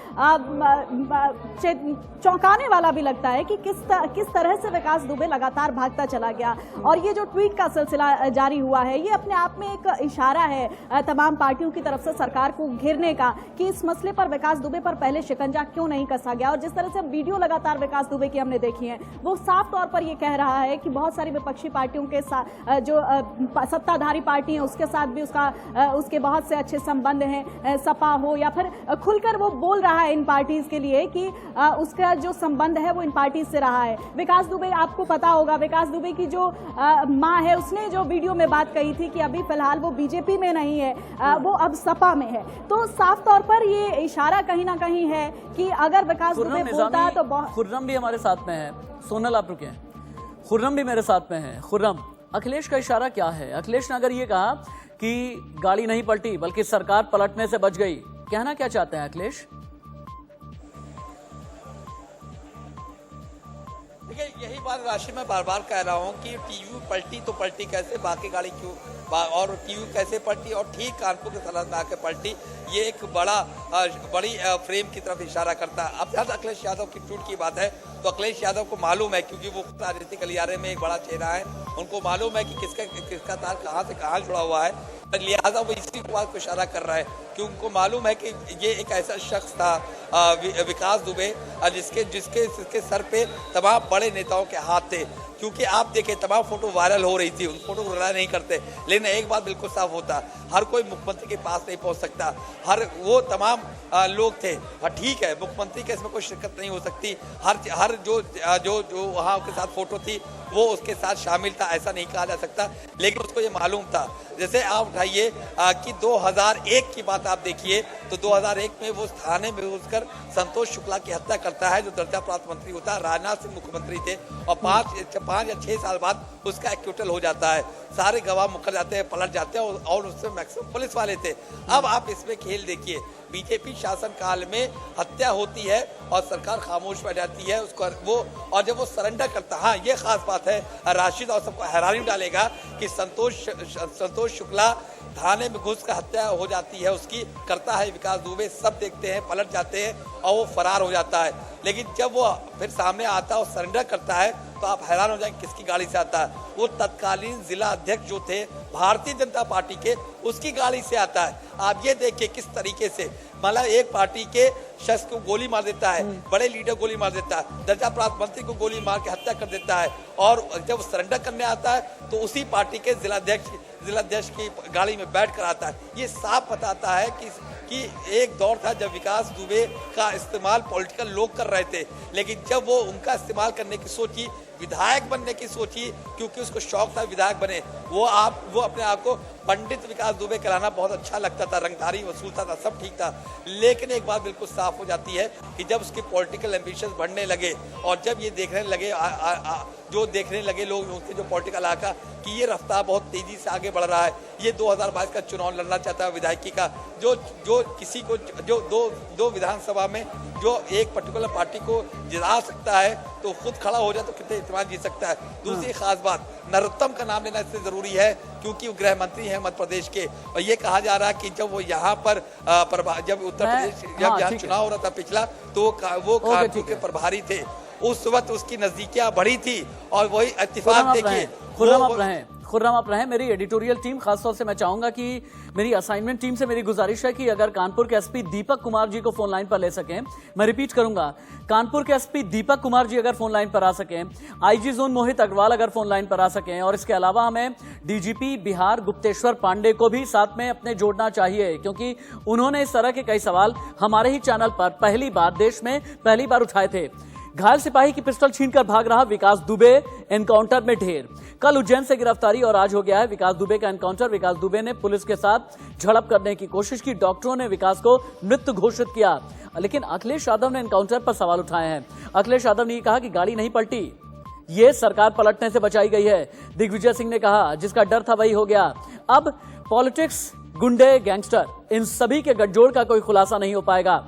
चौंकाने वाला भी लगता है कि किस तरह से विकास दुबे लगातार भागता चला गया। और ये जो ट्वीट का सिलसिला जारी हुआ है, ये अपने आप में एक इशारा है तमाम पार्टियों की तरफ से सरकार को घेरने का कि इस मसले पर विकास दुबे पर पहले शिकंजा क्यों नहीं कसा गया। और जिस तरह से वीडियो लगातार विकास दुबे की हमने देखी है, वो साफ तौर पर ये कह रहा है कि बहुत सारी विपक्षी पार्टियों के साथ, जो सत्ताधारी पार्टी है उसके साथ भी उसके बहुत से अच्छे संबंध हैं, सपा हो या फिर खुलकर वो बोल रहा है इन पार्टीज के लिए कि उसका जो संबंध है वो इन पार्टी से रहा है। विकास दुबे, आपको पता होगा, विकास दुबे की जो मां है उसने जो वीडियो में बात कही थी कि अभी फिलहाल वो बीजेपी में नहीं है, वो अब सपा में है। तो साफ तौर पर ये इशारा कहीं ना कहीं है कि अगर विकास दुबे बोलता तो खुर्रम भी हमारे साथ में है। सोनल, आप रुके, खुर्रम भी मेरे साथ में है। खुर्रम, अखिलेश का इशारा क्या है? अखिलेश ने अगर ये कहा कि गाड़ी नहीं पलटी बल्कि सरकार पलटने से बच गई, कहना क्या चाहते हैं अखिलेश? देखिए यही बात राशि मैं बार बार कह रहा हूँ कि टीयू पलटी तो पलटी कैसे, बाकी गाड़ी क्यों और टीयू कैसे पलटी और ठीक कानपुर के सलाह में आकर पलटी, ये एक बड़ी फ्रेम की तरफ इशारा करता है। अब जहाँ अखिलेश यादव की ट्वीट की बात है तो अखिलेश यादव को मालूम है, क्योंकि वो राजनीतिक गलियारे में एक बड़ा चेहरा है, उनको मालूम है कि किसका तार कहाँ से कहाँ जुड़ा हुआ है, लिहाजा वो इसी बात को इशारा कर रहा है कि उनको मालूम है कि ये एक ऐसा शख्स था विकास दुबे जिसके सर पे तमाम बड़े नेताओं के हाथ थे। क्योंकि आप देखें तमाम फोटो वायरल हो रही थी, उन फोटो को रिलाय नहीं करते, लेकिन एक बात बिल्कुल साफ होता, हर कोई मुख्यमंत्री के पास नहीं पहुंच सकता, वो तमाम लोग थे। ठीक है, मुख्यमंत्री के इसमें कोई शिरकत नहीं हो सकती, हर जो वहाँ के साथ फोटो थी वो उसके साथ शामिल था, ऐसा नहीं कहा जा सकता, लेकिन उसको ये मालूम था। जैसे आप उठाइए कि 2001 की बात आप देखिए तो 2001 में वो थाने में घुसकर संतोष शुक्ला की हत्या करता है, जो दर्जा प्राप्त मंत्री होता है, राजनाथ सिंह मुख्यमंत्री थे, और 5 या 6 साल बाद उसका एक्यूटल हो जाता है, सारे गवाह मुकर जाते हैं, पलट जाते हैं, और उससे मैक्सिमम पुलिस वाले थे। अब आप इसमें खेल देखिए, बीजेपी शासन काल में हत्या होती है और सरकार खामोश बैठ जाती है उसको और जब वो सरेंडर करता, हाँ ये खास बात है, राशिद और सबको हैरानी डालेगा कि संतोष शुक्ला थाने में घुस कर हत्या हो जाती है उसकी, करता है विकास दुबे, सब देखते हैं, पलट जाते हैं और वो फरार हो जाता है। लेकिन जब वो फिर सामने आता है और सरेंडर करता है तो आप हैरान हो जाएंगे किसकी गाड़ी से आता है। वो तत्कालीन जिला अध्यक्ष जो थे भारतीय जनता पार्टी के, उसकी गाड़ी से आता है। आप ये देखिए किस तरीके से मतलब एक पार्टी के शख्स को गोली मार देता है, बड़े लीडर गोली मार देता है, दर्जा प्राप्त मंत्री को गोली मार के हत्या कर देता है, और जब सरेंडर करने आता है तो उसी पार्टी के जिलाध्यक्ष की गाड़ी में बैठ कर आता है। ये साफ बताता है कि एक दौर था जब विकास दुबे का इस्तेमाल पॉलिटिकल लोग कर रहे थे, लेकिन जब वो उनका इस्तेमाल करने की सोची, विधायक बनने की सोची, क्योंकि उसको शौक था विधायक बने, वो अपने आप को पंडित विकास दुबे कराना बहुत अच्छा लगता था, रंगधारी वसूलता था, सब ठीक था। लेकिन एक बात बिल्कुल साफ हो जाती है कि जब उसके पॉलिटिकल एम्बिशंस बढ़ने लगे और जब ये देखने लगे लोग उसके जो पॉलिटिकल आका कि ये रफ्तार बहुत तेजी से आगे बढ़ रहा है, ये 2022 का चुनाव लड़ना चाहता है विधायकी का, जो किसी को जो दो विधानसभा में जो एक पर्टिकुलर पार्टी को जिता सकता है तो खुद खड़ा हो जाए तो कितने इत्मीनान जीत सकता है। दूसरी खास बात, नरोत्तम का नाम लेना इससे जरूरी है क्योंकि वो गृह मंत्री हैं मध्य प्रदेश के, और ये कहा जा रहा है कि जब वो यहाँ पर जब उत्तर प्रदेश जब यहाँ चुनाव हो रहा था पिछला, तो वो कानपुर के प्रभारी थे, उस वक्त उसकी नजदीकियां बढ़ी थी और वही इत्तेफाक देखिए। खुर्रम आप रहें। मेरी एडिटोरियल टीम, खासतौर से मैं चाहूंगा कि मेरी असाइनमेंट टीम से मेरी गुजारिश है कि अगर कानपुर के एसपी दीपक कुमार जी को फोन लाइन पर ले सकें, मैं रिपीट करूंगा, कानपुर के एसपी दीपक कुमार जी अगर फोन लाइन पर आ सकें, आईजी जोन मोहित अग्रवाल अगर फोन लाइन पर आ सकें, और इसके अलावा हमें डीजीपी बिहार गुप्तेश्वर पांडे को भी साथ में अपने जोड़ना चाहिए, क्योंकि उन्होंने इस तरह के कई सवाल हमारे ही चैनल पर पहली बार, देश में पहली बार उठाए थे। घायल सिपाही की पिस्टल छीनकर भाग रहा विकास दुबे, एनकाउंटर में ढेर। कल उज्जैन से गिरफ्तारी और आज हो गया है विकास दुबे का एनकाउंटर। विकास दुबे ने पुलिस के साथ झड़प करने की कोशिश की, डॉक्टरों ने विकास को मृत घोषित किया, लेकिन अखिलेश यादव ने एनकाउंटर पर सवाल उठाए हैं। अखिलेश यादव ने कहा कि गाड़ी नहीं पलटी, ये सरकार पलटने से बचाई गई है। दिग्विजय सिंह ने कहा जिसका डर था वही हो गया। अब पॉलिटिक्स, गुंडे, गैंगस्टर, इन सभी के गठजोड़ का कोई खुलासा नहीं हो पाएगा।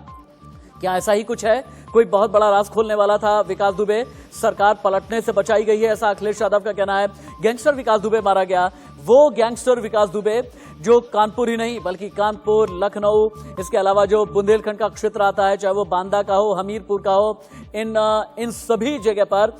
क्या ऐसा ही कुछ है? कोई बहुत बड़ा राज खोलने वाला था विकास दुबे, सरकार पलटने से बचाई गई है, ऐसा अखिलेश यादव का कहना है। गैंगस्टर विकास दुबे मारा गया, वो गैंगस्टर विकास दुबे जो कानपुर ही नहीं बल्कि कानपुर, लखनऊ, इसके अलावा जो बुंदेलखंड का क्षेत्र आता है, चाहे वो बांदा का हो, हमीरपुर का हो, इन सभी जगह पर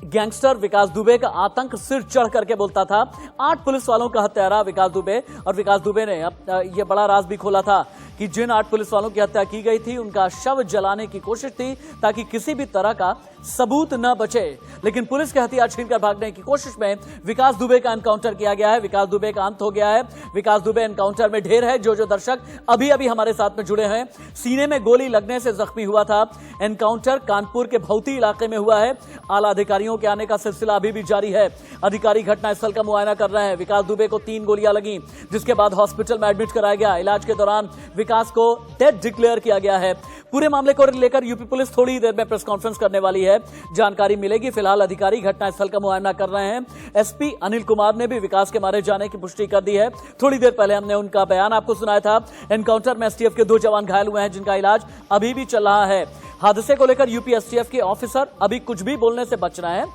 गैंगस्टर विकास दुबे का आतंक सिर चढ़ करके बोलता था। 8 पुलिस वालों का हत्यारा विकास दुबे, और विकास दुबे ने अब ये बड़ा राज भी खोला था कि जिन 8 पुलिस वालों की हत्या की गई थी उनका शव जलाने की कोशिश थी ताकि किसी भी तरह का सबूत न बचे, लेकिन पुलिस के हथियार छीनकर भागने की कोशिश में विकास दुबे का एनकाउंटर किया गया है। विकास दुबे का अंत हो गया है। विकास दुबे एनकाउंटर में ढेर है। जो दर्शक अभी अभी हमारे साथ में जुड़े हैं, सीने में गोली लगने से जख्मी हुआ था। एनकाउंटर कानपुर के भौती इलाके में हुआ है। आला अधिकारियों के आने का सिलसिला अभी भी जारी है। अधिकारी घटनास्थल का मुआयना कर रहे हैं। विकास दुबे को 3 गोलियां लगी, जिसके बाद हॉस्पिटल में एडमिट कराया गया। इलाज के दौरान विकास को डेड डिक्लेयर किया गया है। पूरे मामले को लेकर यूपी पुलिस थोड़ी ही देर में प्रेस कॉन्फ्रेंस करने वाली है, जानकारी मिलेगी। फिलहाल अधिकारी घटनास्थल का मुआयना कर रहे हैं। एसपी अनिल कुमार ने भी विकास के मारे जाने की पुष्टि कर दी है। थोड़ी देर पहले हमने उनका बयान आपको सुनाया था। एनकाउंटर में एसटीएफ के 2 जवान घायल हुए हैं, जिनका इलाज अभी भी चल रहा है। हादसे को लेकर यूपी एसटीएफ के ऑफिसर अभी कुछ भी बोलने से बच रहे हैं।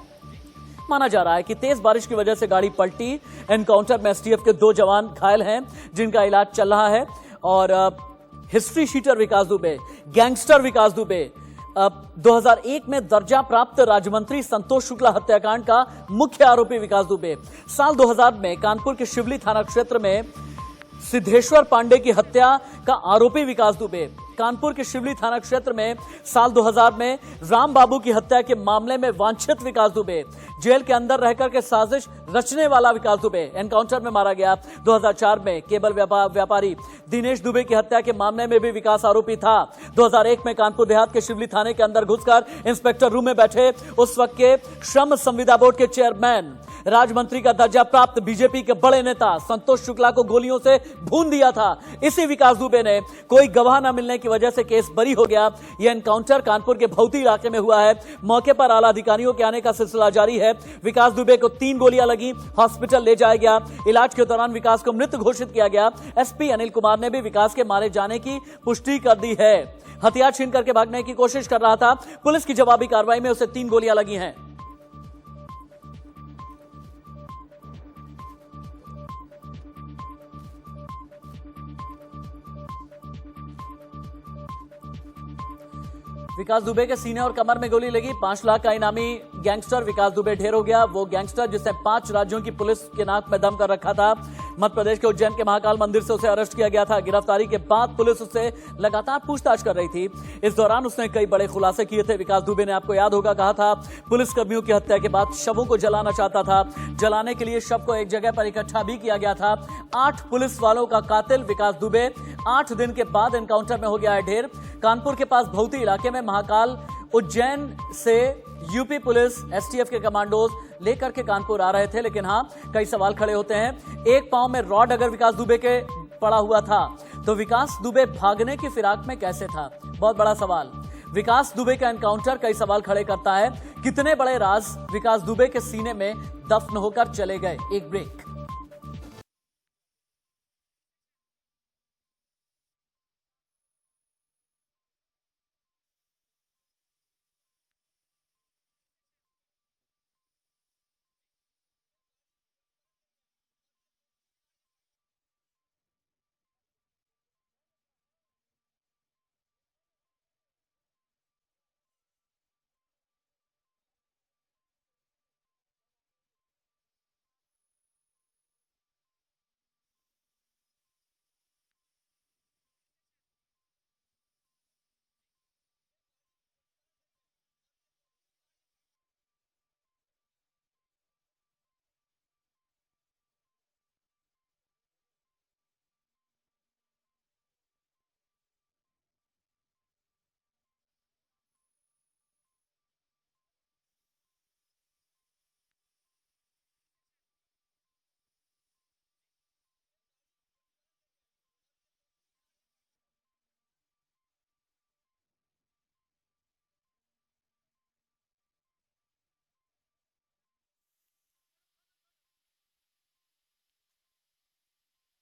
माना जा रहा है कि तेज बारिश की वजह से गाड़ी पलटी। एनकाउंटर में एसटीएफ के 2 जवान घायल हैं, जिनका इलाज चल रहा है। और हिस्ट्री शीटर विकास दुबे, गैंगस्टर विकास दुबे, 2001 में दर्जा प्राप्त राज्यमंत्री संतोष शुक्ला हत्याकांड का मुख्य आरोपी विकास दुबे, साल 2000 में कानपुर के शिवली थाना क्षेत्र में सिद्धेश्वर पांडे की हत्या का आरोपी विकास दुबे, कानपुर के शिवली थाना क्षेत्र में साल 2000 में राम बाबू की हत्या के मामले में वांछित विकास दुबे, जेल के अंदर रहकर के साजिश रचने वाला विकास दुबे एनकाउंटर में मारा गया। 2004 में केबल व्यापारी दिनेश दुबे की हत्या के मामले में भी विकास आरोपी था। 2001 में कानपुर देहात के शिवली थाने के अंदर घुसकर इंस्पेक्टर रूम में बैठे उस वक्त के श्रम संविदा बोर्ड के चेयरमैन, राज्यमंत्री का दर्जा प्राप्त बीजेपी के बड़े नेता संतोष शुक्ला को गोलियों से भून दिया था। इसी विकास दुबे ने कोई गवाह न मिलने की वजह से केस बरी हो गया। यह एनकाउंटर कानपुर के भौती इलाके में हुआ है। मौके पर आला अधिकारियों के आने का सिलसिला जारी है। विकास दुबे को 3 गोलियां लगी, हॉस्पिटल ले जाया गया। इलाज के दौरान विकास को मृत घोषित किया गया। एसपी अनिल कुमार ने भी विकास के मारे जाने की पुष्टि कर दी है। हथियार छीन करके भागने की कोशिश कर रहा था। पुलिस की जवाबी कार्रवाई में उसे 3 गोलियां लगी हैं। विकास दुबे के सीने और कमर में गोली लगी। 5 लाख का इनामी गैंगस्टर विकास दुबे ढेर हो गया। वो गैंगस्टर जिसने 5 राज्यों की पुलिस के नाक में दम कर रखा था। मध्य प्रदेश के उज्जैन के महाकाल मंदिर से उसे अरेस्ट किया गया था। गिरफ्तारी के बाद पुलिस उससे लगातार पूछताछ कर रही थी। इस दौरान उसने कई बड़े खुलासे किए थे। विकास दुबे ने, आपको याद होगा, कहा था पुलिसकर्मियों की हत्या के बाद शवों को जलाना चाहता था। जलाने के लिए शव को एक जगह पर इकट्ठा भी किया गया था। 8 पुलिस वालों का कातिल विकास दुबे 8 दिन के बाद एनकाउंटर में हो गया है ढेर। कानपुर के पास भौती इलाके में महाकाल उज्जैन से यूपी पुलिस एसटीएफ के कमांडोज लेकर के कानपुर आ रहे थे। लेकिन हाँ, कई सवाल खड़े होते हैं। एक पांव में रॉड अगर विकास दुबे के पड़ा हुआ था तो विकास दुबे भागने की फिराक में कैसे था? बहुत बड़ा सवाल। विकास दुबे का एनकाउंटर कई सवाल खड़े करता है। कितने बड़े राज विकास दुबे के सीने में दफन होकर चले गए? एक ब्रेक।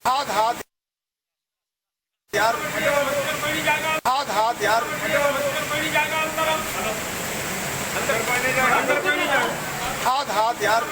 हाथ हाथ यार, हाथ हाथ यार, हाथ हाथ यार।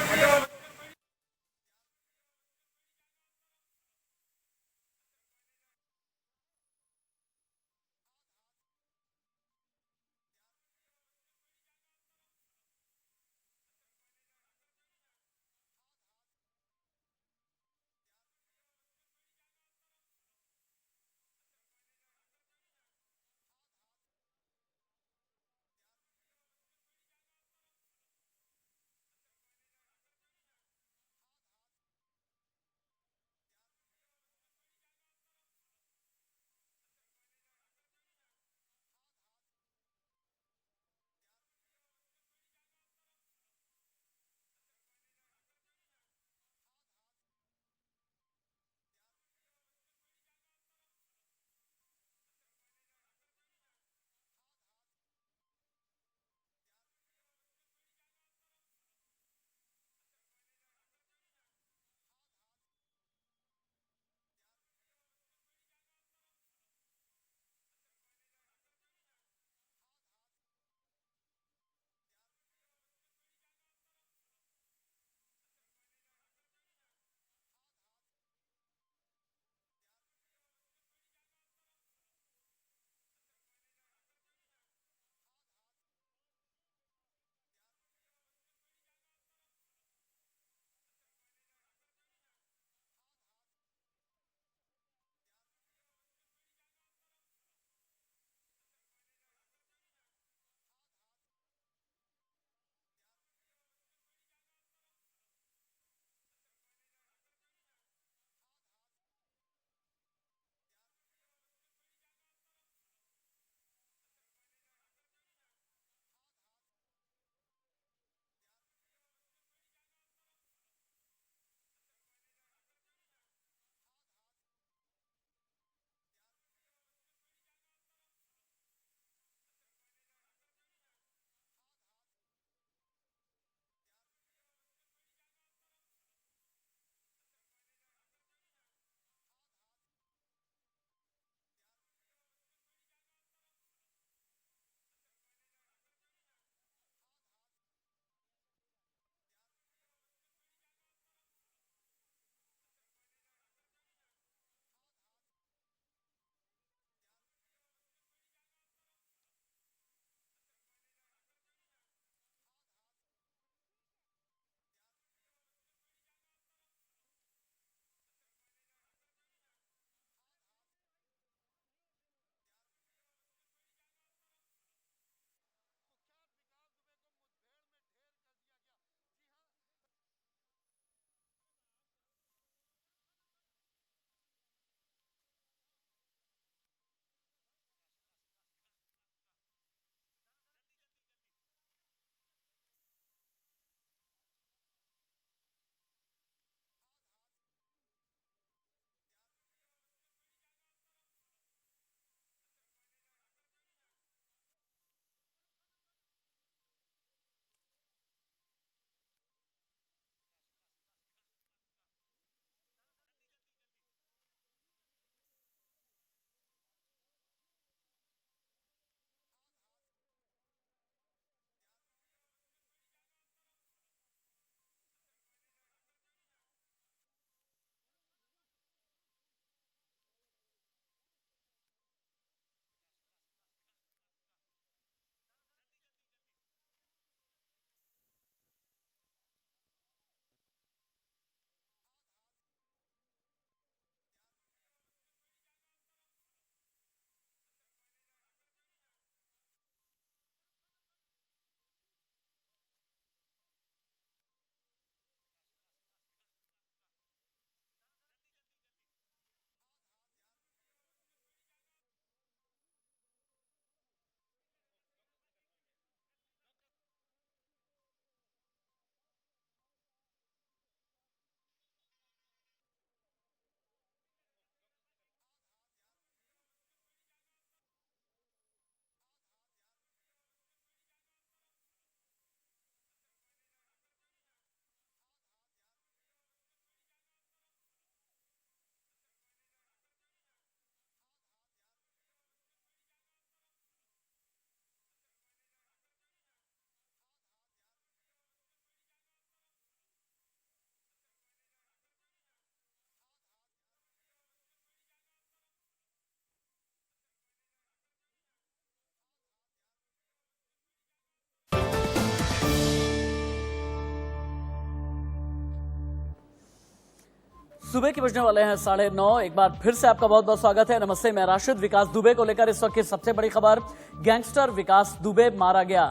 सुबह के बजने वाले हैं 9:30। एक बार फिर से आपका बहुत बहुत स्वागत है। नमस्ते, मैं राशिद। विकास दुबे को लेकर इस वक्त की सबसे बड़ी खबर, गैंगस्टर विकास दुबे मारा गया।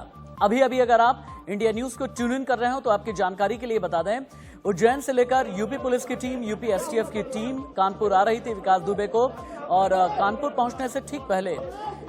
अभी अगर आप इंडिया न्यूज को ट्यून इन कर रहे हो तो आपकी जानकारी के लिए बता दें, उज्जैन से लेकर यूपी पुलिस की टीम, यूपी एसटीएफ की टीम कानपुर आ रही थी विकास दुबे को, और कानपुर पहुंचने से ठीक पहले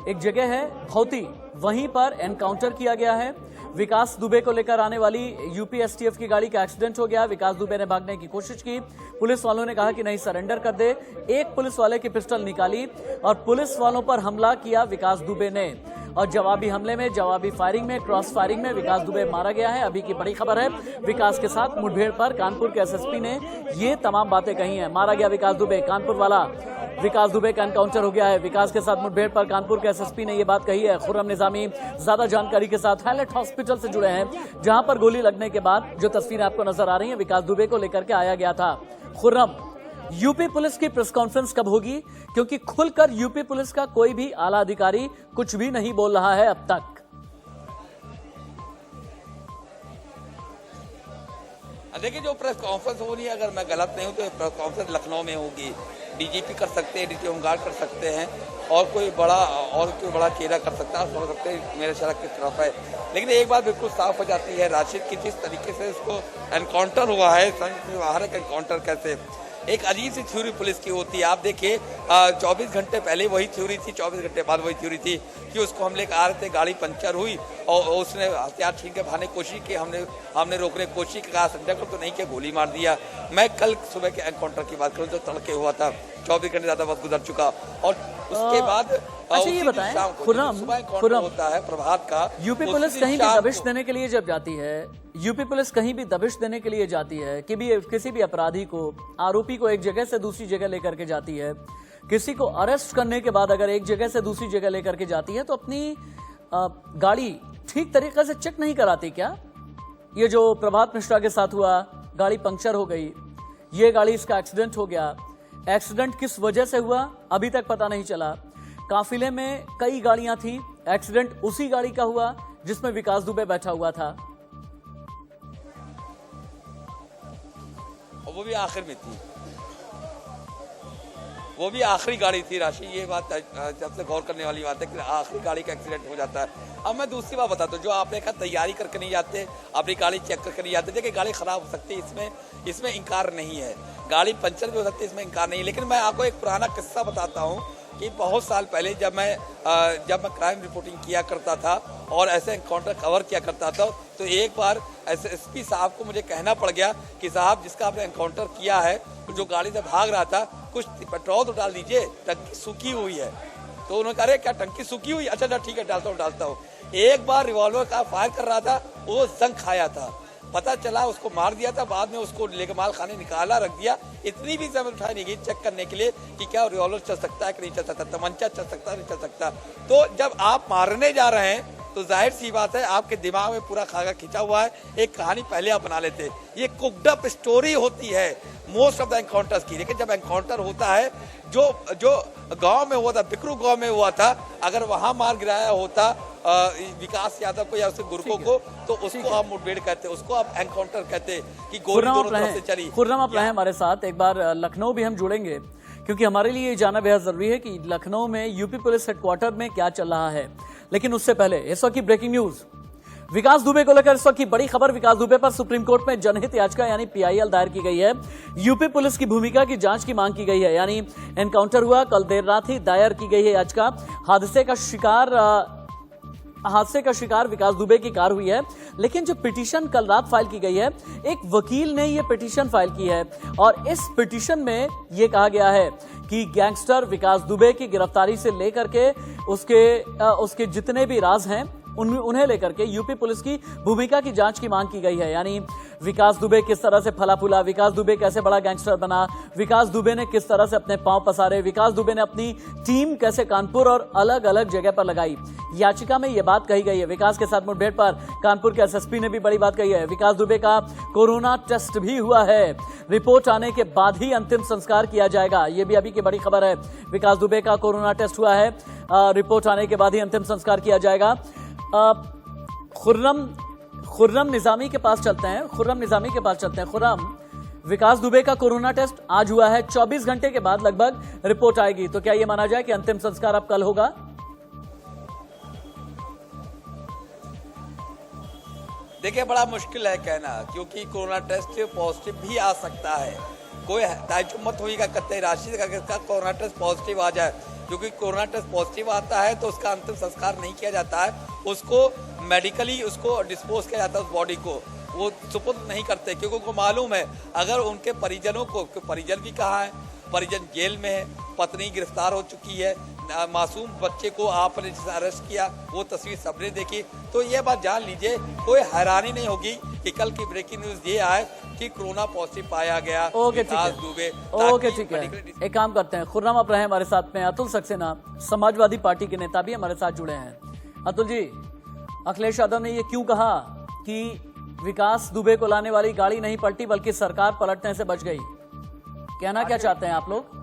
एक जगह है भौती, वहीं पर एनकाउंटर किया गया है। विकास दुबे को लेकर आने वाली यूपी एसटीएफ की गाड़ी का एक्सीडेंट हो गया। विकास दुबे ने भागने की कोशिश की, पुलिस वालों ने कहा कि नहीं, सरेंडर कर दे। एक पुलिस वाले की पिस्टल निकाली और पुलिस वालों पर हमला किया विकास दुबे ने, और जवाबी हमले में, जवाबी फायरिंग में, क्रॉस फायरिंग में विकास दुबे मारा गया है। अभी की बड़ी खबर है, विकास के साथ मुठभेड़ पर कानपुर के एसएसपी ने ये तमाम बातें कही हैं। मारा गया विकास दुबे, कानपुर वाला विकास दुबे का एनकाउंटर हो गया है। विकास के साथ मुठभेड़ पर कानपुर के एसएसपी ने ये बात कही है। खुर्रम निजामी ज्यादा जानकारी के साथ हैलेट हॉस्पिटल से जुड़े हैं, जहां पर गोली लगने के बाद जो तस्वीरें आपको नजर आ रही हैं, विकास दुबे को लेकर के आया गया था। खुर्रम, यूपी पुलिस की प्रेस कॉन्फ्रेंस कब होगी? क्योंकि खुलकर यूपी पुलिस का कोई भी आला अधिकारी कुछ भी नहीं बोल रहा है अब तक। देखिए, जो प्रेस कॉन्फ्रेंस हो रही है, अगर मैं गलत नहीं हूं तो प्रेस कॉन्फ्रेंस लखनऊ में होगी। डीजीपी कर सकते हैं, डीजी होमगार्ड कर सकते हैं, और कोई बड़ा चेहरा कर सकता है, समझ सकते हैं मेरे शहर किस तरफ है। लेकिन एक बात बिल्कुल साफ हो जाती है राशिद की, जिस तरीके से उसको एनकाउंटर हुआ है, बाहर का एनकाउंटर कैसे, एक अजीब सी थ्योरी पुलिस की होती है। आप देखिए, 24 घंटे पहले वही थ्योरी थी, 24 घंटे बाद वही थ्योरी थी कि उसको हम लेकर आ रहे थे, गाड़ी पंचर हुई और उसने हथियार छीन के भागने की कोशिश की। हमने रोकने की कोशिश की, कहा संजय को तो नहीं किया, गोली मार दिया। मैं कल सुबह के एनकाउंटर की बात करूं जो तड़के हुआ था, 24 घंटे ज्यादा वक्त गुजर चुका, और उसके बाद अच्छा ये बताएं, खुर्रम होता है प्रभात का, यूपी पुलिस कहीं भी दबिश देने के लिए जब जाती है, यूपी पुलिस कहीं भी दबिश देने के लिए जाती है कि भी किसी भी अपराधी को, आरोपी को एक जगह से दूसरी जगह लेकर के जाती है, किसी को अरेस्ट करने के बाद अगर एक जगह से दूसरी जगह लेकर के जाती है तो अपनी गाड़ी ठीक तरीके से चेक नहीं कराती क्या? ये जो प्रभात मिश्रा के साथ हुआ, गाड़ी पंक्चर हो गई, ये गाड़ी, इसका एक्सीडेंट हो गया। एक्सीडेंट किस वजह से हुआ अभी तक पता नहीं चला। काफिले में कई गाड़ियां थी, एक्सीडेंट उसी गाड़ी का हुआ जिसमें विकास दुबे बैठा हुआ था, वो भी आखिर में थी, वो भी आखिरी गाड़ी थी राशि। ये बात सबसे गौर करने वाली बात है कि आखिरी गाड़ी का एक्सीडेंट हो जाता है। अब मैं दूसरी बात बताता हूँ, जो आपने कहा तैयारी करके नहीं जाते, अपनी गाड़ी चेक करके नहीं जाते। देखिए, गाड़ी खराब हो सकती है, इसमें इनकार नहीं है, गाड़ी पंचर भी हो सकती है, इसमें इनकार नहीं है। लेकिन मैं आपको एक पुराना किस्सा बताता हूँ कि बहुत साल पहले जब मैं क्राइम रिपोर्टिंग किया करता था और ऐसे एनकाउंटर कवर किया करता था, तो एक बार एसएसपी साहब को मुझे कहना पड़ गया कि साहब, जिसका आपने एनकाउंटर किया है, जो गाड़ी से भाग रहा था, कुछ पेट्रोल तो डाल दीजिए, टंकी सूखी हुई है। तो उन्होंने कहा, अरे क्या टंकी सूखी हुई? अच्छा ठीक है, डालता हूँ। एक बार रिवॉल्वर का फायर कर रहा था, वो जंग खाया था, पता चला उसको मार दिया था। बाद में उसको लेकर माल खाने निकाला, रख दिया। इतनी भी जमीन उठाई नहीं गई चेक करने के लिए कि क्या रिवॉल्वर चल सकता है कि नहीं चल सकता, तमंचा चल सकता है नहीं चल सकता। तो जब आप मारने जा रहे हैं तो जाहिर सी बात है आपके दिमाग में पूरा खाका खिंचा हुआ है, एक कहानी पहले आप बना लेते। ये कुक्ड अप स्टोरी होती है मोस्ट ऑफ द एनकाउंटर्स की। लेकिन जब एनकाउंटर होता है, जो गांव में हुआ था, बिकरू गांव में हुआ था, अगर वहां मार गिराया होता विकास यादव को या उसके गुर्गों को, तो उसको आप मुठभेड़ कहते, उसको आप एनकाउंटर कहते कि गोली दोनों तरफ से चली। खुर्रम, आप रहे हमारे साथ। एक बार लखनऊ भी हम जुड़ेंगे, क्योंकि हमारे लिए ये जानना बेहद जरूरी है कि लखनऊ में यूपी पुलिस हेडक्वार्टर में क्या चल रहा है। लेकिन उससे पहले इस वक्त की ब्रेकिंग न्यूज, विकास दुबे को लेकर इस वक्त की बड़ी खबर। विकास दुबे पर सुप्रीम कोर्ट में जनहित याचिका यानी पीआईएल दायर की गई है। यूपी पुलिस की भूमिका की जांच की मांग की गई है। यानी एनकाउंटर हुआ, कल देर रात ही दायर की गई है याचिका। हादसे का शिकार विकास दुबे की कार हुई है। लेकिन जो पिटीशन कल रात फाइल की गई है, एक वकील ने यह पिटीशन फाइल की है, और इस पिटीशन में यह कहा गया है कि गैंगस्टर विकास दुबे की गिरफ्तारी से लेकर के उसके जितने भी राज हैं, उन्हें लेकर के यूपी पुलिस की भूमिका की जांच की मांग की गई है। यानी विकास दुबे किस तरह से फला फूला, विकास दुबे कैसे बड़ा गैंगस्टर बना, विकास दुबे ने किस तरह से अपने पांव पसारे, विकास दुबे ने अपनी टीम कैसे कानपुर और अलग अलग जगह पर लगाई। याचिका में यह बात कही गई है। विकास के साथ मुठभेड़ पर कानपुर के एसएसपी ने भी बड़ी बात कही है। विकास दुबे का कोरोना टेस्ट भी हुआ है, रिपोर्ट आने के बाद ही अंतिम संस्कार किया जाएगा। यह भी अभी की बड़ी खबर है। विकास दुबे का कोरोना टेस्ट हुआ है, रिपोर्ट आने के बाद ही अंतिम संस्कार किया जाएगा। खुर्रम निजामी के पास चलते हैं। खुर्रम, विकास दुबे का कोरोना टेस्ट आज हुआ है, 24 घंटे के बाद लगभग रिपोर्ट आएगी। तो क्या यह माना जाए कि अंतिम संस्कार अब कल होगा? देखिए, बड़ा मुश्किल है कहना, क्योंकि कोरोना टेस्ट पॉजिटिव भी आ सकता है। कोई ताज्जुब मत होइएगा कतई राशि का कोरोना टेस्ट पॉजिटिव आ जाए, क्योंकि कोरोना टेस्ट पॉजिटिव आता है तो उसका अंतिम संस्कार नहीं किया जाता है, उसको मेडिकली उसको डिस्पोज किया जाता है, उस बॉडी को वो सुपुर्द नहीं करते, क्योंकि उनको मालूम है अगर उनके परिजनों को, परिजन भी कहाँ है, परिजन जेल में है, पत्नी गिरफ्तार हो चुकी है, मासूम बच्चे को आपने जिसे अरेस्ट किया वो तस्वीर सबने देखी, तो ये बात जान लीजिए, कोई हैरानी नहीं होगी कि कल की ब्रेकिंग न्यूज ये आए कि कोरोना पॉजिटिव पाया गया विकास दुबे। ओके, ठीक है, एक काम करते हैं, खुर्रम आप रहे हमारे साथ में। अतुल सक्सेना, समाजवादी पार्टी के नेता भी हमारे साथ जुड़े हैं। अतुल जी, अखिलेश यादव ने ये क्यों कहा कि विकास दुबे को लाने वाली गाड़ी नहीं पलटी बल्कि सरकार पलटने से बच गई? कहना क्या चाहते हैं आप लोग?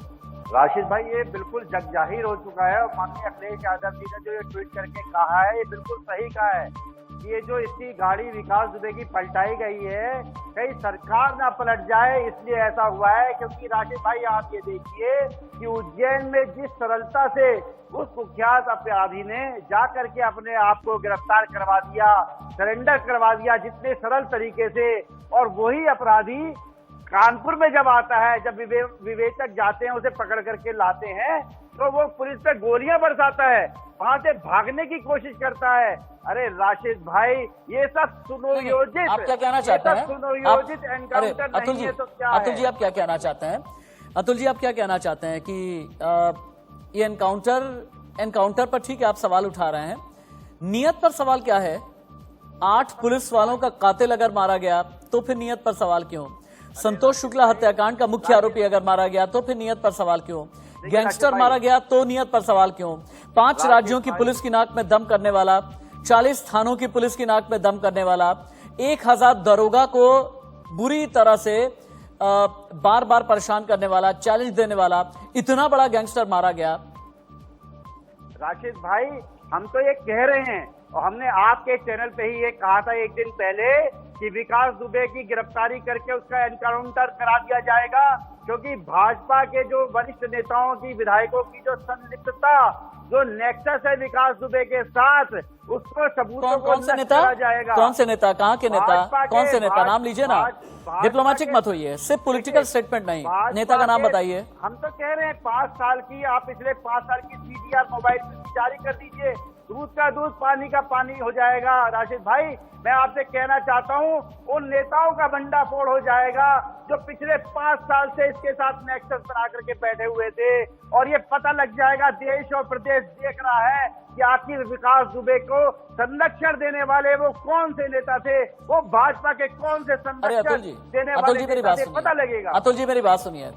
राशिद भाई, ये बिल्कुल जग जाहिर हो चुका है और माननीय अखिलेश यादव जी ने जो ये ट्वीट करके कहा है, ये बिल्कुल सही कहा है कि ये जो इसकी गाड़ी विकास दुबे की पलटाई गई है, कहीं सरकार ना पलट जाए इसलिए ऐसा हुआ है। क्योंकि राशिद भाई, आप ये देखिए कि उज्जैन में जिस सरलता से उस कुख्यात अपराधी ने जा करके अपने आप को गिरफ्तार करवा दिया, सरेंडर करवा दिया जितने सरल तरीके से, और वही अपराधी कानपुर में जब आता है, जब विवेचक जाते हैं उसे पकड़ करके लाते हैं, तो वो पुलिस पे गोलियां बरसाता है, वहां से भागने की कोशिश करता है। अरे राशिद भाई, ये सब सुनियोजित, आप क्या कहना चाहते हैं? सुनियोजित एनकाउंटर नहीं है तो क्या है? अतुल जी, आप क्या कहना चाहते हैं? अतुल जी, आप क्या कहना चाहते हैं कि ये एनकाउंटर पर ठीक है आप सवाल उठा रहे हैं, नियत पर सवाल क्या है? 8 पुलिस वालों का कातिल अगर मारा गया तो फिर नियत पर सवाल क्यों? संतोष शुक्ला हत्याकांड का मुख्य आरोपी अगर मारा गया तो फिर नियत पर सवाल क्यों? गैंगस्टर मारा गया तो नियत पर सवाल क्यों? 5 राज्यों की पुलिस की नाक में दम करने वाला, 40 थानों की पुलिस की नाक में दम करने वाला, 1000 दरोगा को बुरी तरह से बार बार परेशान करने वाला, चैलेंज देने वाला, इतना बड़ा गैंगस्टर मारा गया। राशिद भाई, हम तो ये कह रहे हैं और हमने आपके चैनल पे ही ये कहा था एक दिन पहले कि विकास दुबे की गिरफ्तारी करके उसका एनकाउंटर करा दिया जाएगा, क्योंकि भाजपा के जो वरिष्ठ नेताओं की, विधायकों की जो संलिप्तता, जो नेक्सस है विकास दुबे के साथ, उसको सबूतों को नष्ट करा जाएगा। कौन से नेता? कहाँ के नेता? कौन से नेता? नाम लीजिए ना, डिप्लोमेटिक मत होइए, सिर्फ पॉलिटिकल स्टेटमेंट नहीं, नेता का नाम बताइए। हम तो कह रहे हैं 5 साल की, आप पिछले 5 साल की CDR मोबाइल जारी कर दीजिए, दूध का दूध पानी का पानी हो जाएगा। राशिद भाई, मैं आपसे कहना चाहता हूं, उन नेताओं का भंडाफोड़ हो जाएगा जो पिछले 5 साल से इसके साथ नेक्सस बना करके बैठे हुए थे, और ये पता लग जाएगा, देश और प्रदेश देख रहा है कि आखिर विकास दुबे को संरक्षण देने वाले वो कौन से नेता थे, वो भाजपा के कौन से संरक्षण देने वाले नेता थे, पता लगेगा। अतुल जी, मेरी बात सुनिए।